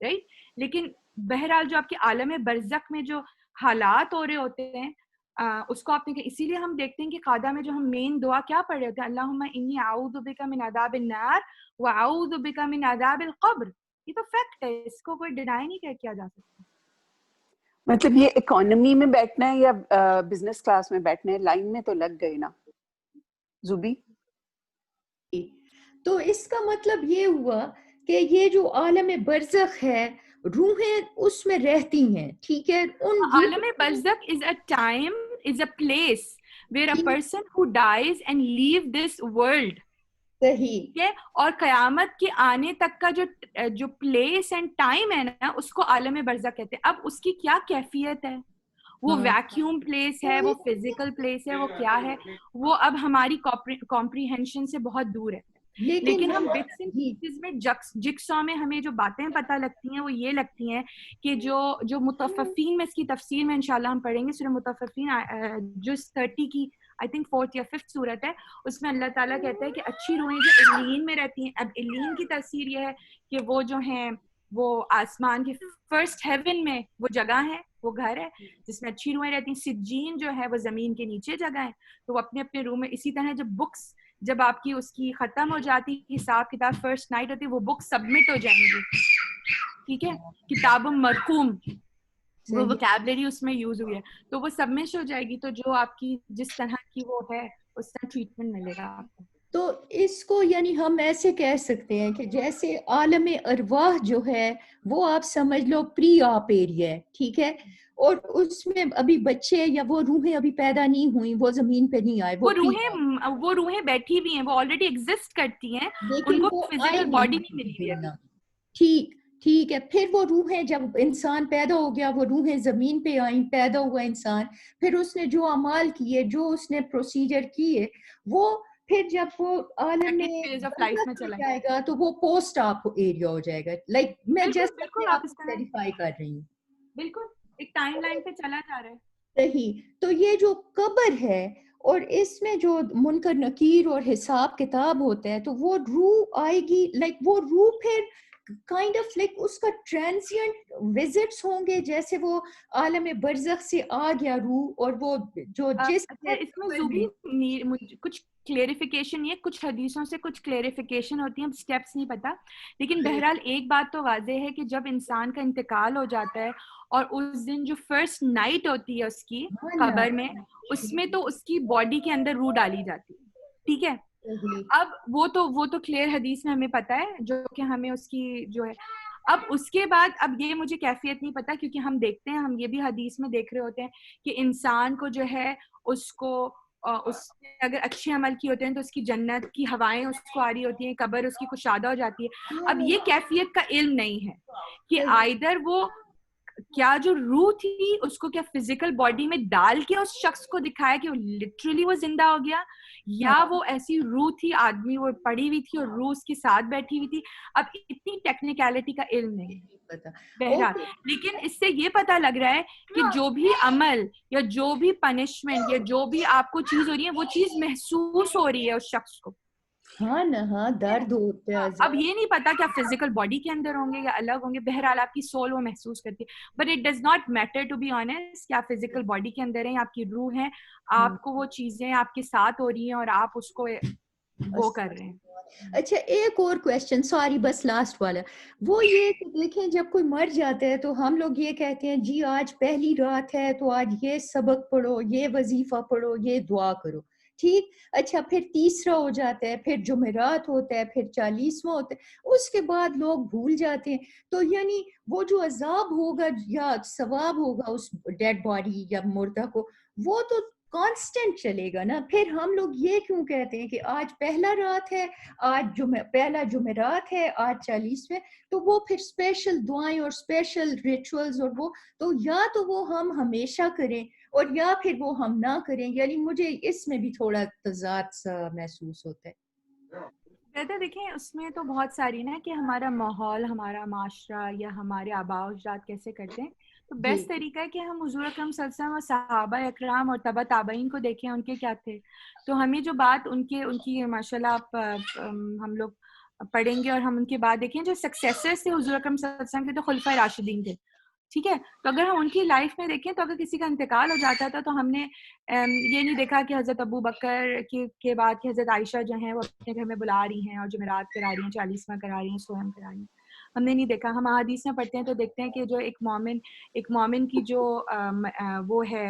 رائٹ. لیکن بہرحال جو آپ کے عالم برزخ میں جو حالات ہو رہے ہوتے ہیں اس کو آپ نے, اسی لیے ہم دیکھتے ہیں کہ قادہ میں جو ہم مین دعا کیا پڑھ رہے ہوتے ہیں, اللہم انی اعوذ بک من عذاب النار واعوذ بک من عذاب القبر. یہ تو فیکٹ ہے, اس کو کوئی ڈینائی نہیں کیا جا سکتا. مطلب یہ اکانومی میں بیٹھنا ہے یا بزنس کلاس میں بیٹھنا ہے, لائن میں تو لگ گئے نا زبی. تو اس کا مطلب یہ ہوا کہ یہ جو عالم برزخ ہے روحیں اس میں رہتی ہیں, ٹھیک ہے. عالم برزخ is a time, is a place where a person who dies and leave this world. صحیح. اور قیامت کے آنے تک کا جو پلیس اینڈ ٹائم ہے نا اس کو عالم برزخ کہتے ہیں. اب اس کی کیا کیفیت ہے, وہ ویکیوم پلیس ہے, وہ فزیکل پلیس ہے, وہ کیا ہے, وہ اب ہماری کمپریہنشن سے بہت دور ہے. لیکن ہم بٹس اینڈ پیسز میں جکسا میں ہمیں جو باتیں پتہ لگتی ہیں وہ یہ لگتی ہیں کہ جو مطففین میں اس کی تفسیر میں انشاءاللہ ہم پڑھیں گے, سورہ مطففین جز 30 کی I think 4th یا 5th سورت ہے, اس میں اللہ تعالیٰ کہتا ہے کہ اچھی روحیں جو علیین میں رہتی ہیں. اب علیین کی تفسیر یہ ہے کہ وہ جو ہیں وہ آسمان کے فرسٹ ہیون میں وہ جگہ ہے, وہ گھر ہے جس میں اچھی روحیں رہتی ہیں. سجین جو ہے وہ زمین کے نیچے جگہ ہے, تو وہ اپنے اپنے روم میں. اسی طرح جب آپ کی اس کی ختم ہو جاتی حساب کتاب فرسٹ نائٹ ہوتی, وہ بک سبمٹ ہو جائیں گی, ٹھیک ہے. کتاب مرقوم وہ وکیبلری اس میں یوز ہوئی ہے, تو وہ سبمٹ ہو جائے گی. تو جو آپ کی جس طرح کی وہ ہے اس طرح ٹریٹمنٹ ملے گا آپ کو. تو اس کو یعنی ہم ایسے کہہ سکتے ہیں کہ جیسے عالم ارواح جو ہے وہ آپ سمجھ لو پری آپ ایریا ہے، ٹھیک ہے، اور اس میں ابھی بچے یا وہ روحیں ابھی پیدا نہیں ہوئی، وہ زمین پہ نہیں آئے، وہ روحیں بیٹھی ہوئی ہیں، وہ آلریڈی ایگزسٹ کرتی ہیں، لیکن ان کو وہ فزیکل آئے باڈی نہیں نہیں ملی ہوئی ابھی۔ ٹھیک ہے، پھر وہ روحیں جب انسان پیدا ہو گیا، وہ روحیں زمین پہ آئیں، پیدا ہوا انسان، پھر اس نے جو اعمال کیے، جو اس نے پروسیجر کیے، وہ پھر جب وہ عالم میں جائے گا تو وہ پوسٹ آپ ایریا ہو جائے گا. لائک میں جسٹ اپنے آپ کو کلیریفائی کر رہی ہوں. بالکل ایک ٹائم لائن پہ چلا جا رہا ہے. صحیح. تو یہ جو قبر ہے اور اس میں جو منکر نکیر اور حساب کتاب ہوتا ہے، تو وہ روح آئے گی، لائک وہ روح پھر کائنڈ آف لائک اس کا ٹرانزینٹ وزٹس ہوں گے، جیسے وہ عالم برزخ سے آ گیا روح، اور وہ جو جس اس میں زوبی کچھ کلیریفیکیشن یہ کچھ حدیثوں سے کچھ کلیریفیکیشن ہوتی ہیں، سٹیپس نہیں پتا، لیکن بہرحال ایک بات تو واضح ہے کہ جب انسان کا انتقال ہو جاتا ہے اور اس دن جو فرسٹ نائٹ ہوتی ہے اس کی قبر میں، اس میں تو اس کی باڈی کے اندر روح ڈالی جاتی ہے. ٹھیک ہے، اب وہ تو کلیئر حدیث میں ہمیں پتا ہے، جو کہ ہمیں اس کی جو ہے. اب اس کے بعد اب یہ مجھے کیفیت نہیں پتا، کیونکہ ہم دیکھتے ہیں، ہم یہ بھی حدیث میں دیکھ رہے ہوتے ہیں کہ انسان کو جو ہے اس کو اس اگر اچھے عمل کی ہوتے ہیں تو اس کی جنت کی ہوائیں اس کو آ رہی ہوتی ہیں، قبر اس کی کشادہ ہو جاتی ہے. اب یہ کیفیت کا علم نہیں ہے کہ آئدر وہ کیا جو روح تھی اس کو کیا فزیکل باڈی میں ڈال کے اس شخص کو دکھایا کہ وہ لٹرلی وہ زندہ ہو گیا، یا وہ ایسی روح تھی، آدمی وہ پڑی ہوئی تھی اور روح اس کے ساتھ بیٹھی ہوئی تھی. اب اتنی ٹیکنیکلٹی کا علم نہیں بہرحال، لیکن اس سے یہ پتا لگ رہا ہے کہ جو بھی عمل یا جو بھی پنشمنٹ یا جو بھی آپ کو چیز ہو رہی ہے، وہ چیز محسوس ہو رہی ہے اس شخص کو. ہاں نا، ہاں درد ہوتا ہے. اب یہ نہیں پتا کہ آپ فزیکل باڈی کے اندر ہوں گے یا الگ ہوں گے، بہرحال آپ کی سول وہ محسوس کرتی ہے. But it does not matter to be honest کہ آپ فزیکل باڈی کے اندر ہیں، آپ کی روح ہے، آپ کو وہ چیزیں آپ کے ساتھ ہو رہی ہیں اور آپ اس کو وہ کر رہے ہیں. اچھا ایک اور کویسچن، سوری بس لاسٹ والا، وہ یہ کہ دیکھیں جب کوئی مر جاتا ہے تو ہم لوگ یہ کہتے ہیں جی آج پہلی رات ہے تو آج یہ سبق پڑھو، یہ وظیفہ پڑھو، یہ دعا کرو. ٹھیک. اچھا پھر تیسرا ہو جاتا ہے، پھر جمعرات ہوتا ہے، پھر 40واں ہوتا ہے، اس کے بعد لوگ بھول جاتے ہیں. تو یعنی وہ جو عذاب ہوگا یا ثواب ہوگا اس ڈیڈ باڈی یا مردہ کو، وہ تو کانسٹنٹ چلے گا نا. پھر ہم لوگ یہ کیوں کہتے ہیں کہ آج پہلا رات ہے، آج پہلا جمعرات ہے، آج 40 میں، تو وہ پھر اسپیشل دعائیں اور اسپیشل ریچولز اور وہ تو یا تو وہ ہم ہمیشہ کریں اور یا پھر وہ ہم نہ کریں. یعنی مجھے اس میں بھی تھوڑا تضاد سا محسوس ہوتا ہے. کہتے دیکھیں اس میں تو بہت ساری نا کہ ہمارا ماحول، ہمارا معاشرہ یا ہمارے آباء و اجداد کیسے کرتے ہیں. تو بیسٹ طریقہ ہے کہ ہم حضور اکرم صلی اللہ علیہ وسلم اور صحابہ اکرام اور تبع تابعین کو دیکھیں ان کے کیا تھے. تو ہمیں جو بات ان کی ماشاءاللہ آپ ہم لوگ پڑھیں گے اور ہم ان کے بعد دیکھیں جو سکسیسرز تھے حضور اکرم صلی اللہ علیہ وسلم کے، تو خلفائے راشدین تھے. ٹھیک ہے، تو اگر ہم ان کی لائف میں دیکھیں تو اگر کسی کا انتقال ہو جاتا تھا تو ہم نے یہ نہیں دیکھا کہ حضرت ابو بکر کے بعد کہ حضرت عائشہ جو ہیں وہ اپنے گھر میں بلا رہی ہیں اور جمعرات کرا رہی ہیں، 40واں کرا رہی ہیں، سوہم کرا رہی ہیں. ہم نے نہیں دیکھا. ہم احادیث میں پڑھتے ہیں تو دیکھتے ہیں کہ جو ایک مومن کی جو وہ ہے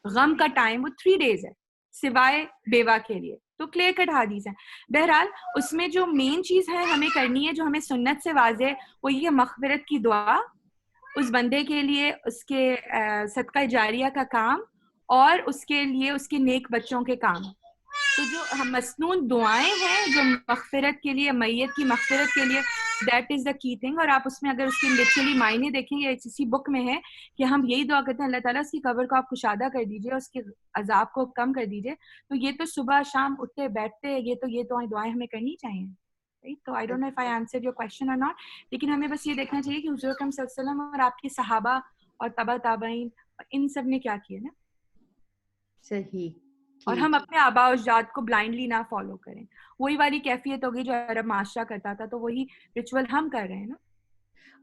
غم کا ٹائم وہ 3 days ہے سوائے بیوہ کے لیے. تو کلیئر کٹ حدیث ہے. بہرحال اس میں جو مین چیز ہے ہمیں کرنی ہے، جو ہمیں سنت سے واضح، وہ یہ مغفرت کی دعا اس بندے کے لیے، اس کے صدقہ جاریہ کا کام اور اس کے لیے اس کے نیک بچوں کے کام. تو جو مسنون دعائیں ہیں جو مغفرت کے لیے، میت کی مغفرت کے لیے، دیٹ از دا کی تھنگ. اور آپ اس میں اگر اس کے لٹرلی معنی دیکھیں، یہ اسی بک میں ہے کہ ہم یہی دعا کرتے ہیں اللہ تعالیٰ اس کی قبر کو آپ کشادہ کر دیجئے، اس کے عذاب کو کم کر دیجئے. تو یہ تو صبح شام اٹھتے بیٹھتے یہ دعائیں ہمیں کرنی چاہیے. تو I don't know if I answered your question or not، لیکن ہمیں بس یہ دیکھنا چاہیے کہ حضور اکرم صلی اللہ علیہ وسلم اور آپ کے صحابہ اور تبع تابعین ان سب نے کیا کیا نا. صحیح. اور ہم اپنے آباء و اجداد کو بلائنڈلی نہ فالو کریں. وہی والی کیفیت ہوگی جو عرب معاشرہ کرتا تھا، تو وہی ریچول ہم کر رہے ہیں نا.